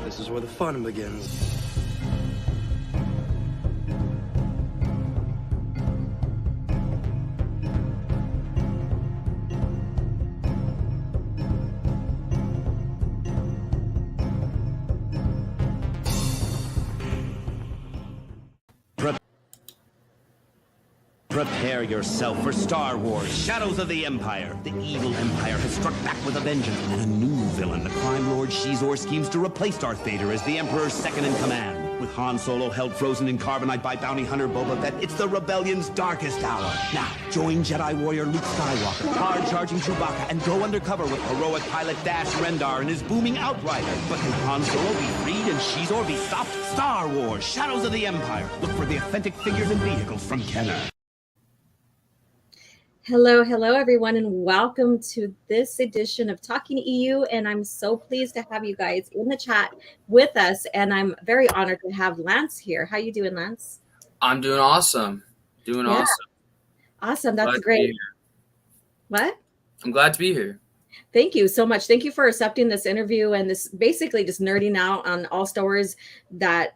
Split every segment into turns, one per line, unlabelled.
This is where the fun begins.
Prepare yourself for Star Wars, Shadows of the Empire. The evil Empire has struck back with a vengeance, and a new villain, the crime lord Shizor, schemes to replace Darth Vader as the Emperor's second-in-command. With Han Solo held frozen in carbonite by bounty hunter Boba Fett, it's the rebellion's darkest hour. Now, join Jedi warrior Luke Skywalker, hard-charging Chewbacca, and go undercover with heroic pilot Dash Rendar and his booming Outrider. But can Han Solo be freed and Shizor be stopped? Star Wars, Shadows of the Empire. Look for the authentic figures and vehicles from Kenner.
Hello, everyone, and welcome to this edition of Talking EU. And I'm so pleased to have you guys in the chat with us. And I'm very honored to have Lance here. How you doing, Lance?
I'm doing awesome.
Awesome. That's great. What?
I'm glad to be here.
Thank you so much. Thank you for accepting this interview and this basically just nerding out on all Star Wars that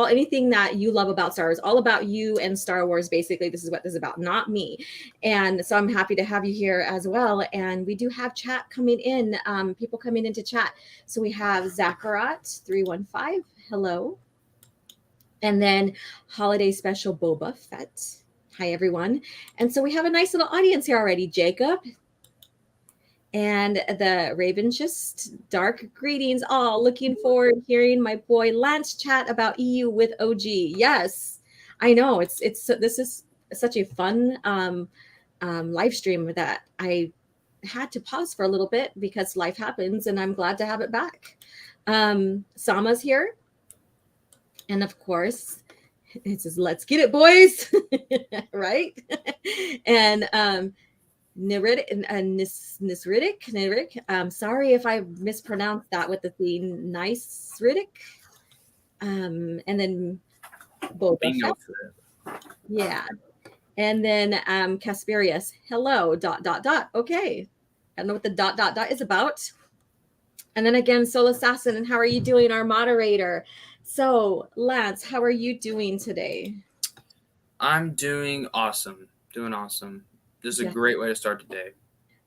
anything that you love about Star Wars, all about you and Star Wars. Basically, this is what this is about, not me. And so I'm happy to have you here as well. And we do have chat coming in, people coming into chat. So we have Zacharat 315, hello. And then Holiday Special Boba Fett. Hi, everyone. And so we have a nice little audience here already. Jacob and the Ravenshist, dark greetings, all looking forward to hearing my boy Lance chat about EU with OG. Yes, I know this is such a fun live stream that I had to pause for a little bit because life happens, and I'm glad to have it back. Sama's here, and of course, it says, "Let's get it, boys!" Right? And Nisritic. Sorry if I mispronounced that with the theme. Nice Riddick. And then Boba Fett. Yeah. And then Casperius. Hello. ... Okay. I don't know what the ... is about. And then again, Soul Assassin. And how are you doing, our moderator? So, Lance, how are you doing today?
I'm doing awesome. This is a great way to start the day.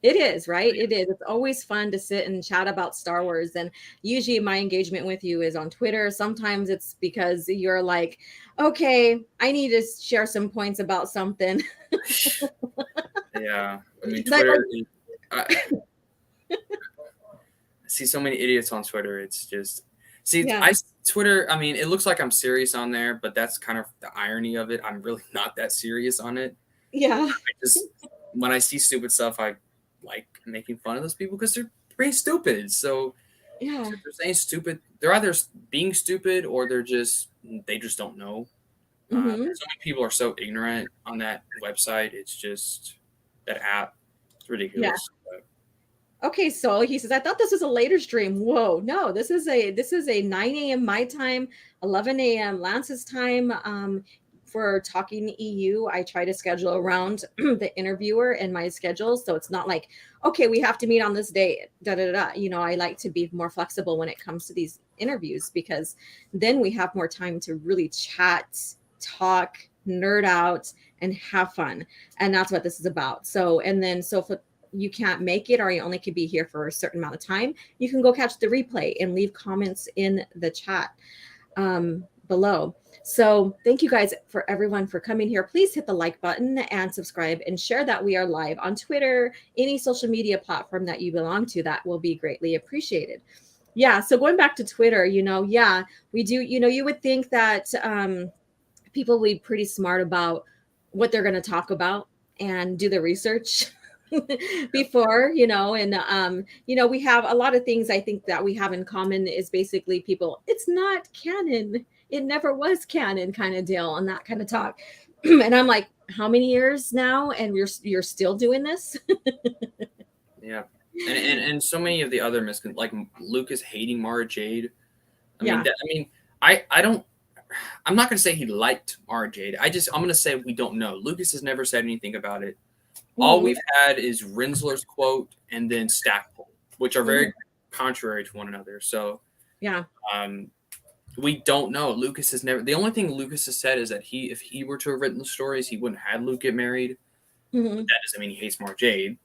It is, right? It is. It's always fun to sit and chat about Star Wars. And usually my engagement with you is on Twitter. Sometimes it's because you're like, okay, I need to share some points about something.
Yeah. I mean, Twitter, I see so many idiots on Twitter. It's just, Twitter, I mean, it looks like I'm serious on there, but that's kind of the irony of it. I'm really not that serious on it.
Yeah.
When I see stupid stuff, I like making fun of those people because they're pretty stupid. So
yeah,
if they're saying stupid, they're either being stupid or they just don't know.
Mm-hmm.
So many people are so ignorant on that website. It's just that app. It's ridiculous.
Yeah. Okay, so he says, I thought this was a later stream. Whoa, no, this is a 9 a.m. my time, 11 a.m. Lance's time. For Talking EU, I try to schedule around the interviewer and my schedule. So it's not like, okay, we have to meet on this day, You know, I like to be more flexible when it comes to these interviews because then we have more time to really chat, talk, nerd out, and have fun. And that's what this is about. So if you can't make it or you only can be here for a certain amount of time, you can go catch the replay and leave comments in the chat below. So thank you guys for everyone for coming here. Please hit the like button and subscribe and share that we are live on Twitter, any social media platform that you belong to. That will be greatly appreciated. Yeah. So going back to Twitter, we do, you would think that people will be pretty smart about what they're going to talk about and do the research before, and we have a lot of things I think that we have in common is basically people, it's not canon. It never was canon kind of deal and that kind of talk. And I'm like, how many years now? And you're still doing this?
Yeah. And so many of the other like Lucas hating Mara Jade. I'm not going to say he liked Mara Jade. I'm going to say we don't know. Lucas has never said anything about it. All we've had is Rinsler's quote and then Stackpole, which are very contrary to one another. So
Yeah.
We don't know. Lucas has never. The only thing Lucas has said is that if he were to have written the stories, he wouldn't have Luke get married.
Mm-hmm.
But that doesn't mean he hates Mara Jade.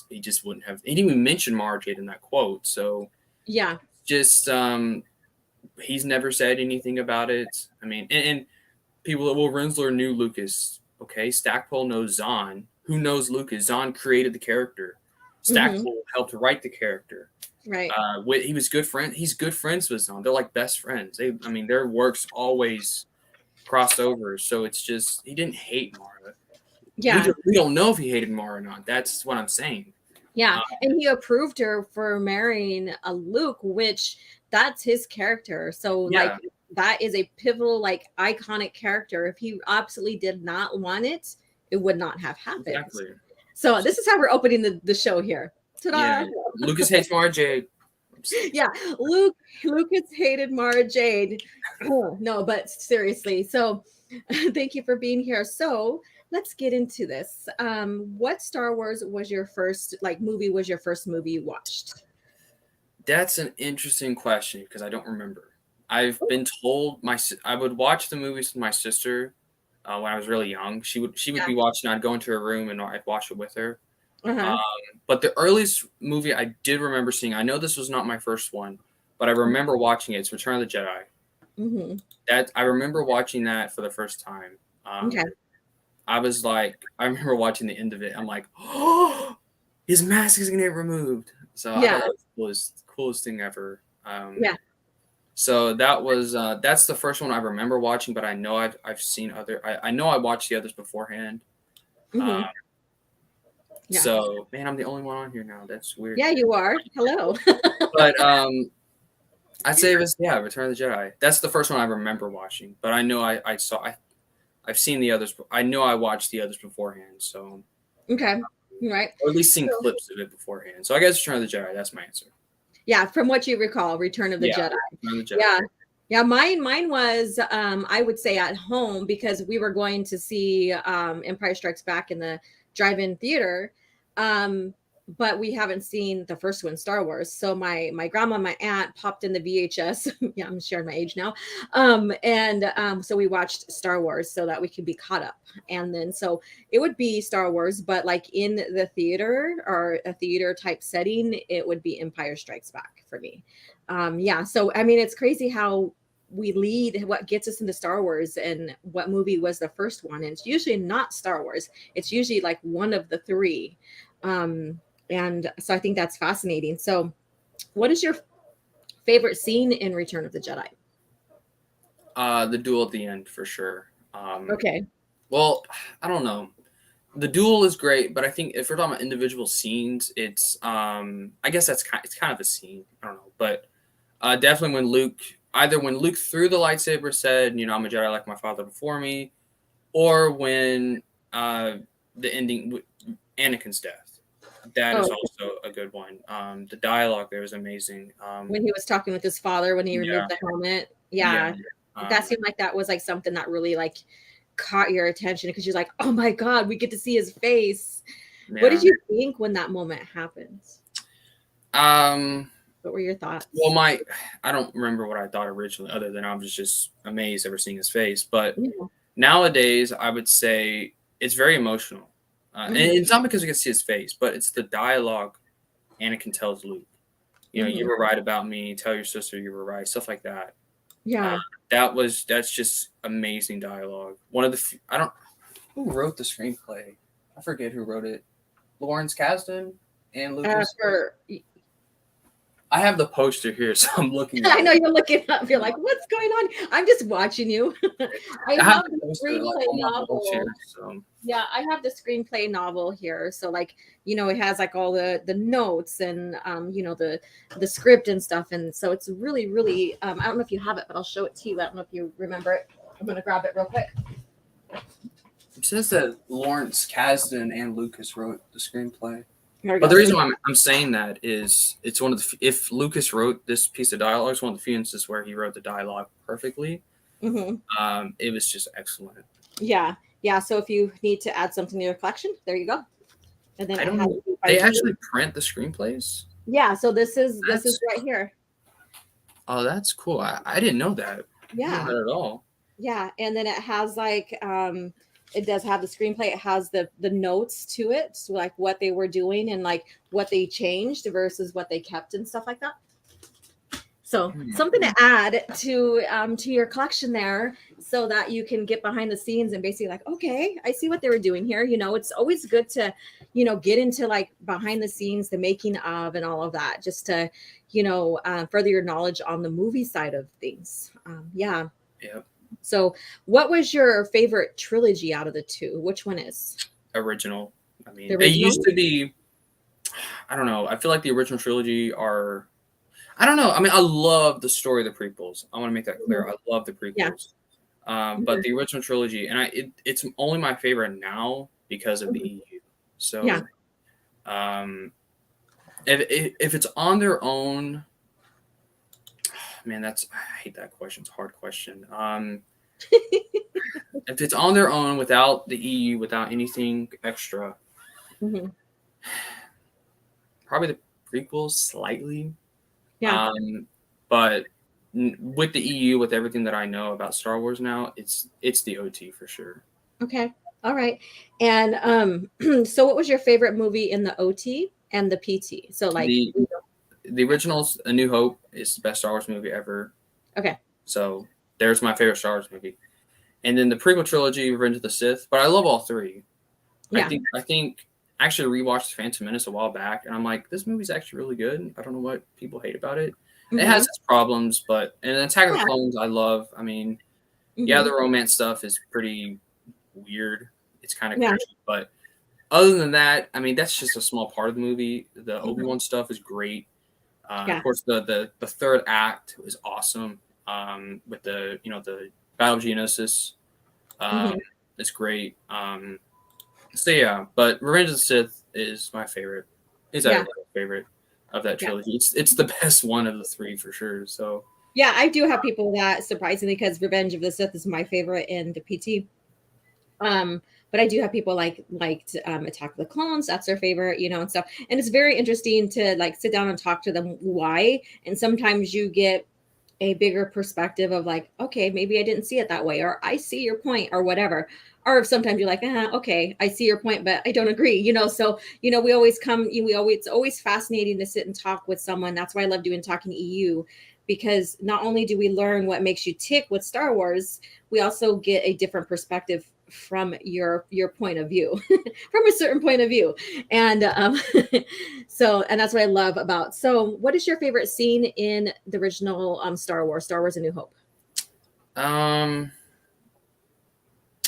He just wouldn't have. He didn't even mention Mara Jade in that quote. So
yeah,
just he's never said anything about it. I mean, and people, well, Rensler knew Lucas. Okay, Stackpole knows Zahn. Who knows Lucas? Zahn created the character. Stackpole helped write the character.
Right.
He was good friend. He's good friends with Zahn. They're like best friends. Their works always crossed over. So it's just he didn't hate Mara.
Yeah.
We don't know if he hated Mara or not. That's what I'm saying.
Yeah, and he approved her for marrying a Luke, which that's his character. So like that is a pivotal, like iconic character. If he absolutely did not want it, it would not have happened.
Exactly.
So this is how we're opening the show here. Ta-da!
Yeah. Lucas hates Mara Jade.
Yeah, Lucas hated Mara Jade. Oh, no, but seriously. So thank you for being here. So let's get into this. What Star Wars was your first movie? Was your first movie you watched?
That's an interesting question because I don't remember. I've been told I would watch the movies with my sister when I was really young. She would be watching. I'd go into her room and I'd watch it with her. But the earliest movie I did remember seeing, I know this was not my first one, but I remember watching it. It's Return of the Jedi.
Mm-hmm.
That I remember watching that for the first time. I was like, I remember watching the end of it. I'm like, oh, his mask is gonna get removed. So I thought that was the coolest thing ever. So that was that's the first one I remember watching, but I know I've seen other. I know I watched the others beforehand. So man, I'm the only one on here now. That's weird.
Yeah, you are. Hello.
But I'd say it was Return of the Jedi. That's the first one I remember watching. But I know I've seen the others. I know I watched the others beforehand. So
okay, right.
Or at least seen clips of it beforehand. So I guess Return of the Jedi. That's my answer.
Yeah, from what you recall, Return of the Jedi.
Return of the Jedi.
Yeah. Mine was I would say at home because we were going to see Empire Strikes Back in the drive-in theater. But we haven't seen the first one, Star Wars. So my grandma, my aunt popped in the VHS. Yeah, I'm sharing my age now. So we watched Star Wars so that we could be caught up. And then so it would be Star Wars, but like in the theater or a theater type setting, it would be Empire Strikes Back for me. So I mean, it's crazy how we lead what gets us into Star Wars and what movie was the first one. And it's usually not Star Wars. It's usually like one of the three. And so I think that's fascinating. So what is your favorite scene in Return of the Jedi?
The duel at the end for sure.
Okay.
Well, I don't know. The duel is great, but I think if we're talking about individual scenes, it's I guess it's kind of a scene. I don't know, but definitely when Luke threw the lightsaber, said, you know, I'm a Jedi like my father before me, or when the ending, Anakin's death. That is also a good one. The dialogue there was amazing.
When he was talking with his father when he removed the helmet. That seemed like that was like something that really like caught your attention because you're like, oh my God, we get to see his face. Yeah. What did you think when that moment happened? What were your thoughts?
Well, I don't remember what I thought originally, other than I was just amazed ever seeing his face. But nowadays, I would say it's very emotional. And it's not because we can see his face, but it's the dialogue Anakin tells Luke. You know, you were right about me. Tell your sister you were right. Stuff like that.
Yeah.
That's just amazing dialogue. One of the who wrote the screenplay? I forget who wrote it. Lawrence Kasdan and Lucas. I have the poster here, so I'm looking.
I know you're looking up. You're like, what's going on? I'm just watching you. I have the screenplay novel. Yeah, I have the screenplay novel here. So like, you know, it has like all the notes and you know, the script and stuff. And so it's really, really I don't know if you have it, but I'll show it to you. I don't know if you remember it. I'm gonna grab it real quick.
It says that Lawrence Kasdan and Lucas wrote the screenplay. But the reason why I'm saying that is it's one of if Lucas wrote this piece of dialogue, it's one of the few instances where he wrote the dialogue perfectly. It was just excellent. Yeah.
So if you need to add something to your collection, there you go. And then
they actually print the screenplays.
Yeah. So this is right here.
Oh, that's cool. I didn't know that. I didn't know
Yeah.
that at all.
Yeah, and then it has like it does have the screenplay. It has the notes to it, so like what they were doing and like what they changed versus what they kept and stuff like that. So
Hmm.
something to add to your collection there, so that you can get behind the scenes and basically like, okay, I see what they were doing here. You know, it's always good to, get into like behind the scenes, the making of, and all of that, just to, further your knowledge on the movie side of things. Yeah.
Yep.
So, what was your favorite trilogy out of the two? Which one is
Original. I
the
mean, it
original?
used to be. I don't know. I feel like the original trilogy are. I don't know. I mean, I love the story of the prequels. I want to make that clear.
Mhm.
I love the
Yeah.
prequels. But
Mhm.
the original trilogy, and it's only my favorite now because of the
Mhm.
EU.
Yeah.
So, um, if it's on their own, man, I hate that question. It's a hard question. If it's on their own without the EU, without anything extra,
Mhm.
probably the prequels slightly.
Yeah.
Um, but with the EU, with everything that I know about Star Wars now, it's the OT for sure.
Okay. All right. And so what was your favorite movie in the OT and the PT? So like,
The the originals, A New Hope, is the best Star Wars movie ever.
okay.
So there's my favorite Star Wars movie. And then the prequel trilogy, Revenge of the Sith. But I love all three.
Yeah.
I think I actually rewatched Phantom Menace a while back, and I'm like, this movie's actually really good. I don't know what people hate about it. It has
Mhm.
its problems, but and Attack of the
Yeah.
Clones, I love. I mean, yeah,
Mhm.
the romance stuff is pretty weird. It's kind of
Yeah.
cringy, but other than that, I mean, that's just a small part of the movie. The
Mhm.
Obi-Wan stuff is great. Of
Yeah.
course, the third act is awesome. With the Battle of Geonosis, um,
Mhm.
is great. So yeah, but Revenge of the Sith is my favorite. Is
Yeah.
everybody's favorite of that
Yeah.
trilogy. It's the best one of the three for sure. So
Yeah, I do have people that surprisingly, because Revenge of the Sith is my favorite in the PT. Um, but I do have people liked Attack of the Clones, that's their favorite, and stuff. And it's very interesting to like sit down and talk to them why. And sometimes you get a bigger perspective of like, okay, maybe I didn't see it that way, or I see your point, or whatever. Or if sometimes you're like, okay, I see your point, but I don't agree, So, we always it's always fascinating to sit and talk with someone. That's why I love doing Talking EU, because not only do we learn what makes you tick with Star Wars, we also get a different perspective from your point of view, from a certain point of view. And and that's what I love about. So what is your favorite scene in the original Star Wars A New Hope?
um,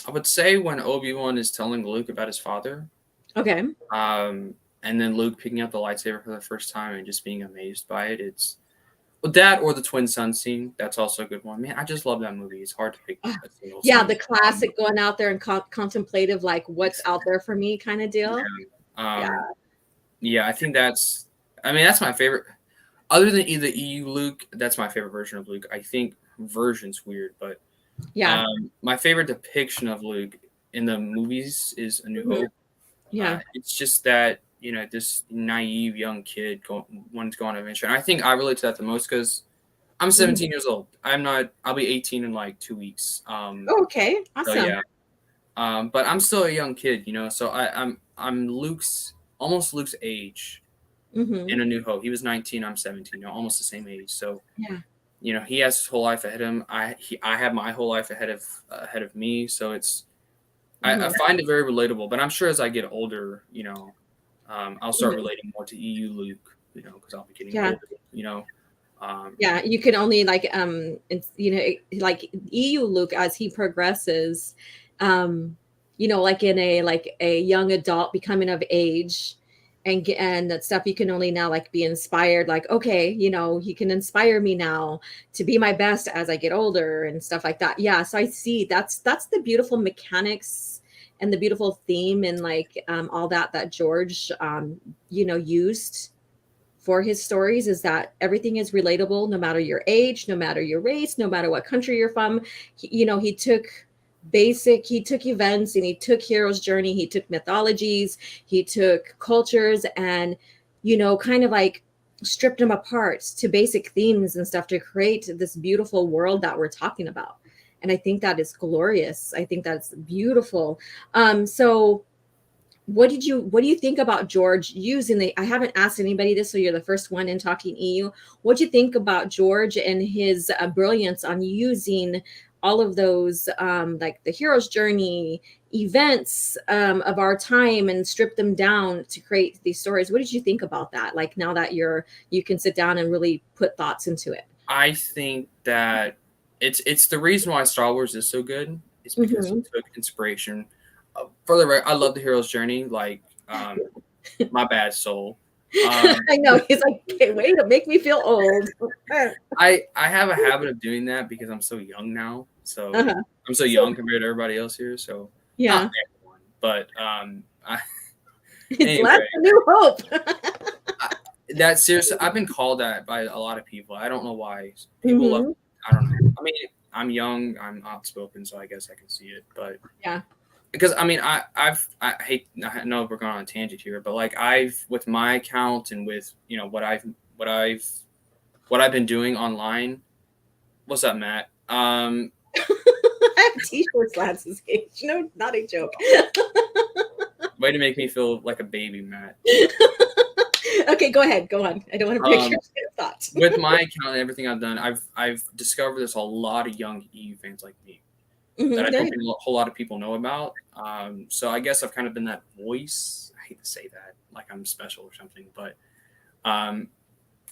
I would say when Obi-Wan is telling Luke about his father,
Okay.
and then Luke picking up the lightsaber for the first time and just being amazed by it. It's that or the twin sun scene. That's also a good one. Man, I just love that movie. It's hard to pick a single
Yeah,
scene.
the classic going out there and contemplative, like what's out there for me kind of deal. Yeah.
Yeah, I think that's. I mean, that's my favorite. Other than either EU Luke, that's my favorite version of Luke. I think version's weird, but
Yeah.
my favorite depiction of Luke in the movies is A New
Mhm.
Hope.
Yeah.
It's just that this naive young kid wanting to go on an adventure. And I think I relate to that the most because I'm
Mhm.
17 years old. I'm not. I'll be 18 in like 2 weeks.
Oh, okay.
So
Awesome.
yeah. But I'm still a young kid, So I'm almost Luke's age
Hmm.
in A New Hope. He was 19. I'm 17. Almost the same age. So
Yeah.
he has his whole life ahead of him. I have my whole life ahead of me. So I
Hmm.
find it very relatable. But I'm sure as I get older, I'll start
Hmm.
relating more to EU Luke, because I'll be getting
Yeah.
older. Um,
Yeah, you can only like it's like EU Luke as he progresses, like in a young adult becoming of age, and that stuff, you can only now like be inspired, like, okay, he can inspire me now to be my best as I get older and stuff like that. Yeah, so I see that's the beautiful mechanics and the beautiful theme, and like all that George used for his stories, is that everything is relatable no matter your age, no matter your race, no matter what country you're from. He took events, and he took hero's journey, he took mythologies, he took cultures, and kind of like stripped them apart to basic themes and stuff to create this beautiful world that we're talking about. And I think that is glorious. I think that's beautiful. So what do you think about George using I haven't asked anybody this, so you're the first one in Talking EU. What do you think about George and his brilliance on using all of those like the hero's journey events of our time and strip them down to create these stories? What did you think about that? Like now that you can sit down and really put thoughts into it.
I think that it's the reason why Star Wars is so good is because it took inspiration. For the record, I love the hero's journey. Like, my bad soul.
I know, he's like, okay, way to make me feel old.
I have a habit of doing that because I'm so young now. So I'm so young compared to everybody else here. So
yeah,
not everyone, but
it's
anyway,
left a new hope.
That seriously, I've been called that by a lot of people. I don't know why. People love. I don't know. I mean, I'm young. I'm outspoken, so I guess I can see it. But
yeah.
Because I mean, I know we're going on a tangent here, but like with my account and with what I've been doing online. What's up, Matt?
I have t-shirts, Lance's age. No, not a joke.
Way to make me feel like a baby, Matt.
Okay, go ahead. Go on. I don't want to break your thoughts.
With my account and everything I've done, I've discovered there's a lot of young EU fans like me. That I don't think a whole lot of people know about. So I guess I've kind of been that voice. I hate to say that, like I'm special or something, but like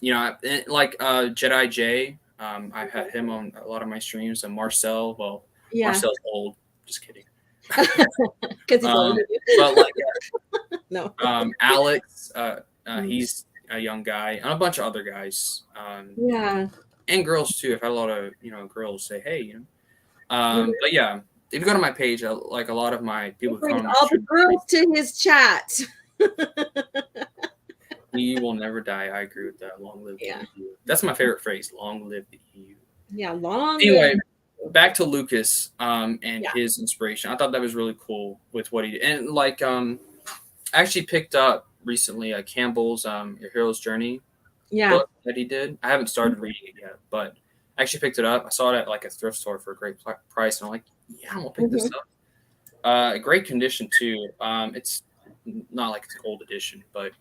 Jedi J, I've had him on a lot of my streams. And Marcel, Marcel's old. Just kidding.
Because he's older than you.
But like,
no.
Alex, he's a young guy, and a bunch of other guys. And girls too. I've had a lot of girls say, "Hey, But yeah, if you go to my page, like a lot of my people
bring all the girls to his chat.
He will never die. I agree with that. Long live the EU. That's my favorite phrase. Long live the EU.
Yeah, long.
Anyway, back to Lucas and his inspiration. I thought that was really cool with what he did, and like I actually picked up recently Campbell's Your Hero's Journey book that he did. I haven't started reading it yet, but I actually picked it up. I saw it at like a thrift store for a great price, and I'm like, yeah, I'm gonna pick this up. Great condition too. It's not like it's an old edition, but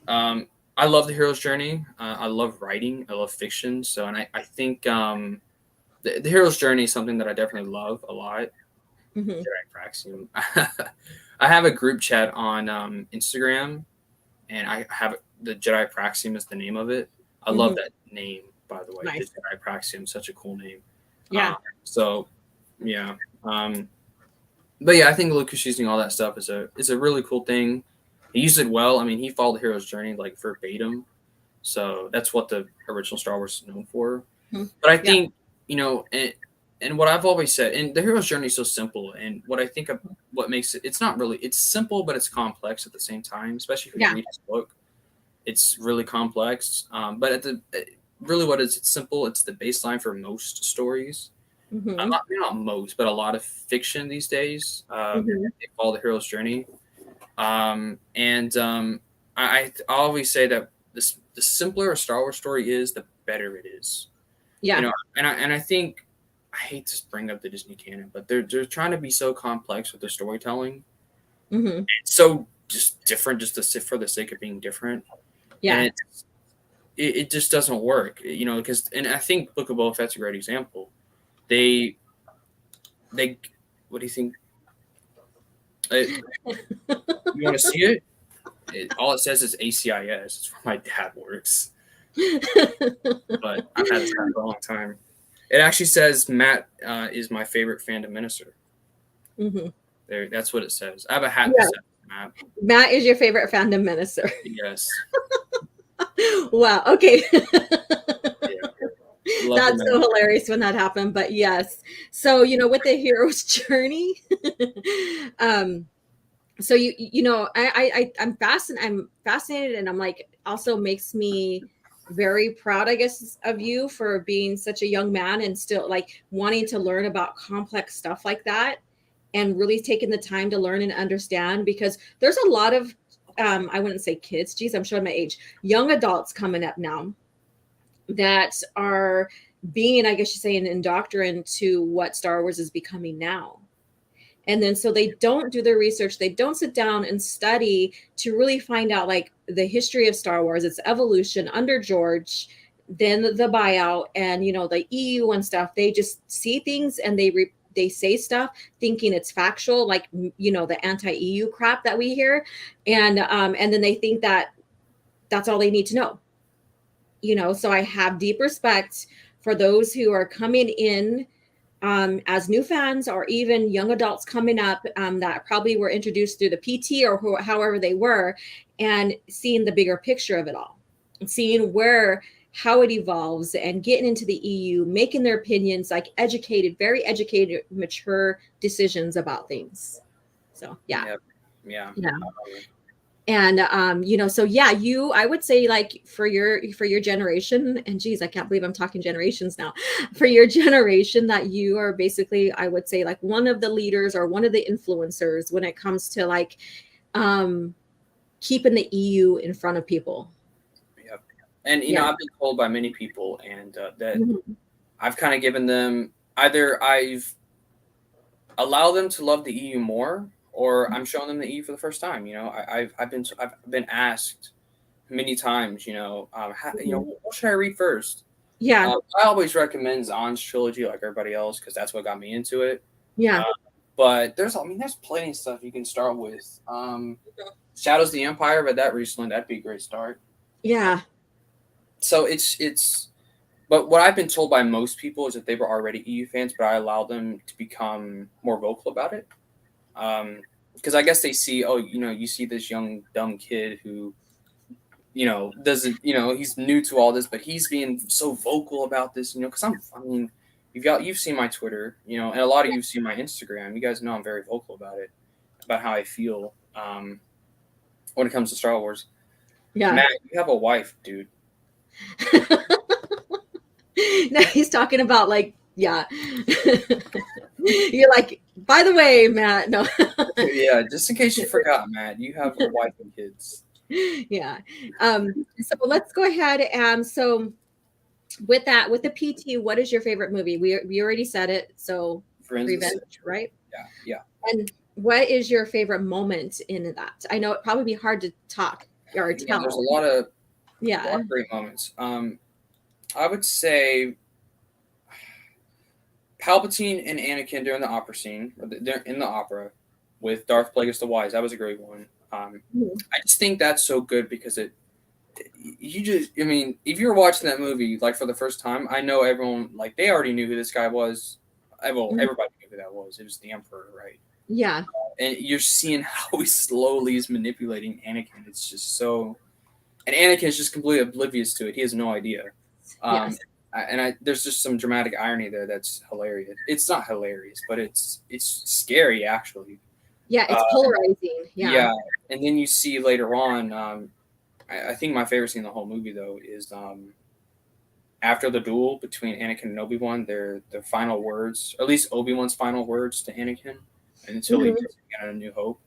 I love the hero's journey. I love writing. I love fiction. So, and I think the hero's journey is something that I definitely love a lot. Jedi Praxium. I have a group chat on Instagram, and I have the Jedi Praxium is the name of it. I love that name. By the way, nice. Jedi Praxium, such a cool name.
Yeah.
But yeah, I think Lucas using all that stuff is a really cool thing. He used it well. I mean, he followed the hero's journey like verbatim, so that's what the original Star Wars is known for. But I think and what I've always said, and the hero's journey is so simple. And what I think of what makes it's simple, but it's complex at the same time. Especially if you read his book, it's really complex. But really what is it's simple. It's the baseline for most stories. Not most, but a lot of fiction these days. They follow the hero's journey. I always say that the simpler a Star Wars story is, the better it is. And I think I hate to bring up the Disney canon, but they're trying to be so complex with their storytelling. It's so just different, just for the sake of being different. And it just doesn't work, because, and I think Book of Boba Fett's a great example. They what do you think? You want to see it? All it says is ACIS. It's where my dad works. But I've had this for a long time. It actually says Matt is my favorite fandom minister. There, that's what it says. I have a hat that says Matt.
Matt is your favorite fandom minister.
Yes.
Wow. Okay.
That's
so hilarious when that happened. But yes. So, with the hero's journey, so I'm fascinated, and I'm like, also makes me very proud, I guess, of you for being such a young man and still like wanting to learn about complex stuff like that and really taking the time to learn and understand, because there's a lot of I wouldn't say kids, geez, I'm showing my age, young adults coming up now that are being, I guess you say, an indoctrined to what Star Wars is becoming now. And then so they don't do their research, they don't sit down and study to really find out like the history of Star Wars, its evolution under George, then the buyout, and you know, the EU and stuff. They just see things and they say stuff thinking it's factual, like, you know, the anti-EU crap that we hear, and then they think that that's all they need to know, you know. So I have deep respect for those who are coming in as new fans, or even young adults coming up that probably were introduced through the PT or however they were, and seeing the bigger picture of it all, and seeing how it evolves, and getting into the EU, making their opinions, like educated, very educated, mature decisions about things. So yeah. And you know, so yeah, I would say, like, for your generation, and geez, I can't believe I'm talking generations now, for your generation, that you are basically, I would say, like one of the leaders or one of the influencers when it comes to like keeping the EU in front of people.
Yep. And you know, I've been told by many people, and that I've kind of given them, either I've allowed them to love the EU more, or I'm showing them the EU for the first time. You know, I've been asked many times, you know, what should I read first?
Yeah.
I always recommend Zahn's trilogy, like everybody else, because that's what got me into it.
Yeah.
But there's plenty of stuff you can start with. Shadows of the Empire, read that recently. That'd be a great start.
Yeah.
So but what I've been told by most people is that they were already EU fans, but I allowed them to become more vocal about it. Because I guess they see, oh, you know, you see this young dumb kid who, you know, doesn't, you know, he's new to all this, but he's being so vocal about this, you know, because you've seen my Twitter, you know, and a lot of you've seen my Instagram. You guys know I'm very vocal about it, about how I feel when it comes to Star Wars.
Yeah.
Matt, you have a wife, dude.
No, he's talking about, like, yeah. You're like, by the way, Matt, no.
Yeah, just in case you forgot, Matt, you have a wife and kids.
Yeah. So let's go ahead. And so with the PT, what is your favorite movie? We already said it. So Revenge, right?
Yeah.
And what is your favorite moment in that? I know it'd probably be hard to talk or tell.
There's a lot of great moments. I would say Palpatine and Anakin during the opera scene, or they're in the opera with Darth Plagueis the Wise. That was a great one. I just think that's so good because if you're watching that movie like for the first time, I know everyone, like, they already knew who this guy was. Everybody knew who that was. It was the Emperor, right?
Yeah.
And you're seeing how he slowly is manipulating Anakin. It's just so, and Anakin is just completely oblivious to it. He has no idea.
Yes.
There's just some dramatic irony there that's hilarious. It's not hilarious, but it's scary, actually.
Yeah, it's polarizing. Yeah.
And then you see later on, I think my favorite scene in the whole movie, though, is after the duel between Anakin and Obi-Wan, their final words, or at least Obi-Wan's final words to Anakin, until he gets A New Hope.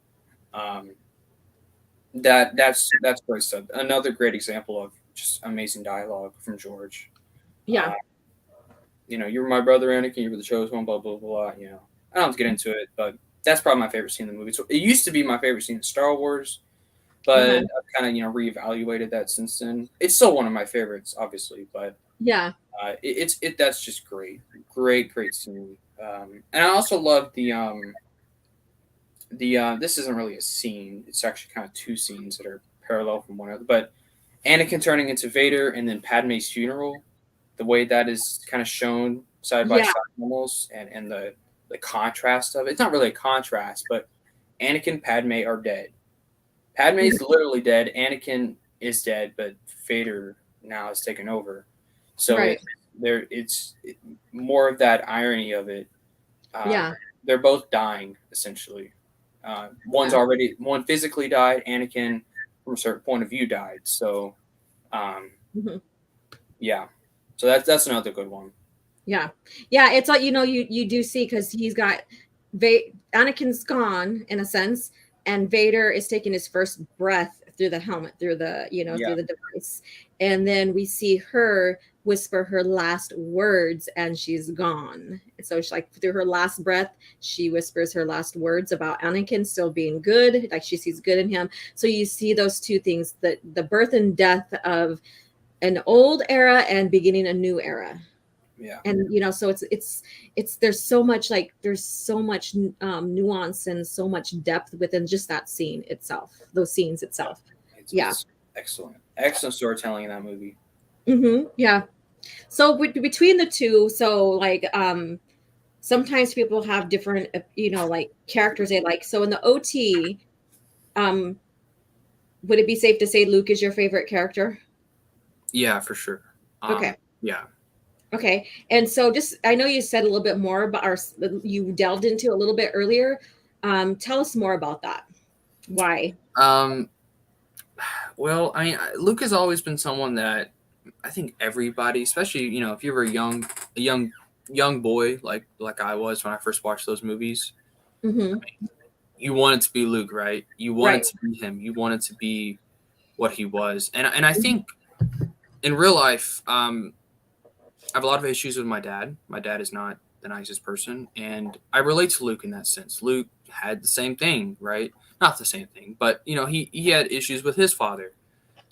That's great stuff. Another great example of just amazing dialogue from George.
Yeah.
You know, you're my brother, Anakin. You were the chosen one. Blah blah blah. You know, I don't have to get into it, but that's probably my favorite scene in the movie. So it used to be my favorite scene in Star Wars, but I've kind of reevaluated that since then. It's still one of my favorites, obviously, but
yeah,
that's just great scene. And I also love the this isn't really a scene. It's actually kind of two scenes that are parallel from one another. But Anakin turning into Vader and then Padme's funeral, the way that is kind of shown side by side almost, and the contrast of it. It's not really a contrast, but Anakin and Padme are dead. Padme is literally dead. Anakin is dead, but Vader now has taken over. So it's more of that irony of it. They're both dying, essentially. One physically died. Anakin, from a certain point of view, died. So, yeah. So that's another good one.
Yeah. It's like, you do see, because he's got Anakin's gone in a sense, and Vader is taking his first breath through the helmet, through the, through the device. And then we see her whisper her last words and she's gone. So she's like, through her last breath, she whispers her last words about Anakin still being good, like she sees good in him. So you see those two things, the birth and death of an old era and beginning a new era.
Yeah.
And so it's there's so much nuance and so much depth within just that scene itself, those scenes itself.
It's excellent storytelling in that movie.
Yeah. So between the two, so like sometimes people have different like characters they like. So in the OT, would it be safe to say Luke is your favorite character?
Yeah, for sure.
Okay.
Yeah.
Okay. And so I know you said a little bit more about you delved into a little bit earlier. Tell us more about that. Why?
Well, I mean, Luke has always been someone that I think everybody, especially, if you were a young boy, like I was when I first watched those movies, I mean, you wanted to be Luke, right? You wanted to be him. You wanted to be what he was. And I think in real life, I have a lot of issues with my dad. My dad is not the nicest person, and I relate to Luke in that sense. Luke had the same thing, right? Not the same thing, but he had issues with his father.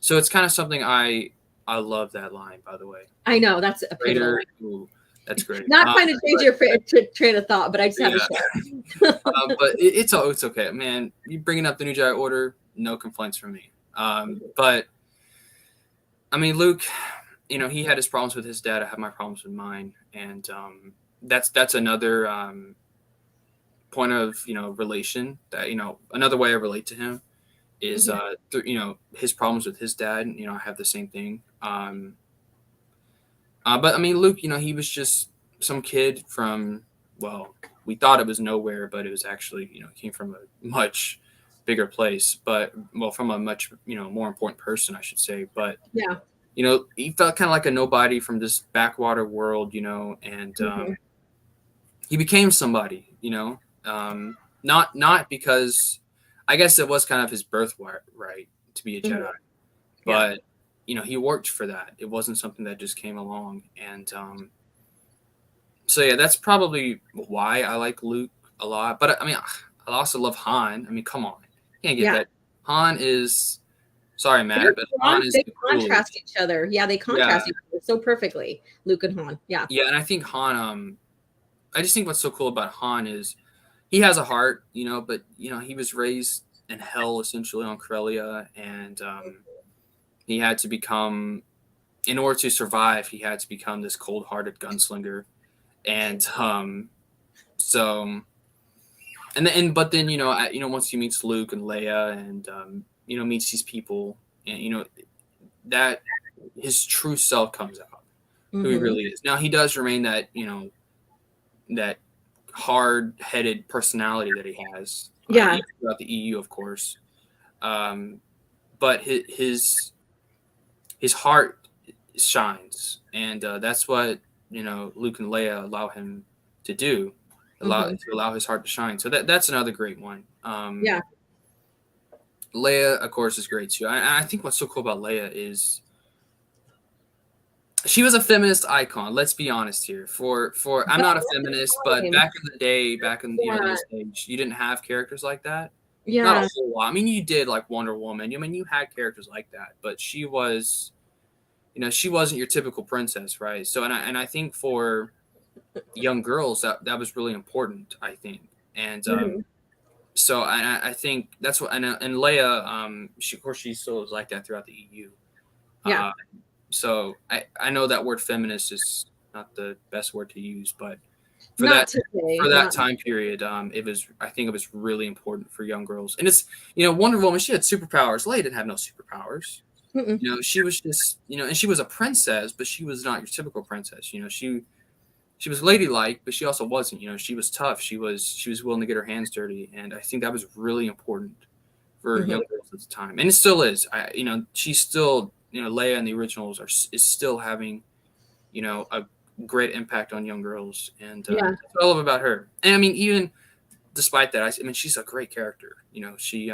So it's kind of something I love that line, by the way.
I know that's a
Raider, ooh, that's great.
Not trying to change your train of thought, but I just have to share.
But it's okay, man. You bringing up the new Jedi Order, no complaints from me. But I mean, Luke, he had his problems with his dad. I have my problems with mine, and that's another point of relation that another way I relate to him is his problems with his dad. I have the same thing. But I mean, Luke, he was just some kid from, well, we thought it was nowhere, but it was actually came from a much bigger place, but from a much more important person, I should say. But
yeah,
he felt kind of like a nobody from this backwater world, and he became somebody, not because, I guess it was kind of his birthright, right, to be a Jedi, but he worked for that. It wasn't something that just came along, and so yeah, that's probably why I like Luke a lot. But I mean, I also love Han. I mean, come on, you can't get that. Han is. Sorry, Matt, but Han is
they contrast each other. Yeah, they contrast each other so perfectly, Luke and Han. Yeah.
Yeah, and I think Han. I just think what's so cool about Han is he has a heart, but he was raised in hell essentially on Corellia, and he had to become, in order to survive, he had to become this cold-hearted gunslinger, and but then once he meets Luke and Leia and meets these people, and that his true self comes out, who he really is. Now he does remain that that hard-headed personality that he has throughout the EU, of course, but his heart shines, and that's what Luke and Leia allow him to do, to allow his heart to shine. So that's another great one. Leia, of course, is great too. I think what's so cool about Leia is she was a feminist icon. Let's be honest here. For I'm not a feminist, but back in the day, this age, you didn't have characters like that.
Yeah.
Not a whole lot. I mean, you did like Wonder Woman. You had characters like that, but she was, she wasn't your typical princess, right? So, and I think for young girls, that was really important, I think. And so I think that's what, and Leia, she still is like that throughout the EU.
Yeah.
So I know that word feminist is not the best word to use, but for that time period, I think it was really important for young girls. And it's, Wonder Woman, she had superpowers. Leia didn't have no superpowers. She was just, and she was a princess, but she was not your typical princess. She was ladylike, but she also wasn't. She was tough. She was willing to get her hands dirty, and I think that was really important for young girls at the time, and it still is. She's still, Leia in the originals is still having, a great impact on young girls, and that's what I love about her. And I mean, even despite that, I mean, she's a great character. You know, she.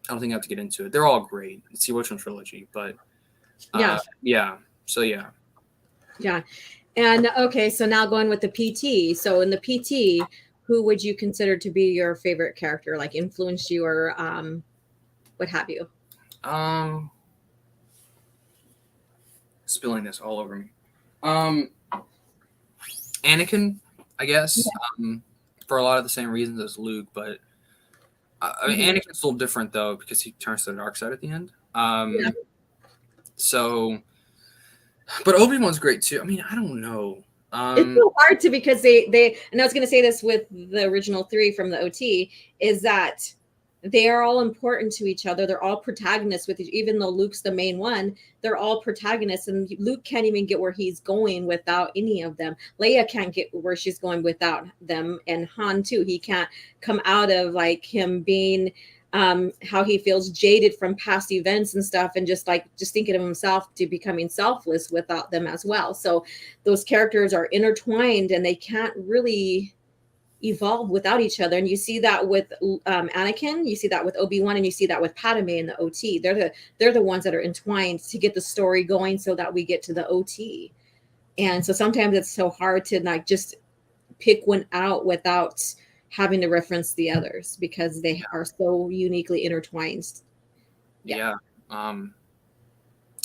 I don't think I have to get into it. They're all great. It's the original trilogy, but
Yeah.
yeah. So yeah.
Yeah. And okay, so now going with the PT. So in the PT, who would you consider to be your favorite character, like influenced you or what have you?
Spilling this all over me. Anakin, I guess, for a lot of the same reasons as Luke, but I mean, Anakin's a little different though because he turns to the dark side at the end. So, but Obi-Wan's great too. I mean, I don't know.
It's so hard to because they and I was going to say this with the original 3 from the OT is that they are all important to each other. They're all protagonists with even though Luke's the main one, they're all protagonists and Luke can't even get where he's going without any of them. Leia can't get where she's going without them. And Han too, he can't come out of like him being how he feels jaded from past events and stuff and just thinking of himself to becoming selfless without them as well. So those characters are intertwined and they can't really evolve without each other. And you see that with Anakin, you see that with Obi-Wan, and you see that with Padme in the OT. They're the ones that are entwined to get the story going so that we get to the OT. And so sometimes it's so hard to like just pick one out without having to reference the others because they are so uniquely intertwined.
Yeah. I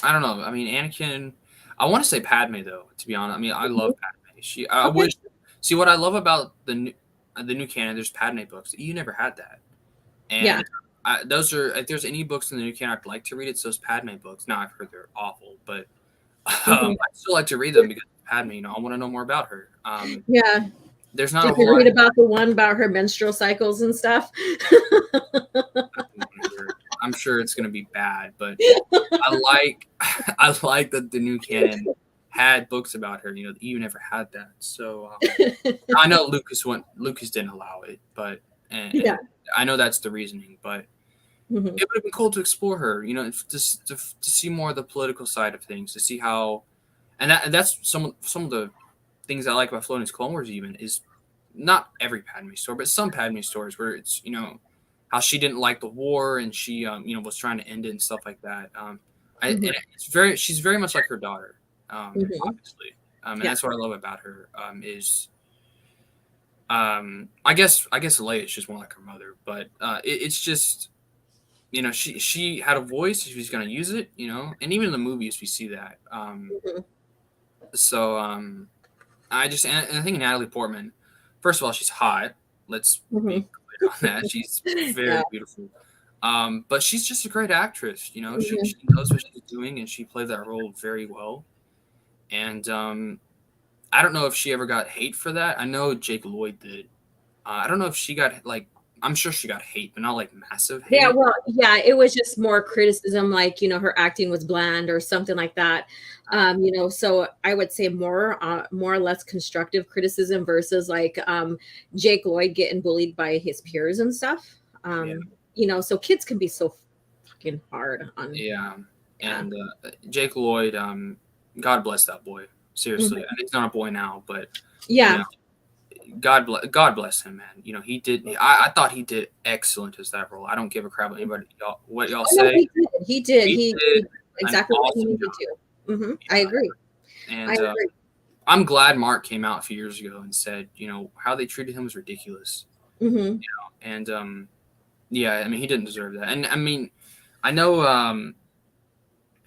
don't know. I mean, Anakin, I want to say Padme though, to be honest. I mean, I love Padme. I wish, see what I love about the new canon, there's Padme books. You never had that. And those are, if there's any books in the new canon I'd like to read, it's those Padme books. Now I've heard they're awful, but I still like to read them because Padme, you know, I want to know more about her. There's not
Did you read about the one about her menstrual cycles and stuff?
I'm sure it's going to be bad, but I like that the new canon had books about her. You know, you never had that. So I know Lucas didn't allow it, but and I know that's the reasoning. But it would have been cool to explore her. You know, to see more of the political side of things, to see how, and that's some of the things I like about Filoni's Clone Wars even is not every Padme story, but some Padme stories where it's, you know, how she didn't like the war and she, you know, was trying to end it and stuff like that. And she's very much like her daughter, obviously. And that's what I love about her, is, I guess Leia is just more like her mother, but, it's just, you know, she had a voice, she's going to use it, you know, and even in the movies, we see that. So, I think Natalie Portman, first of all, she's hot. Let's be clear on that. She's very beautiful. But she's just a great actress. You know, she knows what she's doing, and she played that role very well. And I don't know if she ever got hate for that. I know Jake Lloyd did. I don't know if she got I'm sure she got hate, but not like massive hate.
It was just more criticism, like, you know, her acting was bland or something like that. You know, so I would say more or less constructive criticism versus like Jake Lloyd getting bullied by his peers and stuff. You know, so kids can be so fucking hard on.
And Jake Lloyd, God bless that boy. Seriously, he's not a boy now, but you know, God bless him, man. You know, he did. I thought he did excellent as that role. I don't give a crap what y'all say.
He did exactly what he needed to. I agree.
And I'm glad Mark came out a few years ago and said, you know, how they treated him was ridiculous. You know, and I mean, he didn't deserve that. And I mean, I know.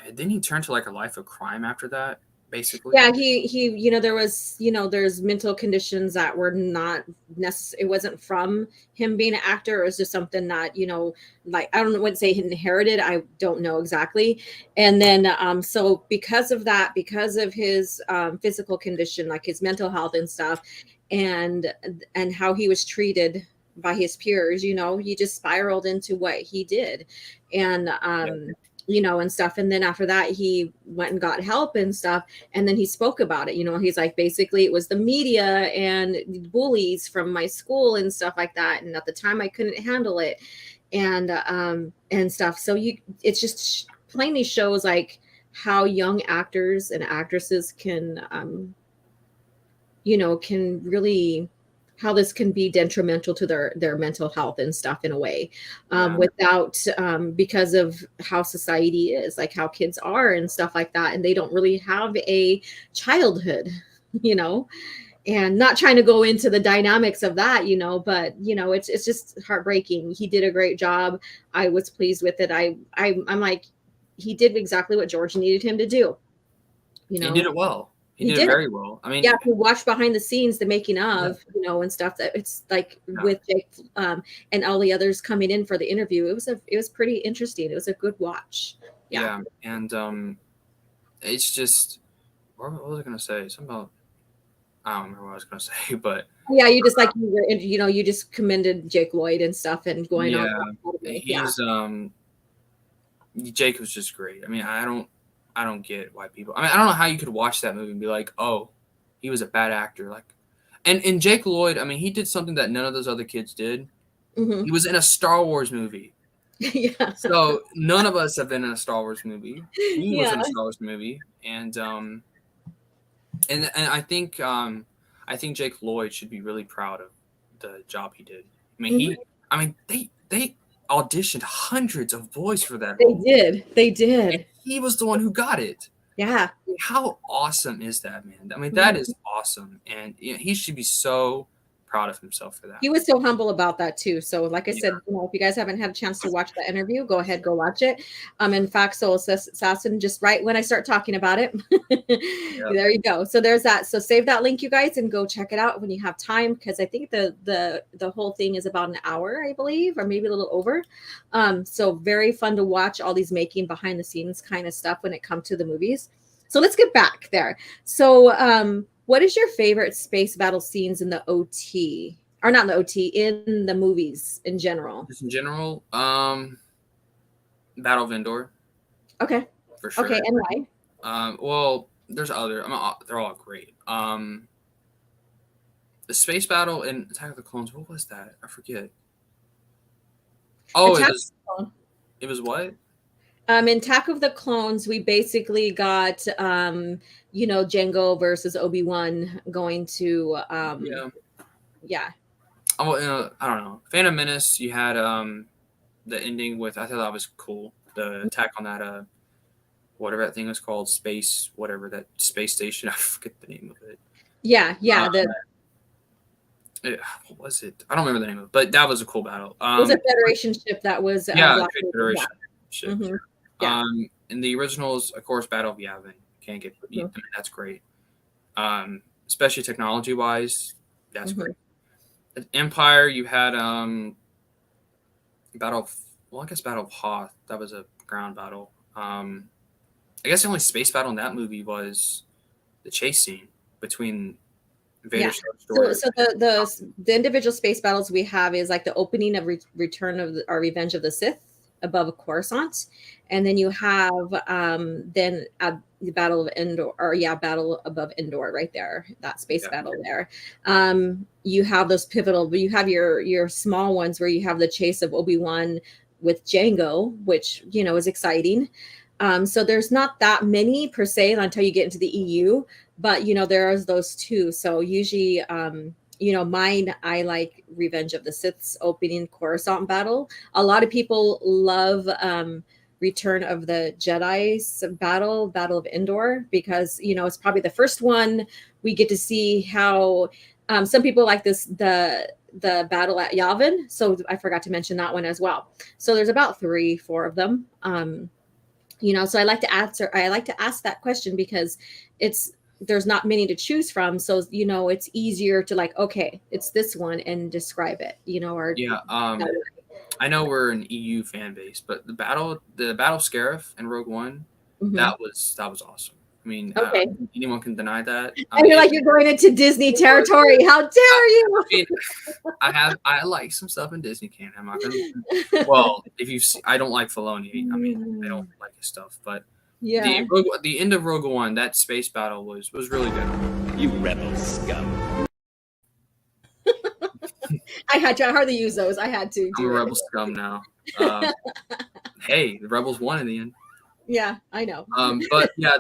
Didn't he turn to like a life of crime after that? Basically.
He you know, there was, you know, there's mental conditions that were not necessary. It wasn't from him being an actor. It was just something that, you know, like, I don't know what to say, he inherited. I don't know exactly. And then so because of that, because of his physical condition, like his mental health and stuff, and how he was treated by his peers, you know, he just spiraled into what he did. And you know, and stuff. And then after that, he went and got help and stuff. And then he spoke about it. You know, he's like, basically, it was the media and bullies from my school and stuff like that. And at the time, I couldn't handle it, and stuff. So it's just plainly shows like how young actors and actresses can, you know, can really how this can be detrimental to their mental health and stuff in a way,
Yeah.
without because of how society is, like how kids are and stuff like that, and they don't really have a childhood, you know. And not trying to go into the dynamics of that, you know, but you know, it's just heartbreaking. He did a great job. I was pleased with it. I'm like, he did exactly what George needed him to do. You
He
know,
did it well. He did it
did.
very well. I mean,
Yeah, if you watch behind the scenes, the making of, you know, and stuff, that it's like with Jake and all the others coming in for the interview, it was pretty interesting. It was a good watch.
Yeah. And it's just, what was I gonna say? Something about, I don't remember what I was gonna say, but
Yeah, you just like you know, you just commended Jake Lloyd and stuff and going on.
he's Jake was just great. I mean, I don't get why people. I mean, I don't know how you could watch that movie and be like, oh, he was a bad actor. Like, and Jake Lloyd, I mean, he did something that none of those other kids did.
Mm-hmm.
He was in a Star Wars movie.
Yeah.
So none of us have been in a Star Wars movie. He was
Yeah.
in a Star Wars movie, and I think Jake Lloyd should be really proud of the job he did. I mean, they auditioned hundreds of boys for that
They
role.
did. They did.
And he was the one who got it.
Yeah.
How awesome is that, man? I mean, that is awesome, and you know, he should be so proud of himself for that.
He was so humble about that too. So, like I said, you know, if you guys haven't had a chance to watch that interview, go ahead, go watch it. In fact, Soul Assassin, just right when I start talking about it, there you go. So there's that. So save that link, you guys, and go check it out when you have time, because I think the whole thing is about an hour, I believe, or maybe a little over. So very fun to watch all these making behind the scenes kind of stuff when it comes to the movies. So let's get back there. So what is your favorite space battle scenes in the OT? Or not in the OT, in the movies in general?
Just in general, Battle of Endor.
Okay.
For sure.
Okay, and why?
Well, there's other. I mean, they're all great. The space battle in Attack of the Clones. What was that? I forget. Oh, it was what?
In Attack of the Clones, we basically got you know, Jango versus Obi-Wan going to yeah.
Oh, I don't know. Phantom Menace, you had the ending with, I thought that was cool. The attack on that whatever that thing was called, whatever that space station. I forget the name of it.
Yeah.
What was it? I don't remember the name of it, but that was a cool battle.
It was a Federation ship that was
Federation ship.
Mm-hmm. Yeah.
In the originals, of course, Battle of Yavin. Can't get I mean, that's great. Especially technology wise, that's great. At Empire, you had Battle of Hoth. That was a ground battle. I guess the only space battle in that movie was the chase scene between Vader.
So the individual space battles we have is like the opening of Return of or Revenge of the Sith above Coruscant, and then you have then the Battle of Endor, or Battle above Endor, right there, that space battle there. You have those pivotal, but you have your small ones where you have the chase of Obi-Wan with Jango, which, you know, is exciting. So there's not that many per se until you get into the EU, but you know, there's those two. So usually you know, mine, I like Revenge of the Sith's opening Coruscant battle. A lot of people love Return of the Jedi's Battle of Endor, because, you know, it's probably the first one we get to see how some people like the battle at Yavin. So I forgot to mention that one as well. So there's about 3-4 of them. You know, so I like to ask that question because there's not many to choose from. So, you know, it's easier to like, okay, it's this one and describe it, you know, or
I know we're an EU fan base, but the battle of Scarif and Rogue One, that was awesome. I mean, anyone can deny that.
I feel like you're going into Disney territory. How dare you?
I like some stuff in Disney canon. I'm not gonna. Well, I don't like Filoni. I mean, I don't like his stuff, but the end of Rogue One, that space battle was really good.
You rebel scum.
I hardly use those. I had to.
I'm a rebel scum now. Hey, the rebels won in the end.
Yeah, I know.
But yeah,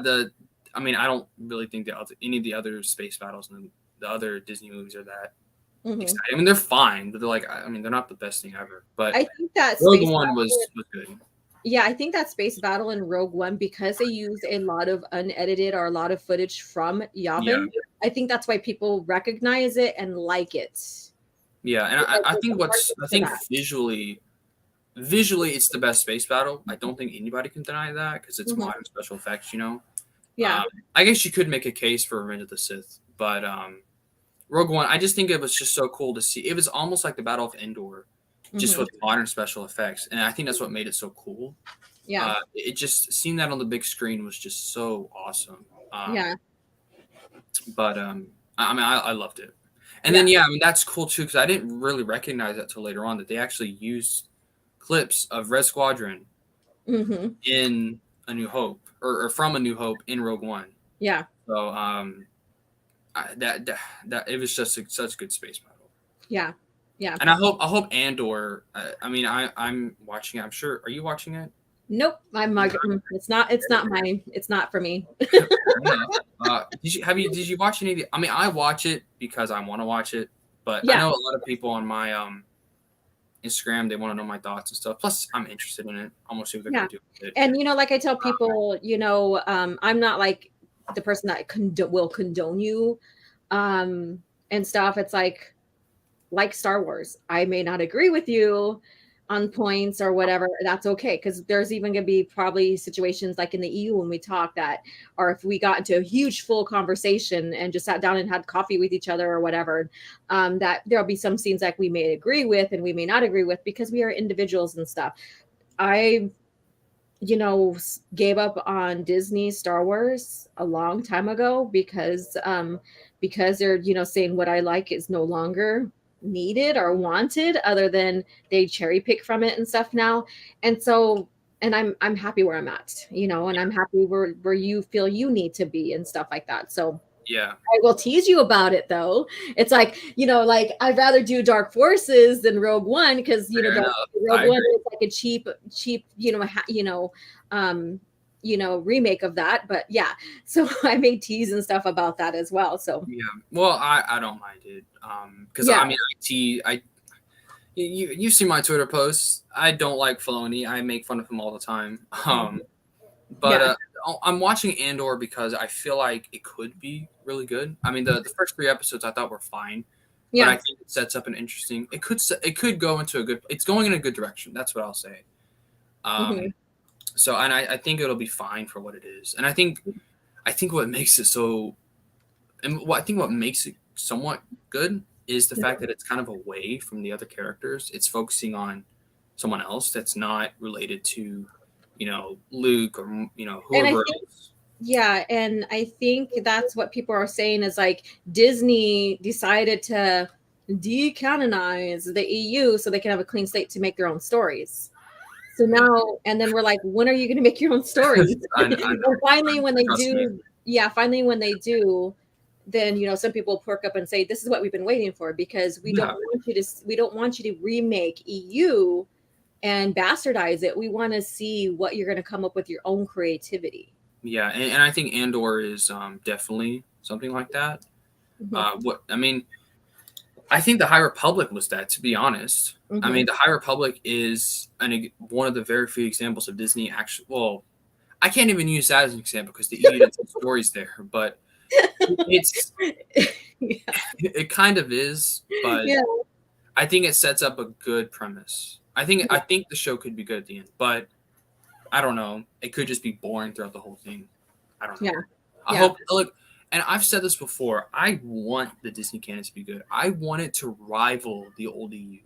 I mean, I don't really think any of the other space battles in the other Disney movies are that
Mhm.
excited. I mean, they're fine, but they're like, I mean, they're not the best thing ever. But
I think that
Rogue
space
One
battle,
was good.
yeah, I think that space battle in Rogue One, because they used a lot of unedited or a lot of footage from
Yeah,
Yavin, I think that's why people recognize it and like it.
yeah, and
Because
I
there's
think
a market
I
for
think
that.
visually it's the best space battle. I don't think anybody can deny that because it's
Mhm.
modern special effects. You know,
Yeah.
I guess you could make a case for Revenge of the Sith, but Rogue One, I just think it was just so cool to see. It was almost like the Battle of Endor, just
Mhm.
with modern special effects, and I think that's what made it so cool.
Yeah.
It just seeing that on the big screen was just so awesome.
Yeah.
But I mean, I loved it. And
Yeah.
then yeah, I mean that's cool too because I didn't really recognize that till later on that they actually used clips of Red Squadron
Mhm.
in A New Hope or from A New Hope in Rogue One.
Yeah.
So that it was just such a good space battle.
Yeah. Yeah.
And I hope Andor. I mean I'm watching it. I'm sure. Are you watching it?
Nope. It's not mine. It's not for me.
No. Did you watch any of the, I mean I watch it because I want to watch it, but I
Yeah.
know a lot of people on my Instagram they want to know my thoughts and stuff. Plus I'm interested in it. I want to see what they're
Yeah.
gonna do with it.
And like I tell people, I'm not like the person that will condone you and stuff. It's like Star Wars. I may not agree with you on points or whatever. That's okay, because there's even going to be probably situations like in the EU when we talk that, or if we got into a huge full conversation and just sat down and had coffee with each other or whatever, that there'll be some scenes like we may agree with and we may not agree with because we are individuals and stuff. I gave up on Disney Star Wars a long time ago because they're saying what I like is no longer needed or wanted, other than they cherry pick from it and stuff now. And so, and I'm happy where I'm at, and I'm happy where you feel you need to be and stuff like that. So
Yeah.
I will tease you about it though. It's like, like I'd rather do Dark Forces than Rogue One because
Fair enough.
Rogue
I
One
agree.
is like a cheap, um, remake of that. But yeah, so I made tease and stuff about that as well. So
Yeah. Well, I don't mind it. Because
yeah.
I mean you see my Twitter posts. I don't like Filoni. I make fun of him all the time. But
Yeah.
I'm watching Andor because I feel like it could be really good. I mean, the first 3 episodes I thought were fine, but I
Yeah.
think it sets up an interesting. It could go into a good. It's going in a good direction. That's what I'll say.
Mhm.
So, and I think it'll be fine for what it is. And I think what makes it so, and what I think what makes it somewhat good is the fact that it's kind of away from the other characters. It's focusing on someone else that's not related to, Luke or
And I
whoever
think,
else.
yeah, and I think that's what people are saying is like Disney decided to decanonize the EU so they can have a clean slate to make their own stories. So now, and then we're like, when are you going to make your own stories?
I
And
know.
finally, when they
Trust me.
do, yeah, finally, when they do, then some people perk up and say, "This is what we've been waiting for," because
Yeah.
we don't want you to remake EU and bastardize it. We want to see what you're going to come up with your own creativity.
Yeah, and I think Andor is definitely something like that.
Mhm.
What I mean, I think the High Republic was that. To be honest, I
Mhm.
mean, the High Republic is one of the very few examples of Disney actually. Well, I can't even use that as an example because the EU did some stories there, but it's
Yeah.
it kind of is. But
Yeah.
I think it sets up a good premise. I think the show could be good at the end, but I don't know. It could just be boring throughout the whole thing. I don't know.
Yeah.
I
Yeah.
hope look, and I've said this before. I want the Disney canon to be good. I want it to rival the old EU.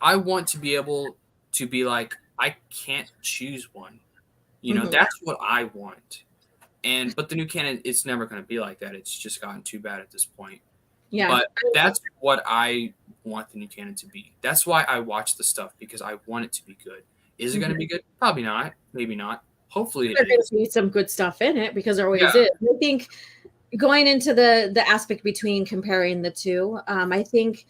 I want to be able to be like I can't choose one.
Mhm.
That's what I want. But the new canon, it's never going to be like that. It's just gotten too bad at this point.
Yeah.
But that's what I want the new canon to be. That's why I watch the stuff because I want it to be good. Is it going to be good? Probably not. Maybe not. Hopefully it
There's going
is.
to be some good stuff in it because there
Yeah.
always is. I think going into the aspect between comparing the two, I think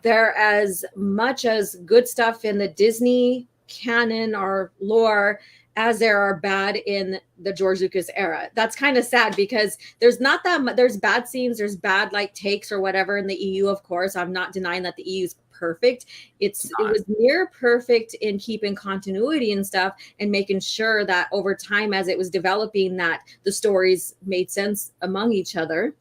there as much as good stuff in the Disney canon or lore as there are bad in the George Lucas era. That's kind of sad because there's not that much, there's bad scenes, there's bad like takes or whatever in the EU, of course. I'm not denying that the EU is perfect. It was near perfect in keeping continuity and stuff and making sure that over time as it was developing that the stories made sense among each other.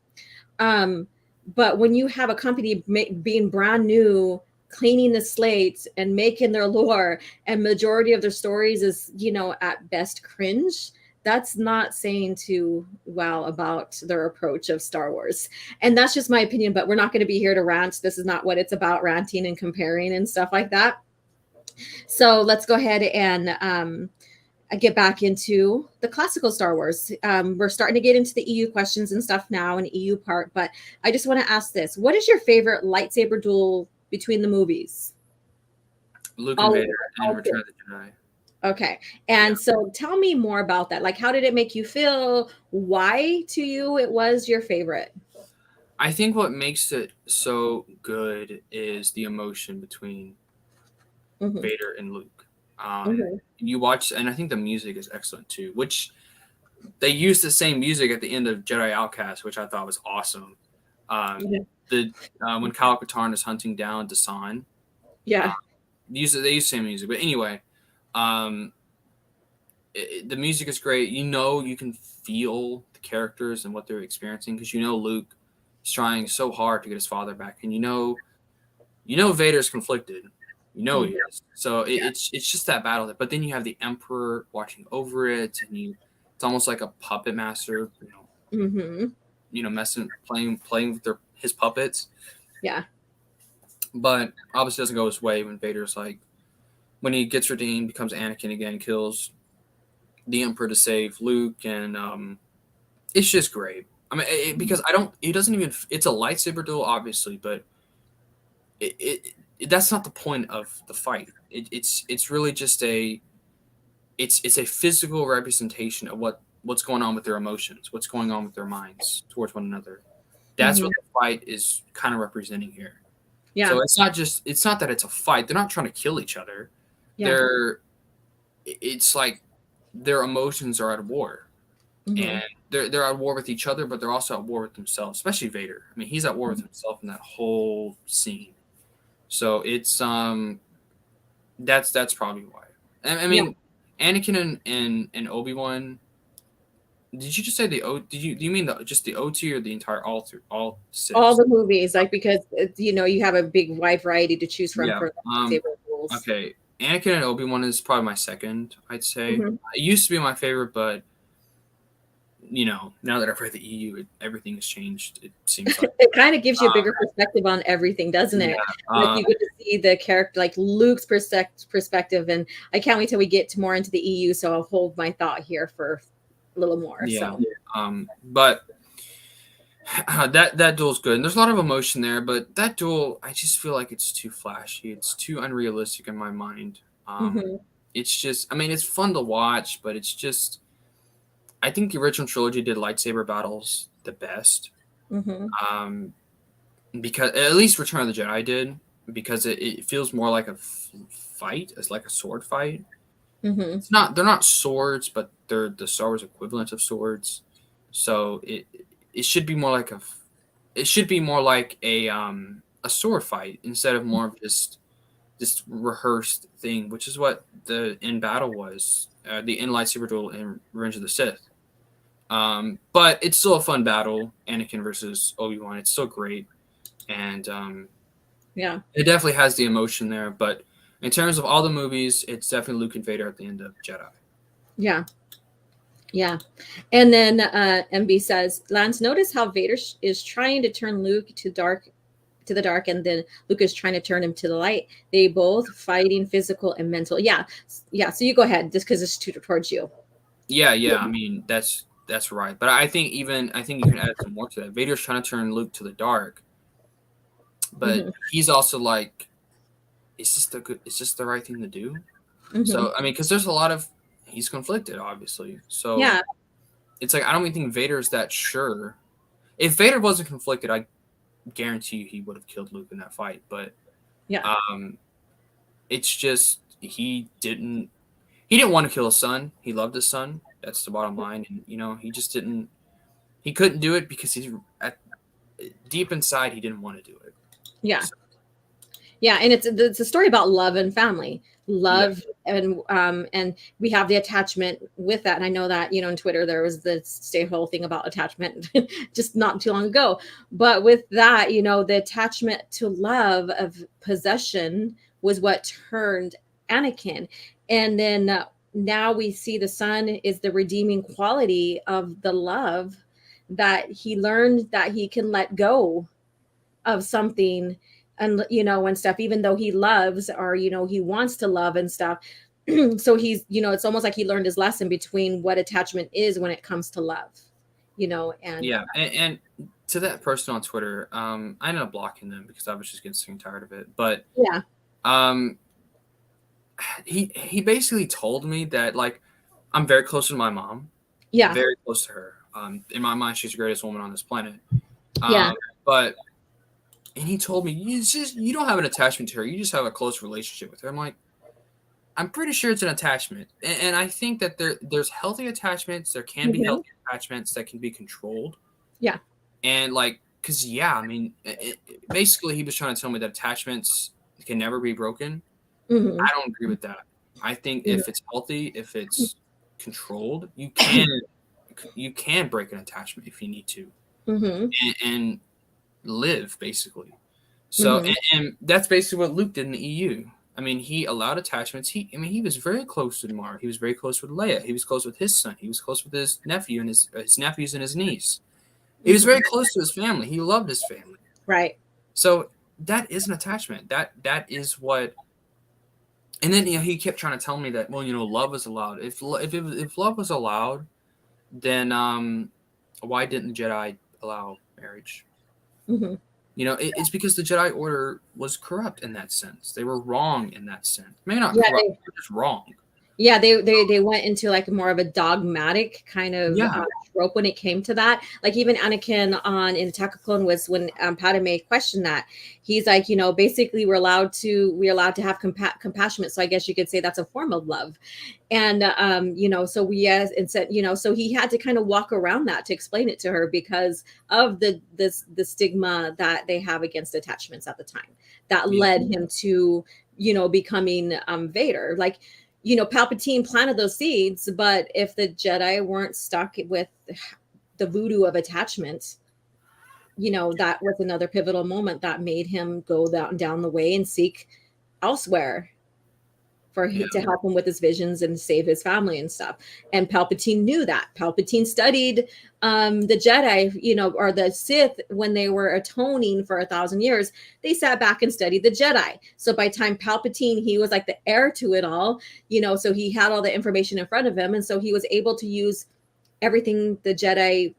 But when you have a company being brand new, cleaning the slates and making their lore, and majority of their stories is, you know, at best cringe, that's not saying too well about their approach of Star Wars. And that's just my opinion, but we're not going to be here to rant. This is not what it's about, ranting and comparing and stuff like that. So let's go ahead and get back into the classical Star Wars. We're starting to get into the EU questions and stuff now, and EU part, but I just want to ask this. What is your favorite lightsaber duel between the movies?
Luke and Vader and Return of the Jedi.
Okay. And so tell me more about that. Like, how did it make you feel? Why to you it was your favorite?
I think what makes it so good is the emotion between Vader and Luke. You watch, and I think the music is excellent too, which they used the same music at the end of Jedi Outcast, which I thought was awesome. When Kyle Katarn is hunting down Desan, they use the same music. But anyway, the music is great. You know, you can feel the characters and what they're experiencing because you know Luke is trying so hard to get his father back, and you know Vader's conflicted. You know he is. So it's just that battle. But then you have the Emperor watching over it, and it's almost like a puppet master. You know, playing with his puppets.
Yeah.
But obviously doesn't go his way when Vader's like, when he gets redeemed, becomes Anakin again, kills the Emperor to save Luke, and it's just great. I mean, because he doesn't even. It's a lightsaber duel, obviously, but that's not the point of the fight. It's really just it's a physical representation of what's going on with their emotions, what's going on with their minds towards one another. That's what the fight is kind of representing here. Yeah. So it's not that it's a fight. They're not trying to kill each other. Yeah. It's like their emotions are at war. And they're at war with each other, but they're also at war with themselves, especially Vader. I mean, he's at war with himself in that whole scene. So it's that's probably why. I mean, Anakin and Obi-Wan. Did you just say do you mean just the OT or the entire all six?
All the movies, like, because you know you have a big wide variety to choose from for favorite rules.
Okay, Anakin and Obi-Wan is probably my second, I'd say. It used to be my favorite, but you know, now that I've read the EU, everything has changed. It seems like
it kind of gives you a bigger perspective on everything, doesn't it? Like you get to see the character, like Luke's perspective, and I can't wait till we get more into the EU. So I'll hold my thought here for a little more.
Yeah. So. But that duel's good, and there's a lot of emotion there. But that duel, I just feel like it's too flashy. It's too unrealistic in my mind. It's just, I mean, it's fun to watch, but it's just. I think the original trilogy did lightsaber battles the best, because at least Return of the Jedi did, because it feels more like a fight, it's like a sword fight. It's not; they're not swords, but they're the Star Wars equivalent of swords. So it should be more like a sword fight instead of more of just this rehearsed thing, which is what the in battle was. The in lightsaber duel in Revenge of the Sith. But it's still a fun battle, Anakin versus Obi-Wan. It's still great. And it definitely has the emotion there. But in terms of all the movies, it's definitely Luke and Vader at the end of Jedi.
Yeah. Yeah. And then MB says, Lance, notice how Vader is trying to turn Luke to the dark, and then Luke is trying to turn him to the light. They both fighting physical and mental. Yeah. So you go ahead, just because it's towards you.
Yeah. I mean, that's right. But I think you can add some more to that. Vader's trying to turn Luke to the dark, but he's also like, is this the right thing to do? So I mean, because there's a lot of he's conflicted, obviously. So it's like I don't even think Vader's that sure. If Vader wasn't conflicted, I guarantee you he would have killed Luke in that fight. But it's just he didn't. he didn't want to kill his son. He loved his son. That's the bottom line. And he just didn't. He couldn't do it because deep inside he didn't want to do it.
Yeah.
So,
yeah, and it's a story about love and family, love,
yeah.
and we have the attachment with that. And I know that on Twitter there was this whole thing about attachment just not too long ago. But with that, the attachment to love of possession was what turned Anakin, and then now we see the son is the redeeming quality of the love that he learned that he can let go of something, and stuff, even though he loves, or he wants to love and stuff. So he's it's almost like he learned his lesson between what attachment is when it comes to love, and
yeah. And to that person on Twitter, I ended up blocking them because I was just getting sick and tired of it. But
yeah,
he basically told me that, like, I'm very close to my mom.
yeah,
Very close to her. In my mind, she's the greatest woman on this planet.
yeah,
And he told me, you don't have an attachment to her. You just have a close relationship with her. I'm like, I'm pretty sure it's an attachment. And I think that there's healthy attachments. There can be healthy attachments that can be controlled.
yeah.
And because, I mean, basically he was trying to tell me that attachments can never be broken.
Mm-hmm.
I don't agree with that. I think if it's healthy, if it's controlled, you can break an attachment if you need to.
Mm-hmm.
And live, basically. So and that's basically what Luke did in the EU. I mean, he allowed attachments. He was very close with Mara. He was very close with Leia. He was close with his son. He was close with his nephew and his nephews and his niece. He was very close to his family. He loved his family.
Right.
So that is an attachment. That is what. And then he kept trying to tell me that, well, love is allowed. If love was allowed, then why didn't the Jedi allow marriage?
Mm-hmm.
It's because the Jedi Order was corrupt in that sense. They were wrong in that sense. Maybe not
Yeah,
corrupt, they're just wrong.
Yeah, they went into like more of a dogmatic kind of trope when it came to that. Like even Anakin in Attack of Clone was when Padme questioned that. He's like, basically we're allowed to have compassion. So I guess you could say that's a form of love. And so we and said, so he had to kind of walk around that to explain it to her because of the stigma that they have against attachments at the time that led him to becoming Vader. Like, Palpatine planted those seeds, but if the Jedi weren't stuck with the voodoo of attachment, that was another pivotal moment that made him go down the way and seek elsewhere to help him with his visions and save his family and stuff. And Palpatine knew that. Palpatine studied the Jedi, or the Sith when they were atoning for 1,000 years. They sat back and studied the Jedi. So by time Palpatine, he was like the heir to it all, so he had all the information in front of him. And so he was able to use everything the Jedi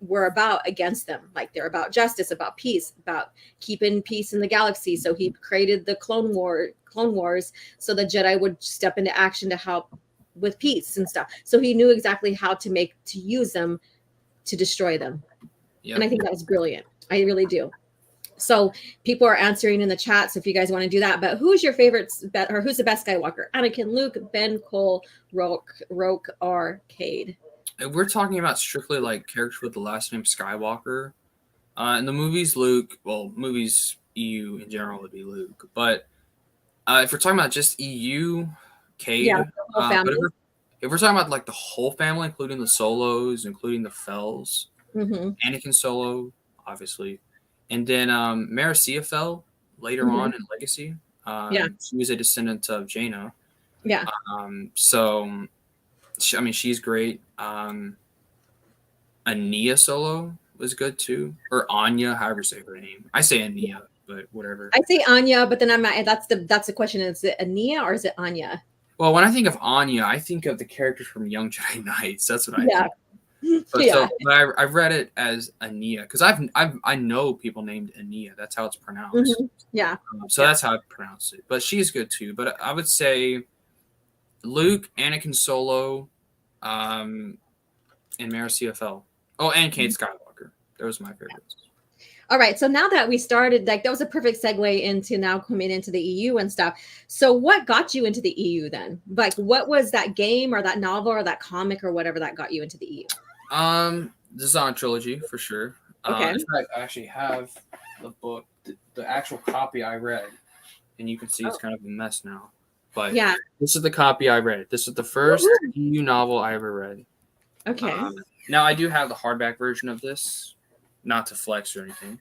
were about against them. Like they're about justice, about peace, about keeping peace in the galaxy. So he created the Clone Wars so the Jedi would step into action to help with peace and stuff. So he knew exactly how to use them to destroy them. Yep. And I think that was brilliant. I really do. So people are answering in the chat. So if you guys want to do that, but who's your favorite, or who's the best Skywalker? Anakin, Luke, Ben, Cole, Roke, or Cade?
If we're talking about strictly like characters with the last name Skywalker, in the movies, Luke. Well, movies EU in general would be Luke, but if we're talking about just EU, Cade. But if we're talking about like the whole family, including the Solos, including the Fells, Anakin Solo, obviously, and then Mara Fell later on in Legacy. She was a descendant of Jaina.
Yeah.
So, she's great. Ania Solo was good too, or Anya, however you say her name. I say Ania, but whatever.
I say Anya, but then that's the question. Is it Ania or is it Anya?
Well, when I think of Anya, I think of the characters from Young Jedi Knights. That's what I think. But I've read it as Ania because I know people named Ania. That's how it's pronounced.
Yeah.
So that's how I pronounce it. But she's good too. But I would say Luke, Anakin Solo, and Mara Fell. Oh, and Cade Skywalker. Those are my favorites.
All right. So now that we started, like that was a perfect segue into now coming into the EU and stuff. So what got you into the EU then? Like what was that game or that novel or that comic or whatever that got you into the EU?
The Zahn trilogy for sure.
Okay.
In fact, I actually have the book, the actual copy I read, and you can see it's kind of a mess now. But
Yeah.
this is the copy I read. This is the first EU novel I ever read.
Okay.
Now I do have the hardback version of this, not to flex or anything.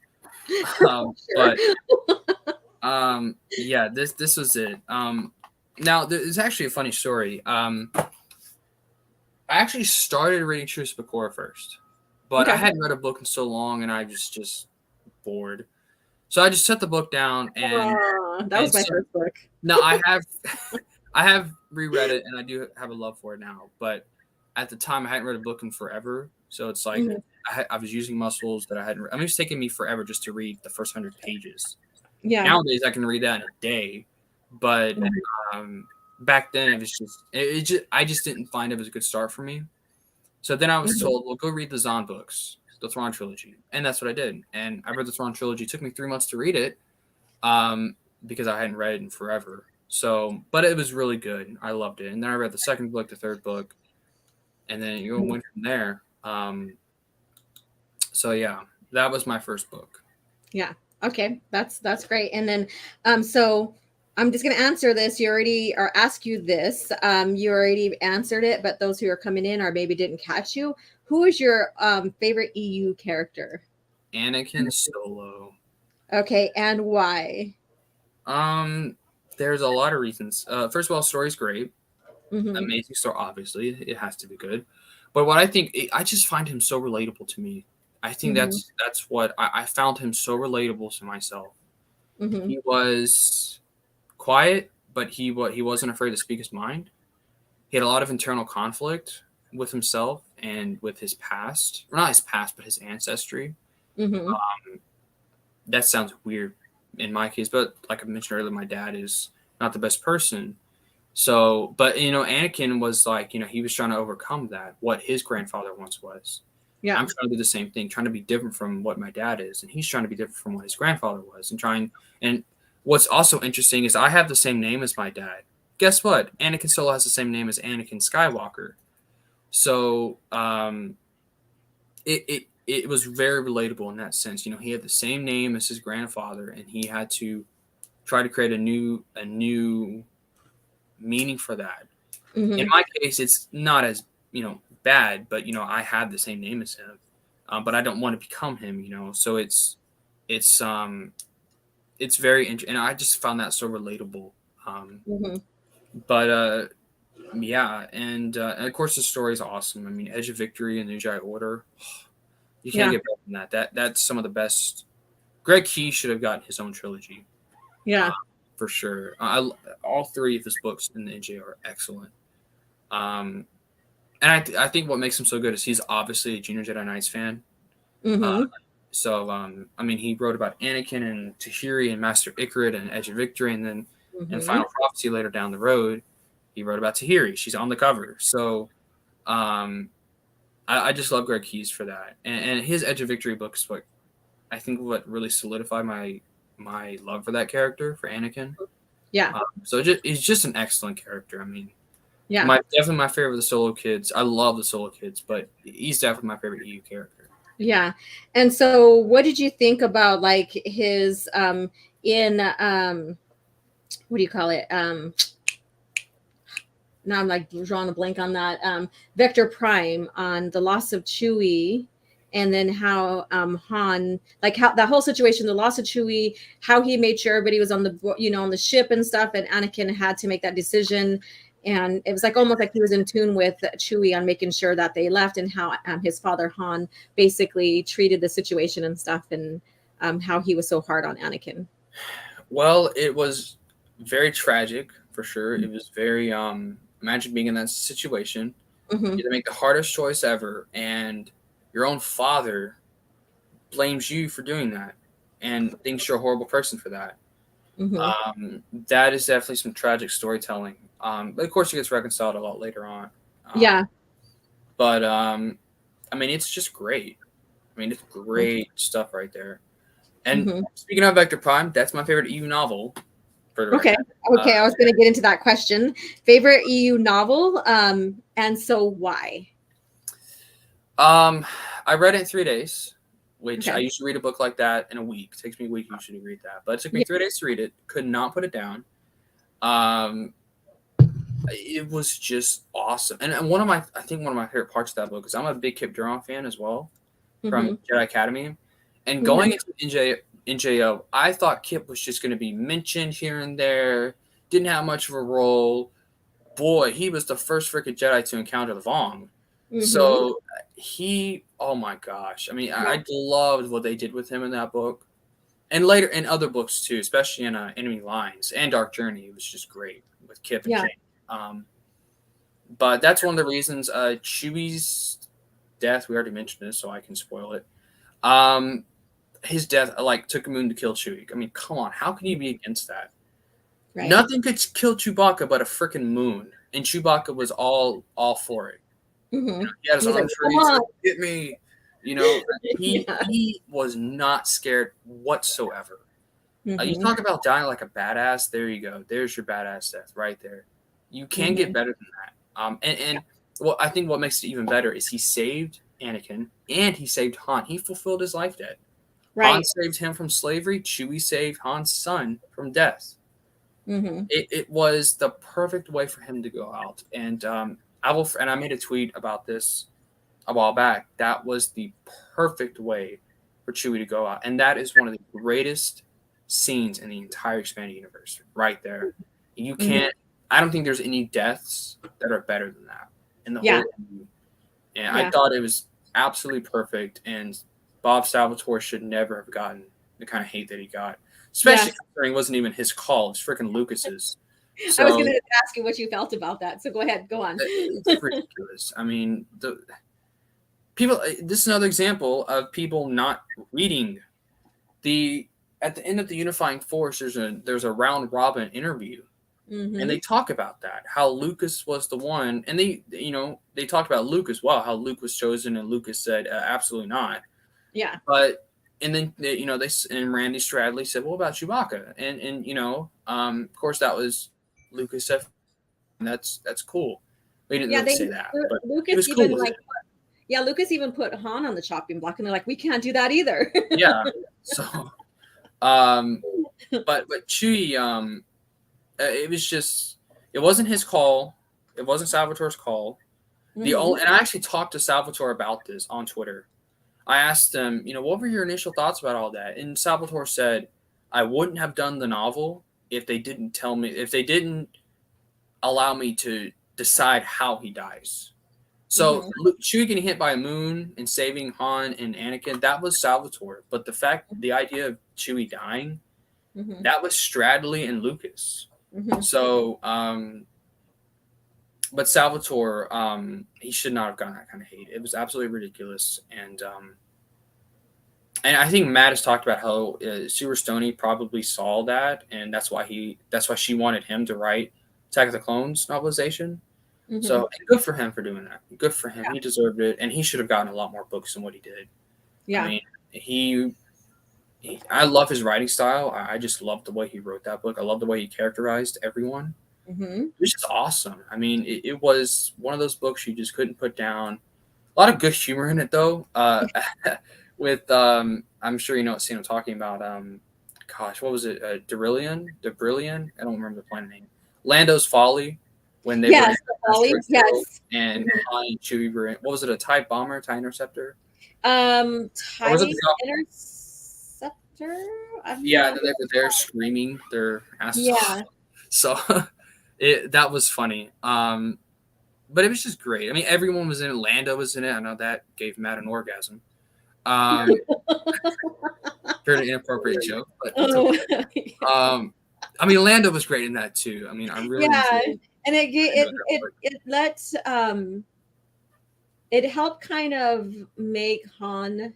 Sure.
But yeah, this was it. Now there's actually a funny story. I actually started reading Chewbacca first, but I
Okay.
hadn't read a book in so long, and I was just bored. So I just set the book down, and
That was my first book.
now I have I have reread it, and I do have a love for it now. But at the time, I hadn't read a book in forever, so it's like
Mhm.
I was using muscles that I hadn't. I mean, it's taking me forever just to read the first 100 pages.
Yeah.
Nowadays, I can read that in a day, but
Mhm.
back then it was just I just didn't find it was a good start for me. So then I was
Mhm.
told, well, go read the Zahn books, the Thrawn trilogy, and that's what I did. And I read the Thrawn trilogy. It took me 3 months to read it, because I hadn't read it in forever. So, but it was really good. I loved it. And then I read the second book, the third book, and then you went from there. So yeah, that was my first book.
Yeah. Okay. That's great. And then so I'm just gonna answer this. You already or ask you this. You already answered it, but those who are coming in or maybe didn't catch you, who is your favorite EU character?
Anakin Solo.
Okay, and why?
There's a lot of reasons. First of all, story's great.
Mm-hmm.
Amazing story, obviously. It has to be good. But what I think, I just find him so relatable to me. I think
Mm-hmm.
that's what I found him so relatable to myself.
Mm-hmm.
He was quiet, but he wasn't afraid to speak his mind. He had a lot of internal conflict with himself and with his past. Or not his past, but his ancestry.
Mm-hmm.
That sounds weird in my case, but like I mentioned earlier, my dad is not the best person. So, but Anakin was like, he was trying to overcome that, what his grandfather once was.
Yeah.
I'm trying to do the same thing, trying to be different from what my dad is, and he's trying to be different from what his grandfather was, and what's also interesting is I have the same name as my dad. Guess what? Anakin Solo has the same name as Anakin Skywalker. So, it was very relatable in that sense. He had the same name as his grandfather, and he had to try to create a new meaning for that.
Mm-hmm.
In my case, it's not as bad, but I have the same name as him, but I don't want to become him. So it's very interesting, and I just found that so relatable.
Mm-hmm.
But yeah, and of course the story is awesome. I mean, Edge of Victory and the Jedi Order, you can't
Yeah.
get better than that. That's some of the best. Greg Key should have gotten his own trilogy.
Yeah.
For sure. All three of his books in the NJ are excellent. And I think what makes him so good is he's obviously a Junior Jedi Knights fan.
Mm-hmm.
So I mean, he wrote about Anakin and Tahiri and Master Ikarid and Edge of Victory, and then in
Mm-hmm.
Final Prophecy later down the road, he wrote about Tahiri. She's on the cover. So I just love Greg Keyes for that, and his Edge of Victory books. What really solidified my love for that character, for Anakin.
Yeah.
So he's just an excellent character. I mean,
Yeah.
definitely my favorite of the Solo kids. I love the Solo kids, but he's definitely my favorite EU character.
Yeah. And so what did you think about like his in what do you call it? Now I'm like drawing a blank on that. Vector Prime on the loss of Chewie, and then how Han, like how that whole situation, the loss of Chewie, how he made sure everybody was on the on the ship and stuff, and Anakin had to make that decision. And it was like almost like he was in tune with Chewie on making sure that they left, and how his father Han basically treated the situation and stuff, and how he was so hard on Anakin.
Well, it was very tragic for sure. It was very imagine being in that situation.
Mm-hmm.
You had to make the hardest choice ever, and your own father blames you for doing that and thinks you're a horrible person for that.
Mm-hmm.
That is definitely some tragic storytelling. But of course, it gets reconciled a lot later on.
Yeah.
But I mean, it's just great. I mean, it's great stuff right there. And speaking of Vector Prime, that's my favorite EU novel. For the
Okay.
record.
Okay. I was going to get into that question. Favorite EU novel. And so why?
I read it in 3 days, which I
Okay.
used to read a book like that in a week. It takes me a week usually to read that, but it took me 3 days to read it. Could not put it down. It was just awesome. And I think one of my favorite parts of that book is I'm a big Kip Duron fan as well from Jedi Academy. And going into NJO, I thought Kip was just going to be mentioned here and there, didn't have much of a role. Boy, he was the first freaking Jedi to encounter the Vong. So oh my gosh. I mean, I loved what they did with him in that book. And later in other books too, especially in Enemy Lines and Dark Journey, it was just great with Kip and Jane. But that's one of the reasons Chewie's death, we already mentioned this, so I can spoil it. His death took a moon to kill Chewie. I mean, come on, how can you be against that? Right. Nothing could kill Chewbacca but a freaking moon, and Chewbacca was all for it. He had his arms raised, get me. He was not scared whatsoever. You talk about dying like a badass. There you go. There's your badass death right there. You can't get better than that. And I think what makes it even better is he saved Anakin and he saved Han. He fulfilled his life debt. Right. Han saved him from slavery. Chewie saved Han's son from death. It was the perfect way for him to go out. And I made a tweet about this a while back. That was the perfect way for Chewie to go out. And that is one of the greatest scenes in the entire expanded universe right there. You can't, I don't think there's any deaths that are better than that in the whole movie. And I thought it was absolutely perfect. And Bob Salvatore should never have gotten the kind of hate that he got, especially considering it wasn't even his call. It's freaking Lucas's. So,
I was going to ask you what you felt about that. So go ahead, go on.
It's ridiculous. I mean, people. This is another example of people not reading at the end of the Unifying Force. There's a round robin interview, and they talk about that, how Lucas was the one, and they talked about Luke as well, how Luke was chosen, and Lucas said absolutely not. Yeah. But and then and Randy Stradley said, "What about Chewbacca?" And of course that was Lucas said, and that's cool. They didn't really say that, but Lucas it was cool.
Lucas even put Han on the chopping block, and they're like, "We can't do that either."
Yeah. So, but Chewie, it wasn't his call. It wasn't Salvatore's call. And I actually talked to Salvatore about this on Twitter. I asked him, what were your initial thoughts about all that? And Salvatore said, I wouldn't have done the novel if they didn't allow me to decide how he dies. So Chewie getting hit by a moon and saving Han and Anakin, that was Salvatore. But the idea of Chewie dying, that was Stradley and Lucas. So, but Salvatore, he should not have gotten that kind of hate. It was absolutely ridiculous. And I think Matt has talked about how Sue Stoney probably saw that, and that's why she wanted him to write Attack of the Clones novelization. So good for him for doing that. Good for him. Yeah. He deserved it, and he should have gotten a lot more books than what he did. Yeah. I mean, I love his writing style. I just love the way he wrote that book. I love the way he characterized everyone. It was just awesome. I mean, it was one of those books you just couldn't put down. A lot of good humor in it, though. With I'm sure you know what scene I'm talking about. Gosh, what was it? Derillian? I don't remember the planet name. Lando's Folly. When they were
Folly, yes.
And Han and Chewie were in, what was it? A TIE bomber, TIE interceptor?
TIE interceptor.
Yeah, they were there screaming their asses off. So that was funny. But it was just great. I mean, everyone was in it. Lando was in it. I know that gave Matt an orgasm. Very inappropriate joke, but it's okay. I mean, Lando was great in that too. I mean, I really enjoyed
and it let it helped kind of make Han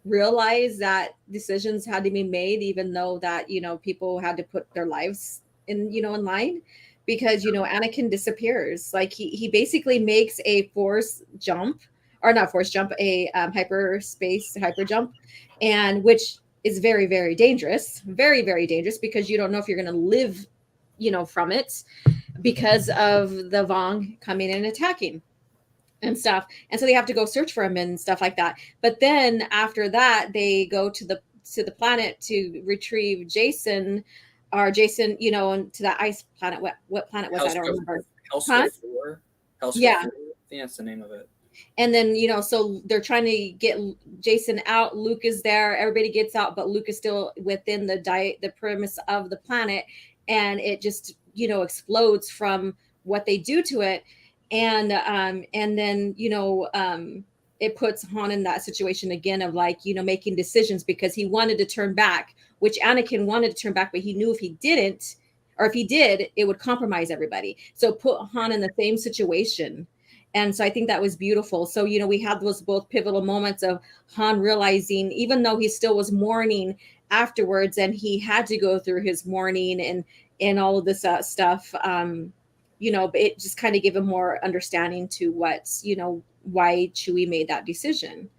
realize that decisions had to be made, even though that people had to put their lives in line, because Anakin disappears. Like he basically makes a hyperspace hyper jump, and which is very, very dangerous, very, very dangerous, because you don't know if you're going to live, from it, because of the Vong coming and attacking and stuff. And so they have to go search for him and stuff like that. But then after that, they go to the planet to retrieve Jason, and to that ice planet. What planet was that? I don't remember.
Hellscope 4. Hellscope
Yeah.
4. I think that's the name of it.
And then, so they're trying to get Jason out. Luke is there. Everybody gets out, but Luke is still within the premise of the planet. And it just, explodes from what they do to it. And then, it puts Han in that situation again of like, making decisions, because he wanted to turn back, which Anakin wanted to turn back, but he knew if he didn't, or if he did, it would compromise everybody. So put Han in the same situation. And so I think that was beautiful. So, we had those both pivotal moments of Han realizing, even though he still was mourning afterwards, and he had to go through his mourning and all of this stuff, but it just kind of gave him more understanding to why Chewie made that decision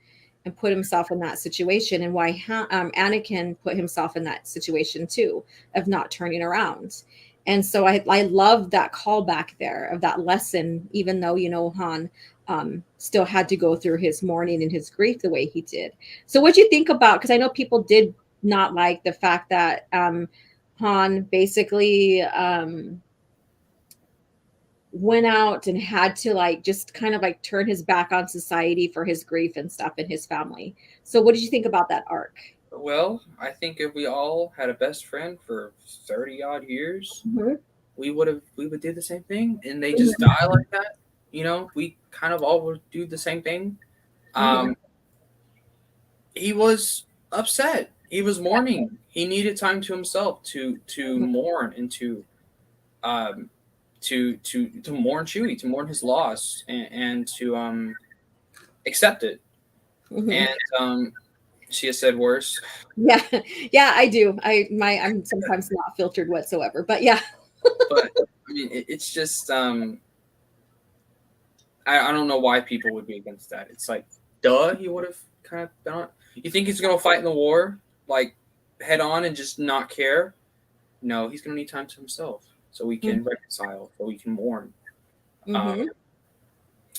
and put himself in that situation, and why Anakin put himself in that situation too, of not turning around. And so I love that callback there of that lesson, even though, Han still had to go through his mourning and his grief the way he did. So what do you think about, because I know people did not like the fact that Han basically went out and had to just kind of turn his back on society for his grief and stuff and his family. So what did you think about that arc?
Well, I think if we all had a best friend for 30 odd years, we would do the same thing, and they just die like that. We kind of all would do the same thing. He was upset. He was mourning. He needed time to himself to mourn and to mourn Chewie, to mourn his loss, and to accept it. And she has said worse.
Yeah, I do. I'm sometimes not filtered whatsoever, but yeah.
But I mean, it's just I don't know why people would be against that. It's like, duh, he would have kind of done it. You think he's gonna fight in the war head on and just not care? No, he's gonna need time to himself so we can reconcile, so we can mourn.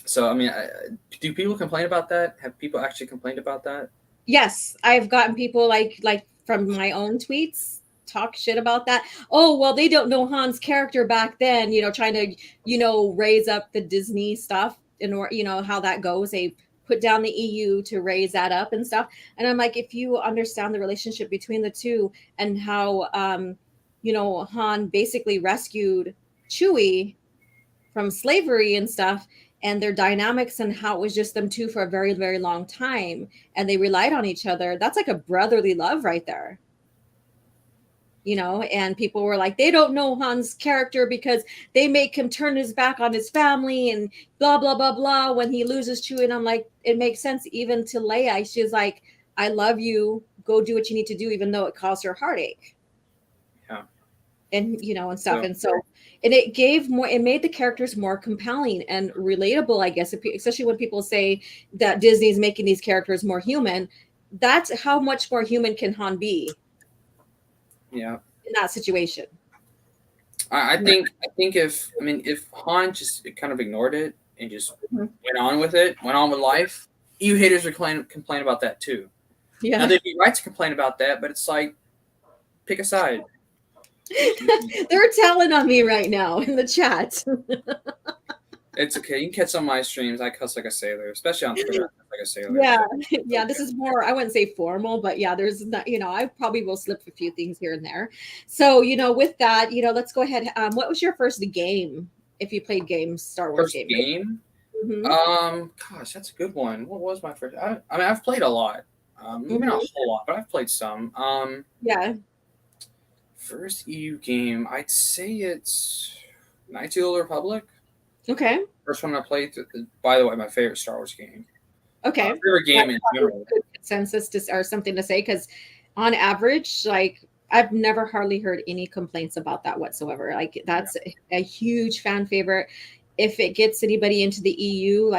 So I mean, do people complain about that? Have people actually complained about that?
Yes, I've gotten people like from my own tweets talk shit about that. Oh, well, they don't know Han's character back then, trying to, raise up the Disney stuff, and how that goes. They put down the EU to raise that up and stuff. And I'm like, if you understand the relationship between the two, and how, Han basically rescued Chewie from slavery and stuff, and their dynamics, and how it was just them two for a very, very long time, and they relied on each other. That's like a brotherly love right there. And people were like, they don't know Han's character because they make him turn his back on his family and blah, blah, blah, blah, when he loses Chewie. And I'm like, it makes sense. Even to Leia, she's like, I love you. Go do what you need to do, even though it caused her heartache.
Yeah.
And, and stuff. And it made the characters more compelling and relatable, I guess, especially when people say that Disney's making these characters more human. That's how much more human can Han be.
Yeah.
In that situation.
I think if Han just kind of ignored it and just went on with life, you haters would complain about that too.
Yeah.
Now they'd be right to complain about that, but it's like, pick a side.
They're telling on me right now in the chat.
It's okay. You can catch on my streams. I cuss like a sailor, especially on Twitter. Like a sailor.
Yeah. This is more, I wouldn't say formal, but yeah, there's not, I probably will slip a few things here and there. So, with that, let's go ahead. What was your first game, if you played games, Star Wars
first game? Gosh, that's a good one. What was my first? I mean, I've played a lot. Maybe not a whole lot, but I've played some.
Yeah.
First EU game, I'd say it's Knights of the Old Republic.
Okay.
First one I played. By the way, my favorite Star Wars game.
Okay.
Favorite game in general.
Good consensus or something to say, because on average, I've never hardly heard any complaints about that whatsoever. That's a huge fan favorite. If it gets anybody into the EU,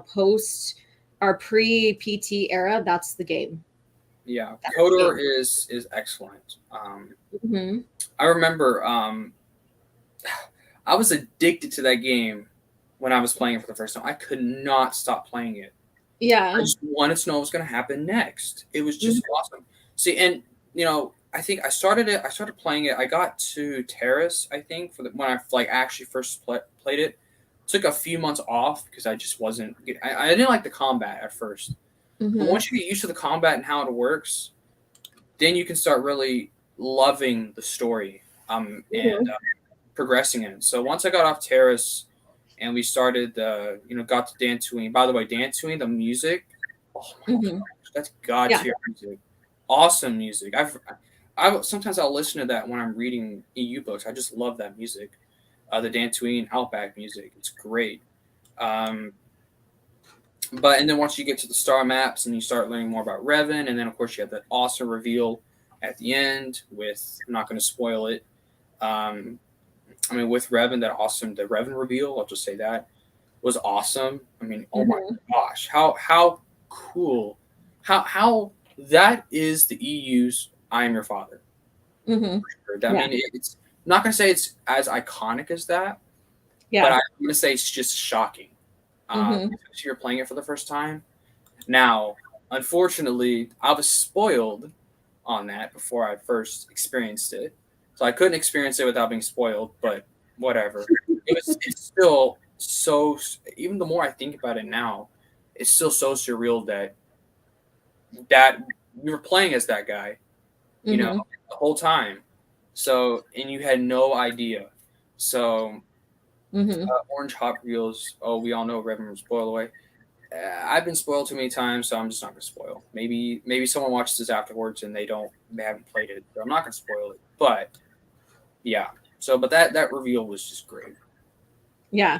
post our pre-PT era, that's the game.
Yeah,
That's
Kodor
it.
is excellent.
Hmm.
I remember I was addicted to that game when I was playing it for the first time. I could not stop playing it. I
Yeah.
just wanted to know what was going to happen next. It was
Mhm.
just awesome. See, and I think I started it. I started playing it. I got to Terrace, I think, when I like actually first played it. Took a few months off because I just wasn't. I didn't like the combat at first, but
Mhm.
once you get used to the combat and how it works, then you can start really loving the story and
Mhm.
progressing in it. So once I got off Terrace and we started, got to Dantooine. By the way, Dantooine, the music, oh my gosh,
Mhm.
that's god
Yeah.
tier music, awesome music. I sometimes I'll listen to that when I'm reading EU books. I just love that music, the Dantooine Outback music. It's great. Um, but and then once you get to the star maps and you start learning more about Revan, and then of course you have that awesome reveal at the end with I'm not going to spoil it. Um, with Revan, the Revan reveal, I'll just say that was awesome. I mean, oh my
Mhm.
gosh, how cool, how that is the EU's "I Am Your Father."
Mhm.
For sure. I
Yeah.
mean, it's I'm not going to say it's as iconic as that, but
Yeah.
I'm going to say it's just shocking.
Mhm.
If you're playing it for the first time. Now, unfortunately, I was spoiled on that before I first experienced it, so I couldn't experience it without being spoiled. But whatever, it's still so. Even the more I think about it now, it's still so surreal that we were playing as that guy,
Mhm.
the whole time. So and you had no idea. So
Mhm.
orange hot wheels. Oh, we all know Reverend was spoiled away. I've been spoiled too many times, so I'm just not gonna spoil. Maybe someone watches this afterwards and they haven't played it, so I'm not gonna spoil it. But yeah, but that reveal was just great.
Yeah.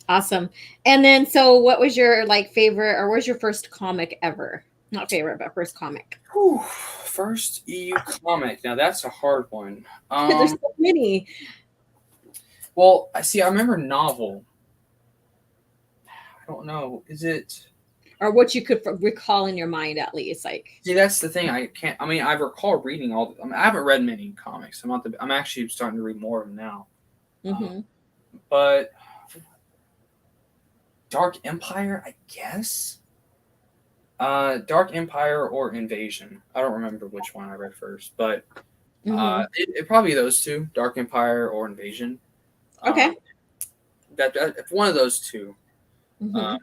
Awesome. And then, so what was your like favorite, or what was your first comic ever? Not favorite, but first comic.
Whew. First EU comic. Now that's a hard one.
There's so many.
Well, I remember novel. I don't know. Is it?
Or what you could recall in your mind, at least. Like,
See, that's the thing. I can't. I mean, I recall reading I haven't read many comics. I'm actually starting to read more of them now. Uh,
hmm
but Dark Empire, I guess. Dark Empire or Invasion. I don't remember which one I read first, but
hmm
it probably those two: Dark Empire or Invasion. Um,
Okay.
that one of those two.
hmm
Uh,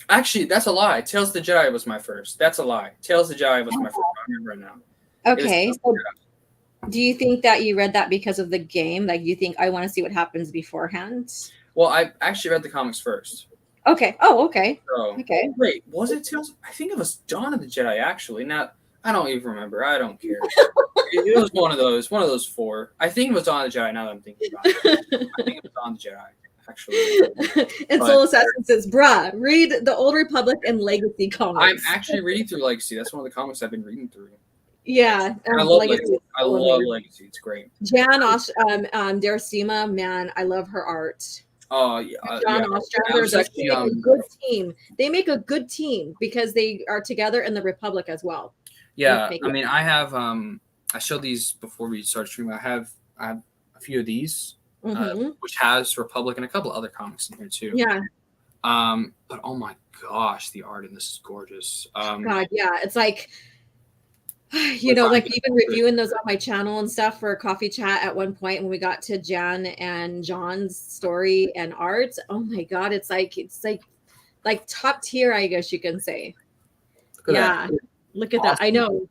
actually, that's a lie. Tales of the Jedi was my first. That's a lie. Tales of the Jedi was my first. I remember now. It was
Okay. So do you think that you read that because of the game? Like, you think I want to see what happens beforehand?
well, I actually read the comics first.
Okay. Oh, okay.
So
Okay.
wait, was it Tales? I think it was Dawn of the Jedi. Actually, now I don't even remember. I don't care. It was one of those four. I think it was Dawn of the Jedi. Now that I'm thinking about it, I think it was Dawn of the Jedi. Actually,
And
but
Soul Assassin says, bruh, read the Old Republic and Legacy
I'm
comics.
actually reading through Legacy. That's one of the comics I've been reading through.
Yeah.
I love
Legacy
Legacy.
is
I
so
love
amazing.
Legacy. It's great.
Jan Darcima, man, I love her art.
Oh yeah, yeah.
John
I was
Ostrander's, they
actually
make a good team. They make a good team because they are together in the Republic as well. They
yeah.
make
I mean, I have I showed these before we started streaming. I have a few of these,
hmm
which has Republic and a couple other comics in here too.
Yeah.
But oh my gosh, the art in this is gorgeous.
God, yeah. It's like,
We're
like
finding
even
it.
reviewing those on my channel and stuff for a coffee chat at one point when we got to Jan and John's story and art. Oh my God. It's like top tier, I guess you can say.
Look at
Yeah.
that.
Look at that. I
Awesome.
know.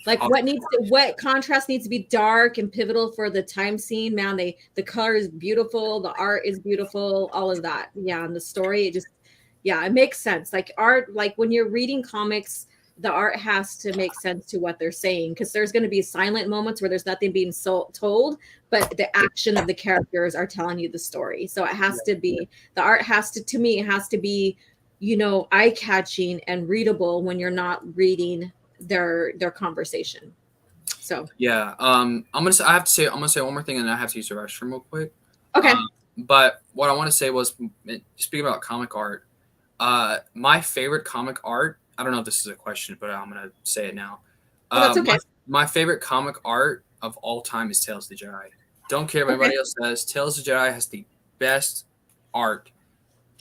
Like
Awesome.
what contrast needs to be dark and pivotal for the time scene, man. The color is beautiful, the art is beautiful, all of that. Yeah, and the story, it makes sense. Like art, like when you're reading comics, the art has to make sense to what they're saying, because there's going to be silent moments where there's nothing being told, but the action of the characters are telling you the story. So it has to be, the art has to me, it has to be, eye-catching and readable when you're not reading their conversation. So
Yeah. I have to say. I'm gonna say one more thing, and then I have to use the restroom real quick.
okay.
But what I want to say was, speaking about comic art, my favorite comic art I don't know if this is a question, but I'm gonna say it now.
Oh, that's okay.
My favorite comic art of all time is Tales of the Jedi. Don't care what
Okay.
anybody else says. Tales of the Jedi has the best art.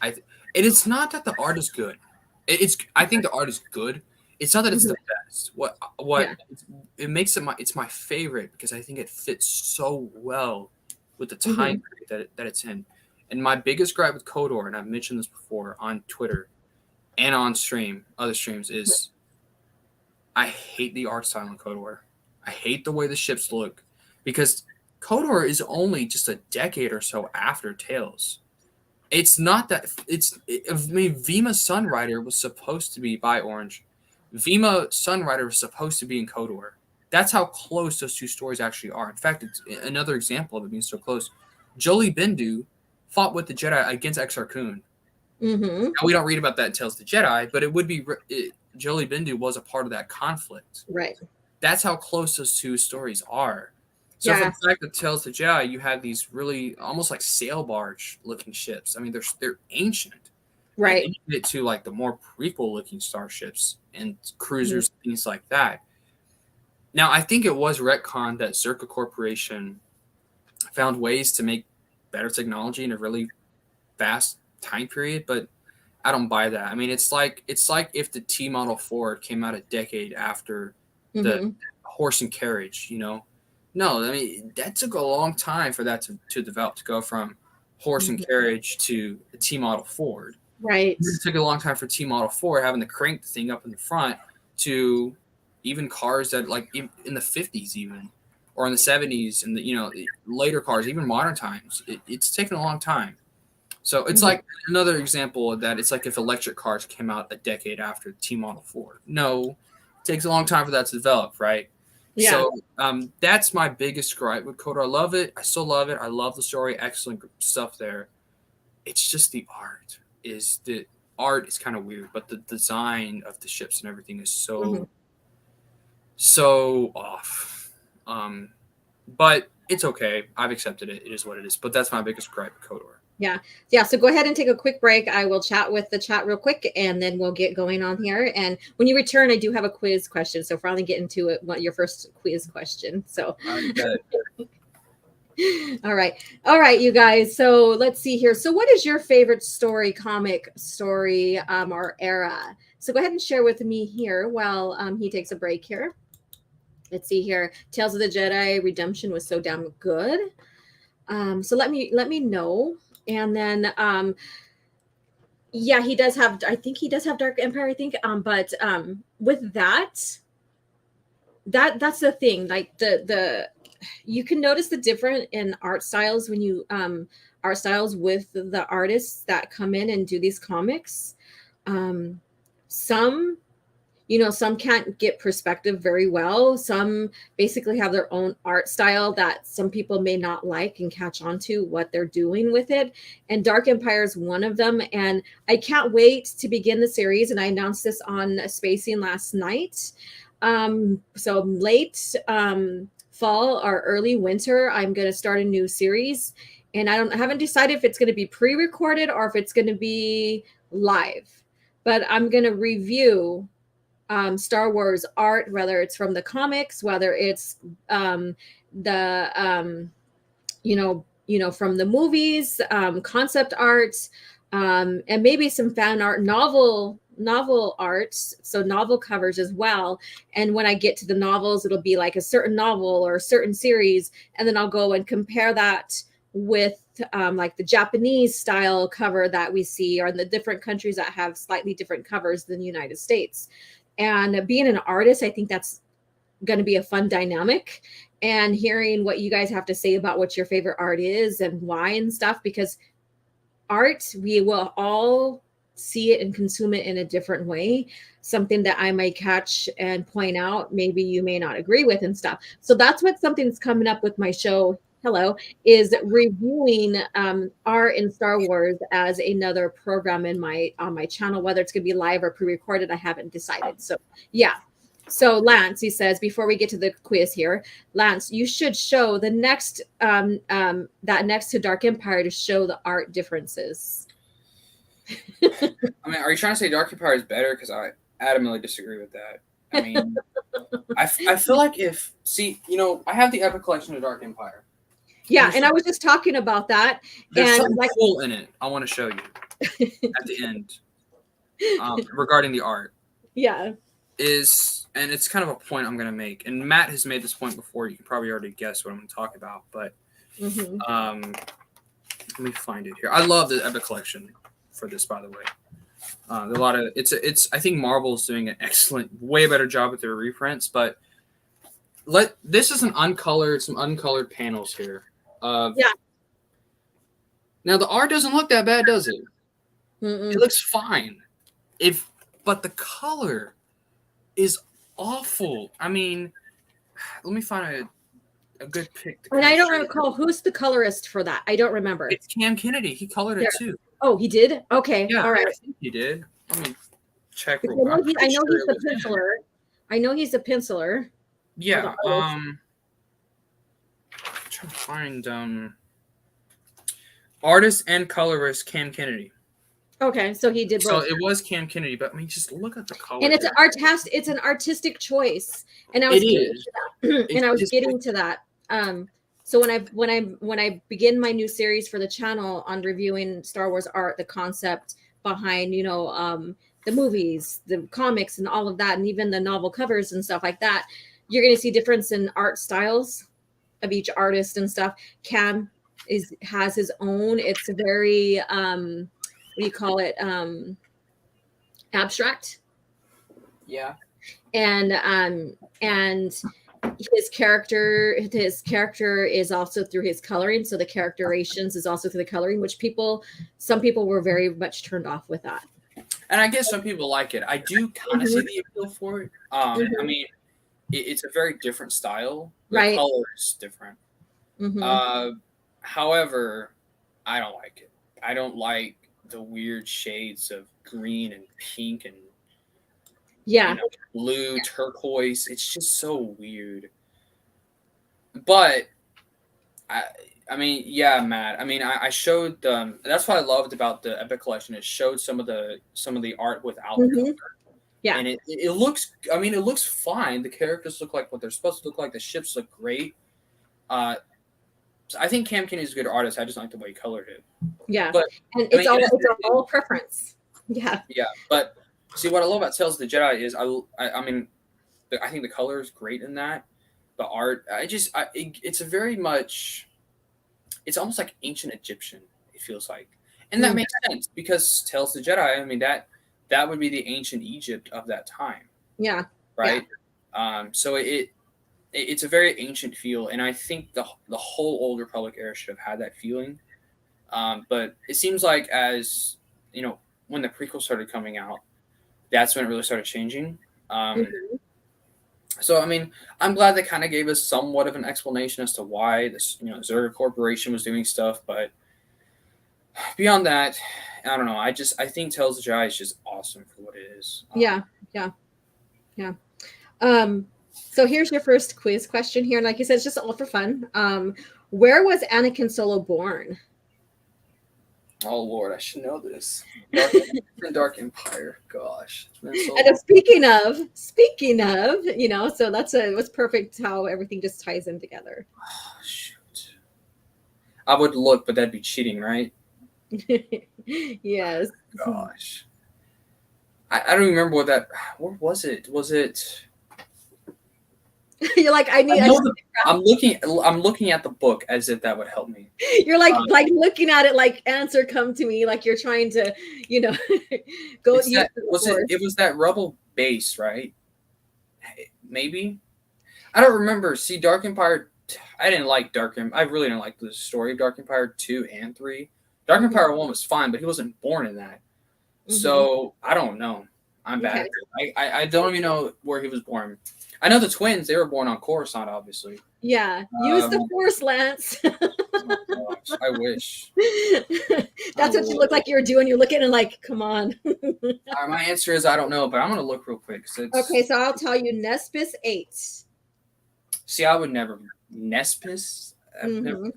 And it's not that the art is good. I think the art is good. It's not that it's the best. What
Yeah.
it makes it's my favorite because I think it fits so well with the
Mhm.
time period that it's in. And my biggest gripe with KOTOR, and I've mentioned this before on Twitter and on other streams, is I hate the art style in KOTOR. I hate the way the ships look because KOTOR is only just a decade or so after Tales. It's not that I mean, Vima Sunrider was supposed to be by Orange. Vima Sunrider was supposed to be in KOTOR. That's how close those two stories actually are. In fact, it's another example of it being so close. Jolie Bindu fought with the Jedi against Exar Kun.
Mm-hmm.
Now, we don't read about that in Tales of the Jedi, but it would be Jolie Bindu was a part of that conflict.
Right.
That's how close those two stories are. So for the fact that Tales of the Jedi, you have these really almost like sail barge looking ships. I mean, they're ancient.
Right.
And you get to like the more prequel looking starships and cruisers, things like that. Now, I think it was retconned that Zerka Corporation found ways to make better technology in a really fast time period, but I don't buy that. I mean, it's like if the T Model Ford came out a decade after the horse and carriage, you know? No, I mean, that took a long time for that to develop, to go from horse and carriage to the T Model Ford.
Right.
It took a long time for T Model Ford having to crank the thing up in the front to even cars that like in the 50s even, or in the 70s and the later cars, even modern times. It's taken a long time. So it's like another example of that. It's like if electric cars came out a decade after the T Model Ford. No, it takes a long time for that to develop, right?
Yeah.
So that's my biggest gripe with KOTOR. I love it. I still love it. I love the story. Excellent stuff there. It's just the art. The art is kind of weird, but the design of the ships and everything is so off. But it's okay. I've accepted it. It is what it is. But that's my biggest gripe with KOTOR.
Yeah. So go ahead and take a quick break. I will chat with the chat real quick, and then we'll get going on here. And when you return, I do have a quiz question. So finally get into it. Your first quiz question. So. All right, you guys. So let's see here. So what is your favorite comic story, or era? So go ahead and share with me here while he takes a break here. Let's see here. Tales of the Jedi Redemption was so damn good. So let me know. And then yeah, he does have, I think he does have Dark Empire, I think. But with that's the thing. Like the you can notice the difference in art styles when you art styles with the artists that come in and do these comics. Some can't get perspective very well. Some basically have their own art style that some people may not like and catch on to what they're doing with it. And Dark Empire is one of them. And I can't wait to begin the series. And I announced this on Spacing last night. So late fall or early winter, I'm going to start a new series. And I haven't decided if it's going to be pre-recorded or if it's going to be live. But I'm going to review Star Wars art, whether it's from the comics, whether it's from the movies, concept art, and maybe some fan art, novel art, so novel covers as well. And when I get to the novels, it'll be like a certain novel or a certain series, and then I'll go and compare that with like the Japanese style cover that we see, or in the different countries that have slightly different covers than the United States. And being an artist, I think that's going to be a fun dynamic, and hearing what you guys have to say about what your favorite art is and why and stuff, because art, we will all see it and consume it in a different way. Something that I might catch and point out, maybe you may not agree with and stuff. So that's something that's coming up with my show. Hello, is reviewing art in Star Wars as another program on my channel. Whether it's going to be live or pre-recorded, I haven't decided. So yeah. So Lance, he says, before we get to the quiz here, Lance, you should show the next that next to Dark Empire to show the art differences.
I mean, are you trying to say Dark Empire is better? Because adamantly disagree with that. I mean, I feel like I have the Epic Collection of Dark Empire.
Yeah, and I was just talking about that.
There's
and
something cool in it I want to show you at the end regarding the art.
Yeah.
And it's kind of a point I'm going to make. And Matt has made this point before. You can probably already guess what I'm going to talk about. But let me find it here. I love the Epic Collection for this, by the way. A lot of it's. I think Marvel's doing an excellent, way better job with their reprints. But this is some uncolored panels here.
Yeah.
Now the art doesn't look that bad, does it?
Mm-mm.
It looks fine. But the color is awful. I mean, let me find a good pic.
And I don't recall who's the colorist for that. I don't remember.
It's Cam Kennedy. He colored it too.
Oh, he did? Okay.
Yeah,
all right.
I think he did. Let me check.
I know he's a penciler. I know he's a penciler.
Yeah. I'm trying to find artist and colorist Cam Kennedy.
Okay, so he did both.
So it was Cam Kennedy, but I mean, just look at the color.
And it's an artistic choice. And I was getting to that. So when I begin my new series for the channel on reviewing Star Wars art, the concept behind, the movies, the comics and all of that, and even the novel covers and stuff like that, you're going to see difference in art styles of each artist and stuff. Cam has his own. It's a very what do you call it? Abstract.
Yeah.
And his character is also through his coloring. So the characterizations is also through the coloring, which some people were very much turned off with that.
And I guess some people like it. I do kind of see the appeal for it. I mean, it's a very different style. The color is different. However, I don't like it. I don't like the weird shades of green and pink and blue, turquoise. It's just so weird. But I mean, yeah, Matt. I mean, I showed that's what I loved about the Epic Collection. It showed some of the art without the color.
Yeah.
And it looks, I mean, it looks fine. The characters look like what they're supposed to look like. The ships look great. So I think Cam Kennedy's a good artist. I just like the way he colored it.
Yeah.
But
and it's all preference. Yeah.
Yeah. But see, what I love about Tales of the Jedi is I mean, I think the color is great in that. The art, it's a very much, it's almost like ancient Egyptian, it feels like. And that makes sense because Tales of the Jedi, I mean, that would be the ancient Egypt of that time.
Yeah.
Right? Yeah. So it's a very ancient feel, and I think the whole Old Republic era should have had that feeling. But it seems like as, when the prequels started coming out, that's when it really started changing. So, I mean, I'm glad they kind of gave us somewhat of an explanation as to why this, Zerga Corporation was doing stuff. But beyond that, I don't know. I think Tales of the Jedi is just awesome for what it is.
Yeah. So here's your first quiz question here. And like you said, it's just all for fun. Where was Anakin Solo born?
Oh, Lord, I should know this. Dark Empire. Gosh. It's so
and speaking of, so it was perfect how everything just ties in together.
Oh, shoot. I would look, but that'd be cheating, right?
Yes.
Gosh. I don't remember where was it? Was it...
You're like, I'm
looking at the book as if that would help me.
You're like looking at it like answer come to me, like you're trying to, go.
It was that Rebel base, right? Maybe. I don't remember. See, Dark Empire. I didn't like Dark Empire. I really didn't like the story of Dark Empire 2 and 3. Dark Empire 1 was fine, but he wasn't born in that. So I don't know. I'm bad. Okay. I don't even know where he was born. I know the twins, they were born on Coruscant, obviously.
Yeah. Use the Force, Lance.
Oh gosh, I wish.
That's what you look like you're doing. You're looking and like, come on.
My answer is I don't know, but I'm going to look real quick.
Okay, so I'll tell you Nespis 8.
See, I would never. Nespis? Never,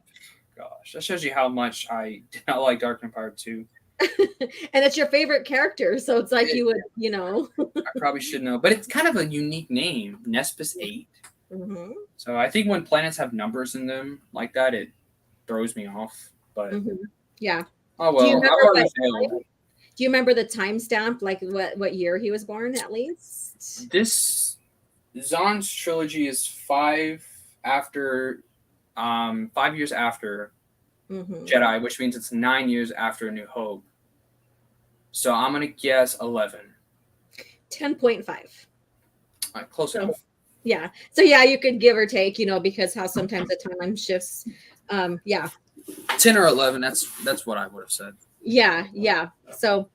gosh, that shows you how much I did not like Dark Empire 2.
And it's your favorite character, so it's like you would, you know.
I probably should know, but it's kind of a unique name, Nespis 8.
Mm-hmm.
So I think when planets have numbers in them like that, it throws me off. But
Yeah.
oh well, I've already failed.
Do you remember the timestamp, like what year he was born at least?
This Zahn's trilogy is 5 years after Jedi, which means it's 9 years after A New Hope. So I'm gonna guess 11.
10.5.
Close enough.
Yeah. So yeah, you could give or take, you know, because how sometimes the time shifts. Yeah.
10 or 11. That's what I would have said.
Yeah. So.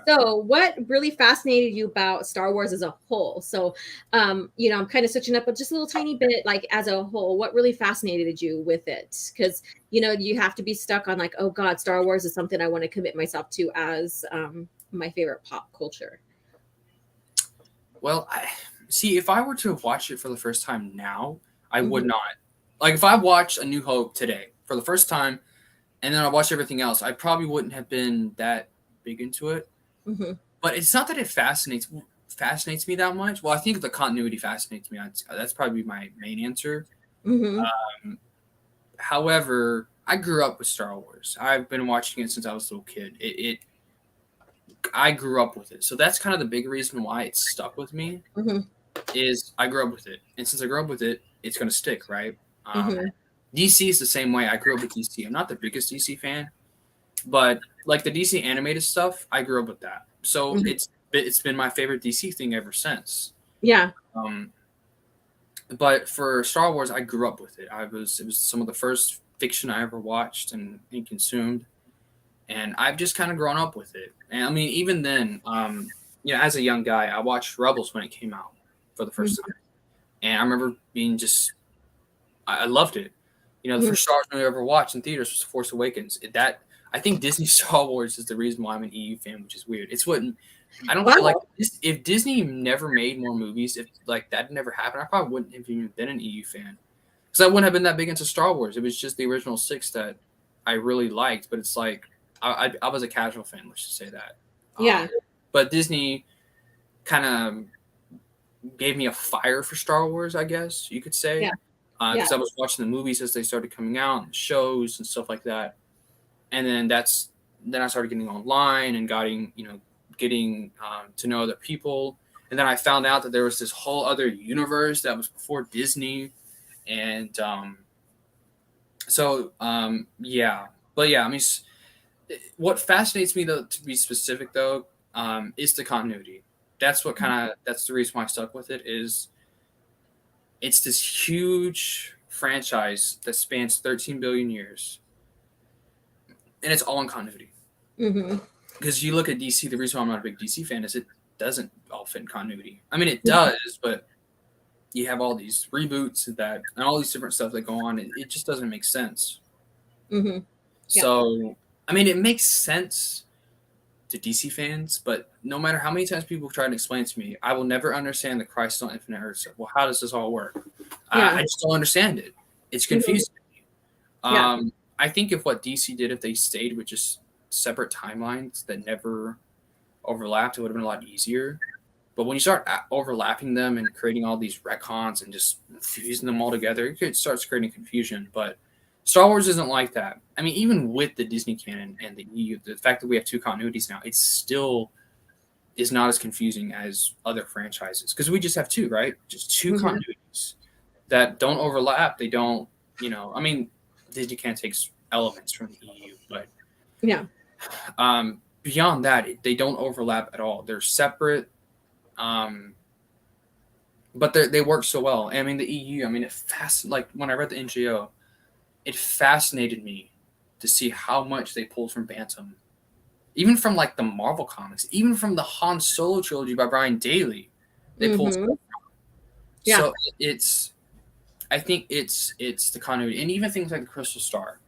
So what really fascinated you about Star Wars as a whole? So, you know, I'm kind of switching up, but just a little tiny bit, like as a whole, what really fascinated you with it? Because, you know, you have to be stuck on like, oh God, Star Wars is something I want to commit myself to as my favorite pop culture.
Well, see, if I were to watch it for the first time now, I would not. Like if I watched A New Hope today for the first time, and then I watched everything else, I probably wouldn't have been that big into it. But it's not that it fascinates me that much. Well, I think the continuity fascinates me. That's probably my main answer. However, I grew up with Star Wars. I've been watching it since I was a little kid. I grew up with it, so that's kind of the big reason why it stuck with me. Is I grew up with it, and since I grew up with it, it's going to stick, right? DC is the same way. I grew up with DC. I'm not the biggest DC fan, but like the DC animated stuff, I grew up with that. So it's been my favorite DC thing ever since.
Yeah.
But for Star Wars, I grew up with it. It was some of the first fiction I ever watched and consumed, and I've just kind of grown up with it. And I mean, even then, you know, as a young guy, I watched Rebels when it came out for the first time, and I remember being I loved it. You know, the first Star Wars movie I ever watched in theaters was Force Awakens. I think Disney Star Wars is the reason why I'm an EU fan, which is weird. It's what I don't feel like if Disney never made more movies, if like that never happened, I probably wouldn't have even been an EU fan because I wouldn't have been that big into Star Wars. It was just the original 6 that I really liked, but it's like I was a casual fan. Let's just say that.
Yeah.
But Disney kind of gave me a fire for Star Wars, I guess you could say. Because I was watching the movies as they started coming out, and shows and stuff like that. And then I started getting online and getting to know other people. And then I found out that there was this whole other universe that was before Disney. And yeah. But yeah, I mean, what fascinates me, though, to be specific, though, is the continuity. That's the reason why I stuck with it is it's this huge franchise that spans 13 billion years. And it's all in continuity. Because you look at DC, the reason why I'm not a big DC fan is it doesn't all fit in continuity. I mean, it does, but you have all these reboots and all these different stuff that go on. It just doesn't make sense. So, I mean, it makes sense to DC fans, but no matter how many times people try to explain it to me, I will never understand the Christ on Infinite Earths. Well, how does this all work? I just don't understand it. It's confusing. I think if they stayed with just separate timelines that never overlapped, it would have been a lot easier. But when you start overlapping them and creating all these retcons and just fusing them all together, it starts creating confusion. But Star Wars isn't like that. I mean, even with the Disney canon and the EU, the fact that we have 2 continuities now, it still is not as confusing as other franchises. Because we just have 2, right? Just 2 continuities that don't overlap. They don't, I mean, Disney canon takes elements from the EU, but beyond that, they don't overlap at all. They're separate, but they work so well. And I mean, the EU, I mean, like when I read the NGO, it fascinated me to see how much they pulled from Bantam, even from like the Marvel comics, even from the Han Solo trilogy by Brian Daley, they pulled stuff from. So I think it's the continuity, and even things like the Crystal Star.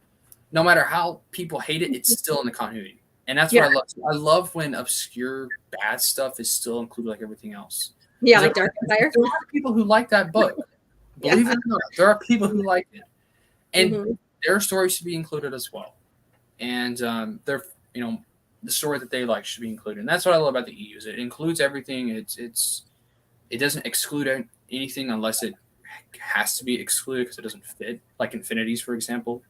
No matter how people hate it, it's still in the continuity, and that's what I love. I love when obscure bad stuff is still included, like everything else.
Yeah, like Dark Empire.
There are people who like that book. Believe it or not, there are people who like it, and their stories should be included as well. And the story that they like should be included. And that's what I love about the EU is it includes everything. It doesn't exclude anything unless it has to be excluded because it doesn't fit, like Infinities, for example.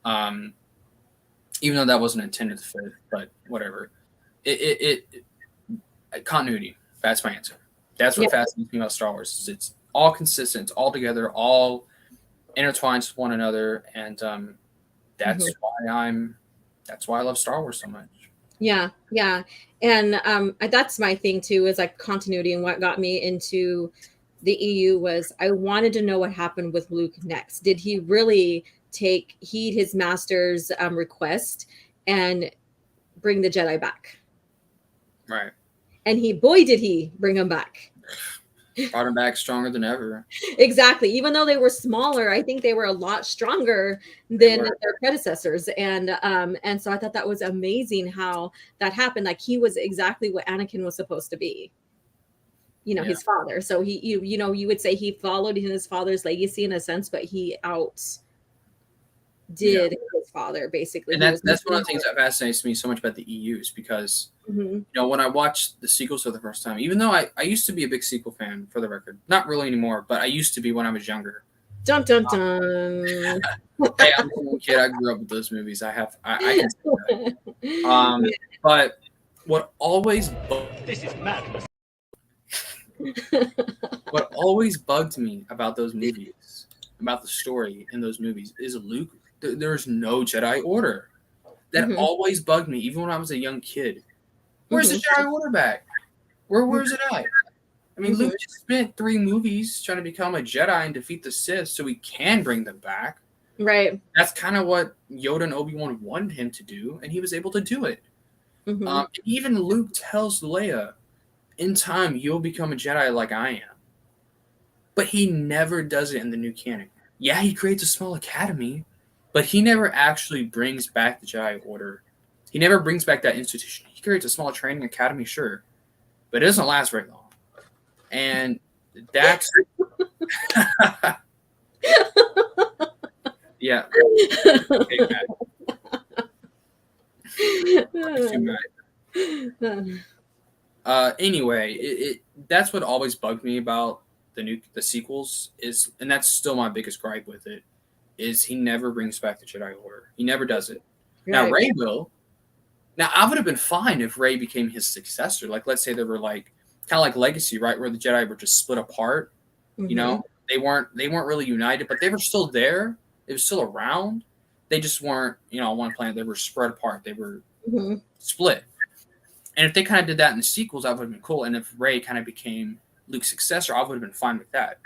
Even though that wasn't intended to fit, but whatever. Continuity. That's my answer. That's what fascinates me about Star Wars. Is it's all consistent, it's all together, all intertwined with one another, and that's why I love Star Wars so much.
Yeah, and that's my thing too, is like continuity. And what got me into the EU was I wanted to know what happened with Luke next. Did he really heed his master's request and bring the Jedi back?
Right.
And did he bring them back.
Brought them back stronger than ever.
Exactly. Even though they were smaller, I think they were a lot stronger than their predecessors. And so I thought that was amazing how that happened. Like he was exactly what Anakin was supposed to be. His father. So he, you would say he followed in his father's legacy in a sense, but he did his father basically.
And that's one of the things that fascinates me so much about the EUs because when I watched the sequels for the first time, even though I used to be a big sequel fan, for the record, not really anymore, but I used to be when I was younger.
Dun dun dun.
Hey, I'm a little kid. I grew up with those movies. I can say that. But what always
This is madness.
What always bugged me about those movies, about the story in those movies, is Luke. There's no Jedi Order. That always bugged me, even when I was a young kid. Where's the Jedi Order back? Where's it at? I mean, Luke just spent 3 movies trying to become a Jedi and defeat the Sith so he can bring them back.
Right.
That's kind of what Yoda and Obi-Wan wanted him to do, and he was able to do it. Even Luke tells Leia, in time, you'll become a Jedi like I am. But he never does it in the new canon. Yeah, he creates a small academy, but he never actually brings back the Jedi Order. He never brings back that institution. He creates a small training academy, sure, but it doesn't last very long. And that's... yeah. Anyway, that's what always bugged me about the sequels and that's still my biggest gripe with it, is he never brings back the Jedi Order. He never does it. Right. Now Rey will. Now I would have been fine if Rey became his successor. Like let's say they were like kind of like Legacy, right, where the Jedi were just split apart. They weren't really united, but they were still there. They were still around. They just weren't on one planet. They were spread apart. They were split. And if they kind of did that in the sequels, that would have been cool. And if Rey kind of became Luke's successor, I would have been fine with that.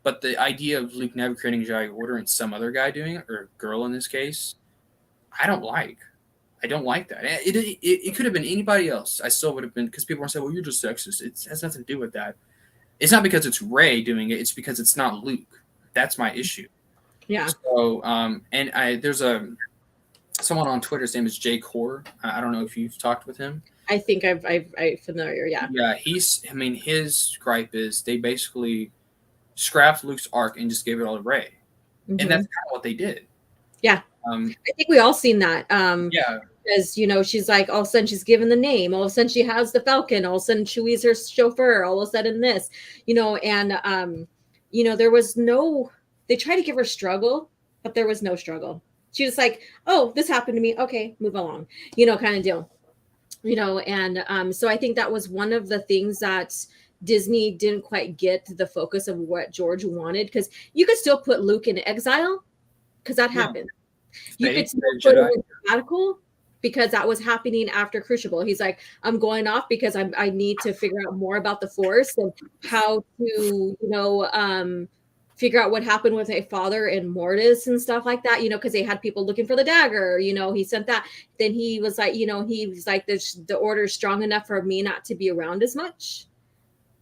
But the idea of Luke never creating a Jedi Order and some other guy doing it, or girl in this case, I don't like. I don't like that. It could have been anybody else. I still would have been, because people are saying, well, you're just sexist. It has nothing to do with that. It's not because it's Rey doing it. It's because it's not Luke. That's my issue.
Yeah.
So, there's someone on Twitter. His name is Jay Core. I don't know if you've talked with him.
I think I'm familiar. Yeah.
Yeah. His gripe is they basically scrapped Luke's arc and just gave it all to Rey, and that's kind of what they did.
Yeah. I think we all seen that.
Yeah.
Because she's like, all of a sudden she's given the name. All of a sudden she has the Falcon. All of a sudden Chewie's her chauffeur. All of a sudden this, and there was no. They tried to give her struggle, but there was no struggle. She was like, "Oh, this happened to me. Okay, move along," kind of deal. And so I think that was one of the things that Disney didn't quite get the focus of what George wanted, because you could still put Luke in exile, because that happened. You could still put him in sabbatical, because that was happening after Crucible. He's like, I'm going off because I need to figure out more about the Force and how to, figure out what happened with a father and Mortis and stuff like that, because they had people looking for the dagger, he sent that. Then he was like, the order is strong enough for me not to be around as much,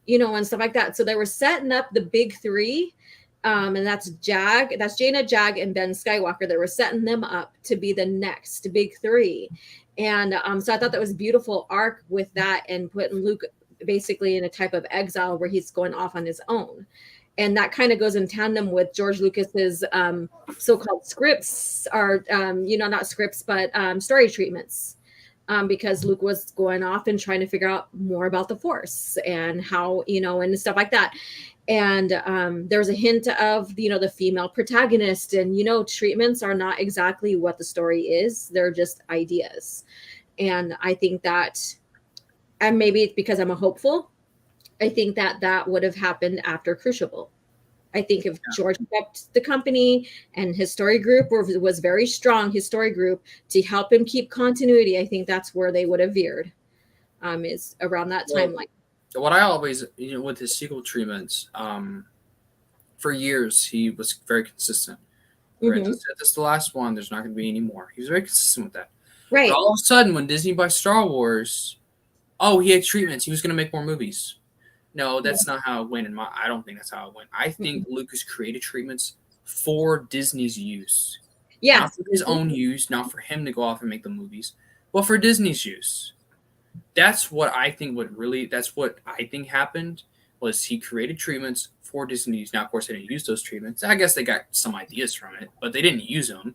and stuff like that. So they were setting up the big 3. And that's Jaina, Jag, and Ben Skywalker. They were setting them up to be the next big 3. And so I thought that was a beautiful arc with that, and putting Luke basically in a type of exile where he's going off on his own. And that kind of goes in tandem with George Lucas's so-called scripts, or not scripts, but story treatments. because Luke was going off and trying to figure out more about the Force and how, and stuff like that. And there was a hint of, the female protagonist, and, treatments are not exactly what the story is. They're just ideas. And I think that, and maybe it's because I'm a hopeful, I think that would have happened after Crucible. I think if George kept the company and his story group was very strong, his story group, to help him keep continuity, I think that's where they would have veered, is around that timeline.
What I always, with his sequel treatments, for years, he was very consistent. Right? He said, this is the last one. There's not going to be any more. He was very consistent with that.
Right.
But all of a sudden, when Disney buys Star Wars, he had treatments. He was going to make more movies. No, that's not how it went. I don't think that's how it went. I think Lucas created treatments for Disney's use.
Yeah.
Not for his own use, not for him to go off and make the movies, but for Disney's use. That's what I think happened, was he created treatments for Disney's. Now, of course, they didn't use those treatments. I guess they got some ideas from it, but they didn't use them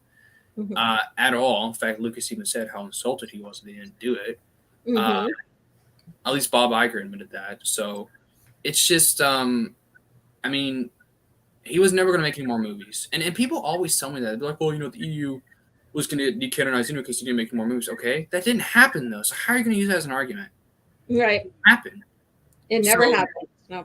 at all. In fact, Lucas even said how insulted he was that they didn't do it. At least Bob Iger admitted that. So it's just, I mean, he was never going to make any more movies. And people always tell me that. They're like, well, the EU was going to decanonize because he didn't make more movies. Okay, that didn't happen, though. So how are you going to use that as an argument?
Right.
It happened.
It never happened. No.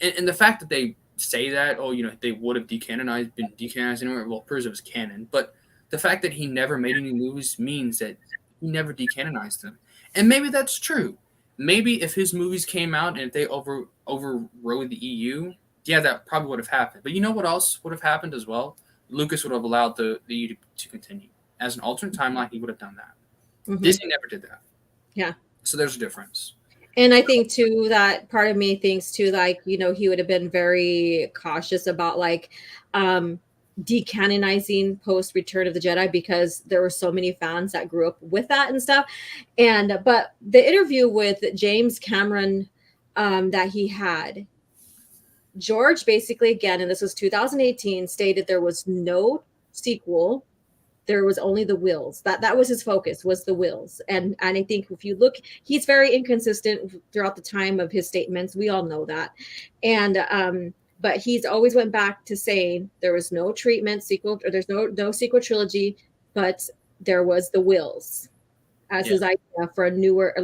And the fact that they say that, they would have been decanonized anywhere, well, proves it was canon. But the fact that he never made any movies means that he never decanonized them. And maybe that's true. Maybe if his movies came out and if they overrode the EU, that probably would have happened. But you know what else would have happened as well? Lucas would have allowed the EU to continue. As an alternate timeline, he would have done that. Disney never did that. Yeah. So there's a difference.
And I think, too, that part of me thinks, too, he would have been very cautious about, decanonizing post Return of the Jedi, because there were so many fans that grew up with that and stuff. But the interview with James Cameron that he had, George basically, again, and this was 2018, stated there was no sequel. There was only the wills. That was his focus, was the wills. And I think if you look, he's very inconsistent throughout the time of his statements. We all know that. And but he's always went back to saying there was no treatment sequel, or there's no sequel trilogy, but there was the wills as his idea for a newer,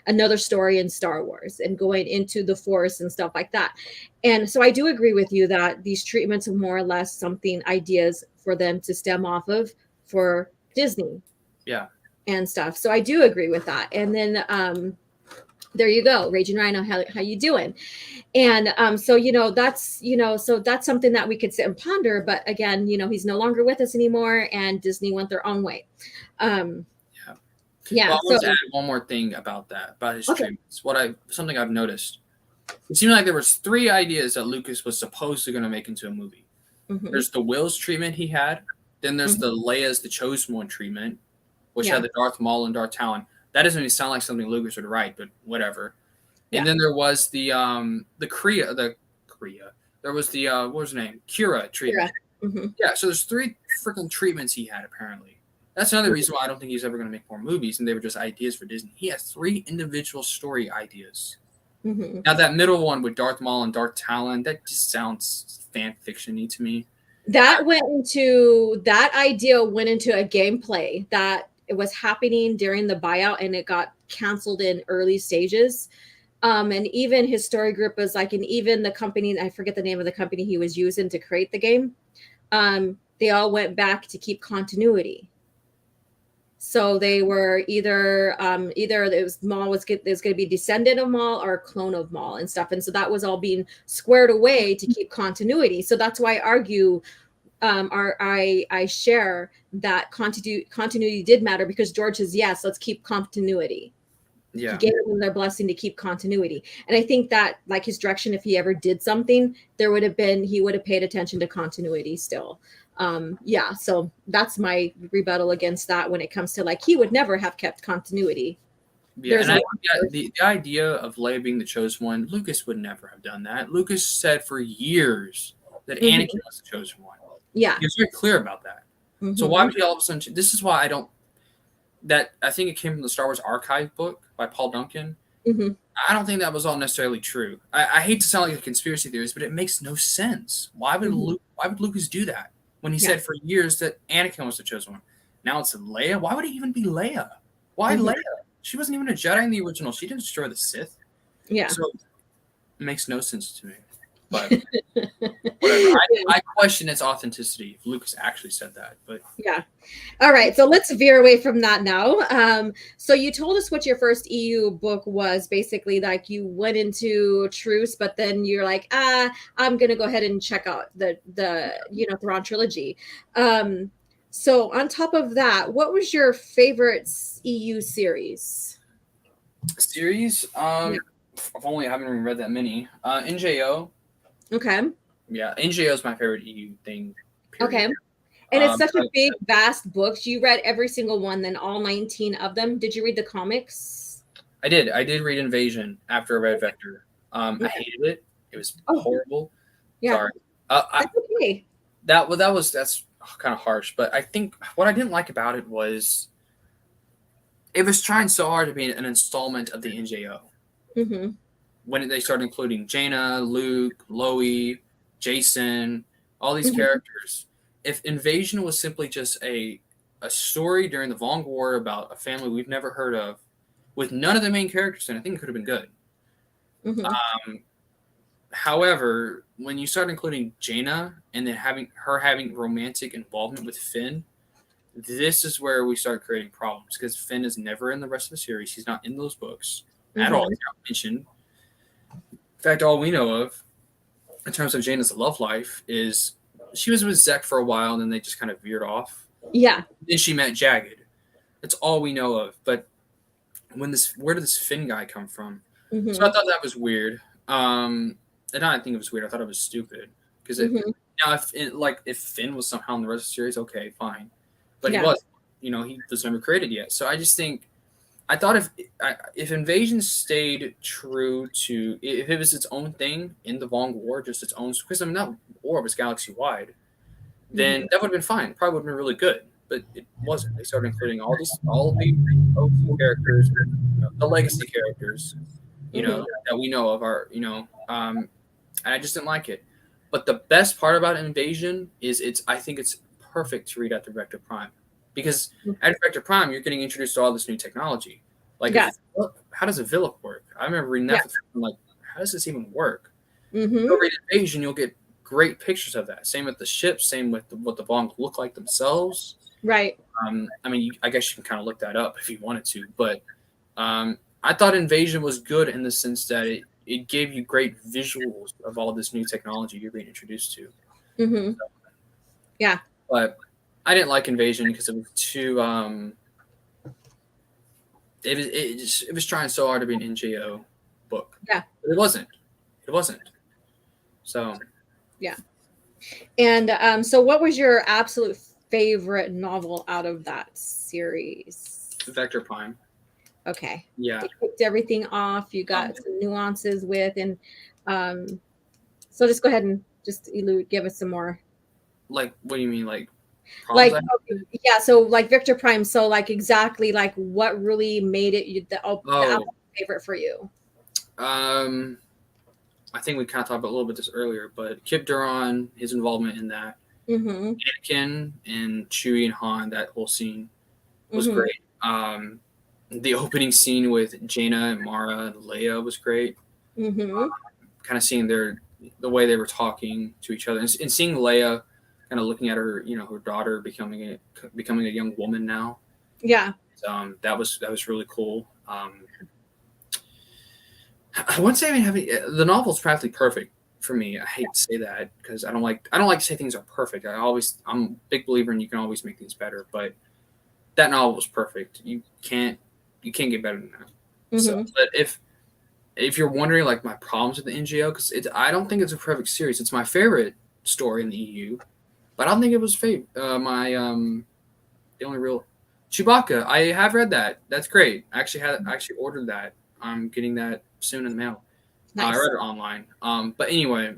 another story in Star Wars and going into the Force and stuff like that. And so I do agree with you that these treatments are more or less ideas for them to stem off of for Disney. Yeah. And stuff. So I do agree with that. And then there you go, Raging Rhino, how you doing? And so that's something that we could sit and ponder. But again, he's no longer with us anymore, and Disney went their own way.
Yeah. Well, I want to add one more thing about his treatments. Something I've noticed. It seemed like there was 3 ideas that Lucas was supposedly going to make into a movie. There's the Will's treatment he had. Then there's the Leia's the Chosen One treatment, which had the Darth Maul and Darth Talon. That doesn't even sound like something Lucas would write, but whatever. And then there was the Kriya. There was the what was her name? Kira treatment. Yeah. So there's 3 freaking treatments he had apparently. That's another reason why I don't think he's ever going to make more movies, and they were just ideas for Disney. He has 3 individual story ideas. Now that middle one with Darth Maul and Darth Talon, that just sounds fan fiction-y to me.
That idea went into a gameplay that it was happening during the buyout, and it got canceled in early stages. And even his story group was and even the company, I forget the name of the company he was using to create the game. They all went back to keep continuity. So they were either it was Maul was going to be descendant of Maul or a clone of Maul and stuff. And so that was all being squared away to keep continuity. So that's why I argue, I share that continuity did matter, because George says, yes, let's keep continuity. Yeah. He gave them their blessing to keep continuity. And I think that his direction, if he ever did something, he would have paid attention to continuity still. So that's my rebuttal against that when it comes to he would never have kept continuity.
Yeah, and the idea of Leia being the chosen one, Lucas would never have done that. Lucas said for years that Anakin was the chosen one.
Yeah.
He was very clear about that. So why would he all of a sudden? This is why I don't. that I think it came from the Star Wars Archive book by Paul Duncan.
Hmm.
I don't think that was all necessarily true. I hate to sound like a conspiracy theorist, but it makes no sense. Why would
Hmm.
Why would Lucas do that when he
Yeah.
said for years that Anakin was the chosen one? Now it's Leia. Why would it even be Leia? Why
Mhm.
Leia? She wasn't even a Jedi in the original. She didn't destroy the Sith.
Yeah.
So it makes no sense to me. But whatever. I question its authenticity if Lucas actually said that. But
Yeah. All right. So let's veer away from that now. So you told us what your first EU book was. Basically, like you went into truce, but then you're like, I'm gonna go ahead and check out the Thrawn trilogy. So on top of that, what was your favorite EU series?
series,
Yeah.
I haven't even read that many. NJO,
Okay.
yeah, NJO is my favorite EU thing. Period.
Okay. And it's such a
But
big, vast book. You read every single one, then all 19 of them. Did you read the comics?
I did read Invasion after I read Vector. I
Okay.
hated it. It was
Oh.
horrible.
Yeah.
Sorry.
That's okay.
That's kind of harsh, but I think what I didn't like about it was it was trying so hard to be an installment of the NJO.
Mm-hmm.
When they started including Jaina, Luke, Loie, Jason, all these
Mhm.
characters. If Invasion was simply just a story during the Vong War about a family we've never heard of, with none of the main characters in, I think it could have been good.
Mm-hmm.
However, when you start including Jaina and then having romantic involvement with Finn, this is where we start creating problems because Finn is never in the rest of the series. He's not in those books at all.
Mhm.
He's not mentioned. In fact, all we know of in terms of Jaina's love life is she was with Zek for a while and then they just kind of veered off.
Yeah.
Then she met Jagged. That's all we know of. But where did this Finn guy come from?
Mm-hmm.
So I thought that was weird. And I didn't think it was weird. I thought it was stupid because
Mm-hmm.
now if Finn was somehow in the rest of the series, okay, fine. But
Yeah.
he wasn't. He was never created yet. So I just think I thought if Invasion stayed true to if it was its own thing in the Vong War, just its own, because I mean that war was galaxy wide, then that would have been fine. Probably would have been really good, but it wasn't. They started including all the OG characters, the legacy characters, that we know of are and I just didn't like it. But the best part about Invasion is I think it's perfect to read after Vector Prime. Because at Vector Prime, you're getting introduced to all this new technology. Like,
Yeah.
how does a Villa work? I remember reading that. I'm like, how does this even work?
Mm-hmm.
You'll read Invasion, you'll get great pictures of that. Same with the ships. Same with what the Vong look like themselves.
Right.
I mean, I guess you can kind of look that up if you wanted to. But I thought Invasion was good in the sense that it gave you great visuals of all this new technology you're being introduced to.
Mm-hmm. Yeah.
But I didn't like Invasion because it was too. It was trying so hard to be an NGO book.
Yeah.
But it wasn't. It wasn't. So.
Yeah. And so, what was your absolute favorite novel out of that series?
Vector Prime.
Okay.
Yeah.
You picked everything off. You got some nuances with, and so just go ahead and just give us some more.
Like, what do you mean, like?
Like, yeah. So, like Victor Prime. So, like, exactly, like, what really made it the absolute favorite for you?
I think we kind of talked about a little bit this earlier, but Kip Duran, his involvement in that, Anakin and Chewie and Han, that whole scene was great. The opening scene with Jaina and Mara and Leia was great. Kind of seeing the way they were talking to each other and seeing Leia kind of looking at her, her daughter becoming a young woman now.
Yeah.
That was really cool. I wouldn't say the novel's practically perfect for me. I hate to say that because I don't like to say things are perfect. I'm a big believer in you can always make things better, but that novel was perfect. You can't get better than that. So, but if you're wondering like my problems with the NGO, because I don't think it's a perfect series. It's my favorite story in the EU, but I don't think it was the only real Chewbacca. I have read that. That's great. I actually ordered that. I'm getting that soon in the mail. Nice. I read it online. But anyway,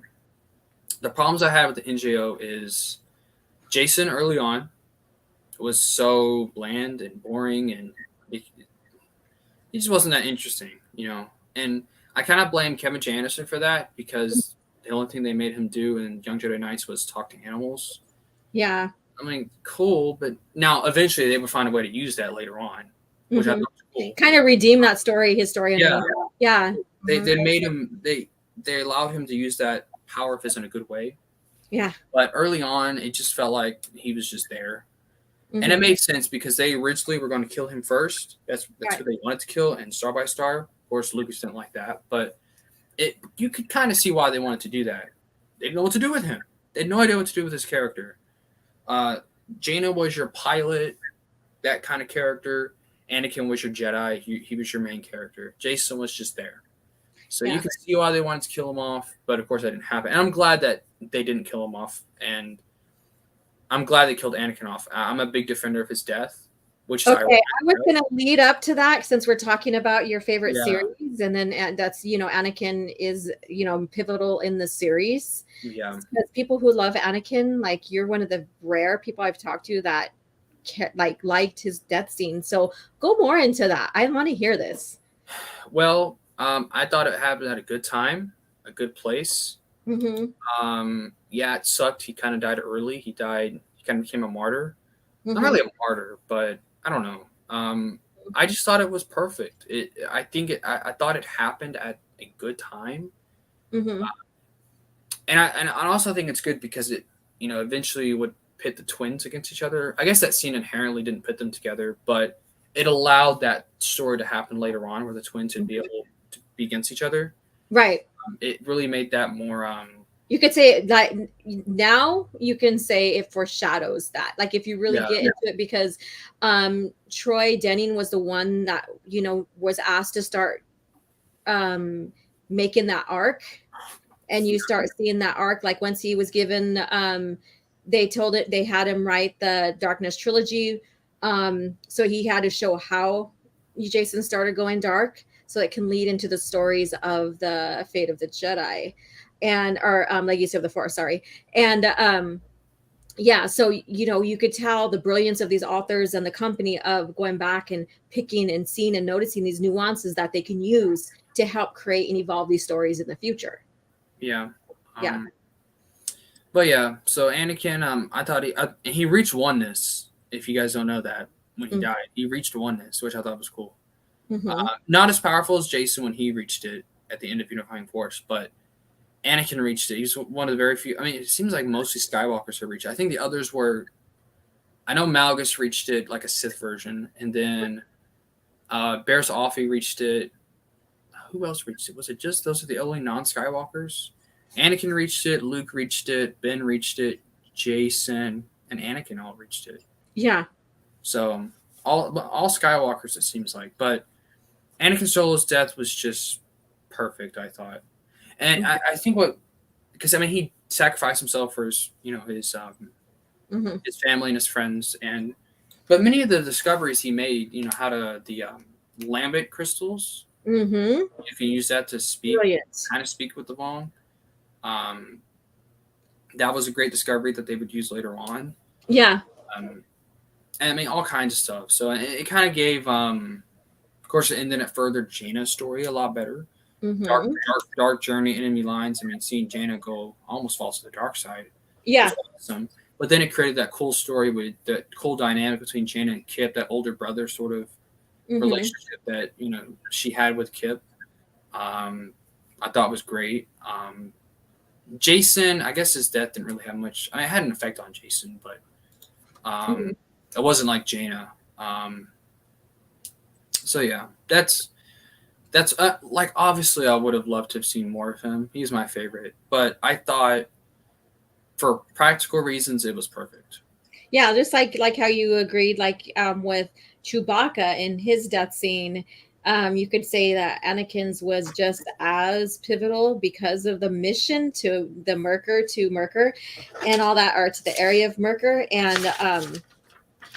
the problems I had with the NGO is Jason early on was so bland and boring, and he just wasn't that interesting, And I kind of blame Kevin J. Anderson for that, because the only thing they made him do in Young Jedi Knights was talk to animals.
Yeah.
I mean, cool, but now eventually they would find a way to use that later on, which I thought was cool.
Kind of redeem that story, his story.
Yeah.
Yeah.
They made him, they allowed him to use that power of his in a good way.
Yeah.
But early on, it just felt like he was just there. And it made sense because they originally were going to kill him first. That's who they wanted to kill, and Star by Star. Of course, Lucas didn't like that, but you could kind of see why they wanted to do that. They didn't know what to do with him. They had no idea what to do with his character. Jaina was your pilot, that kind of character. Anakin was your Jedi. He was your main character. Jason was just there. So you could see why they wanted to kill him off, but of course that didn't happen. And I'm glad that they didn't kill him off, and I'm glad they killed Anakin off. I'm a big defender of his death, which is
okay. I was going to lead up to that since we're talking about your favorite series, and then that's Anakin is pivotal in the series.
Yeah,
because people who love Anakin, like you're one of the rare people I've talked to that liked his death scene. So go more into that. I want to hear this.
Well, I thought it happened at a good time, a good place. Yeah, it sucked. He kind of died early. He kind of became a martyr. Not really a martyr, but I don't know. I just thought it was perfect. I thought it happened at a good time. And I also think it's good because it, eventually would pit the twins against each other. I guess that scene inherently didn't pit them together, but it allowed that story to happen later on where the twins would be able to be against each other. Right. It really made that more.
You could say that now you can say it foreshadows that. Like if you really get into it, because Troy Denning was the one that, was asked to start making that arc. And you start seeing that arc. Like once he was given, they had him write the Darkness trilogy. So he had to show how Jason started going dark, so it can lead into the stories of the fate of the Jedi or Legacy of the Force, sorry. And so you could tell the brilliance of these authors and the company of going back and picking and seeing and noticing these nuances that they can use to help create and evolve these stories in the future.
But yeah, so Anakin, I thought he reached oneness. If you guys don't know that, when he died, he reached oneness, which I thought was cool. Not as powerful as Jason when he reached it at the end of Unifying Force, but Anakin reached it. He's one of the very few. I mean, it seems like mostly Skywalkers have reached it. I think the others were. I know Malgus reached it like a Sith version, and then Barriss Offee reached it. Who else reached it? Was it just those are the only non-Skywalkers? Anakin reached it. Luke reached it. Ben reached it. Jason and Anakin all reached it. Yeah. So all Skywalkers, it seems like, but Anakin Solo's death was just perfect, I thought. And I think because he sacrificed himself for his, his family and his friends, but many of the discoveries he made, how to the Lambent crystals, if you use that to speak, kind of speak with the Vong, that was a great discovery that they would use later on. Yeah. And all kinds of stuff. So it kind of gave, of course, and then it furthered Jaina's story a lot better. Dark journey, enemy lines. Seeing Jaina go almost falls to the dark side. Yeah. Awesome. But then it created that cool story with that cool dynamic between Jaina and Kip, that older brother sort of relationship that she had with Kip. I thought was great. Jason, I guess his death didn't really have much. It had an effect on Jason, but it wasn't like Jaina. So yeah, that's like obviously I would have loved to have seen more of him. He's my favorite, but I thought for practical reasons it was perfect.
Yeah, just like how you agreed, with Chewbacca in his death scene. You could say that Anakin's was just as pivotal because of the mission to the Merkur and all that, or to the area of Merkur. And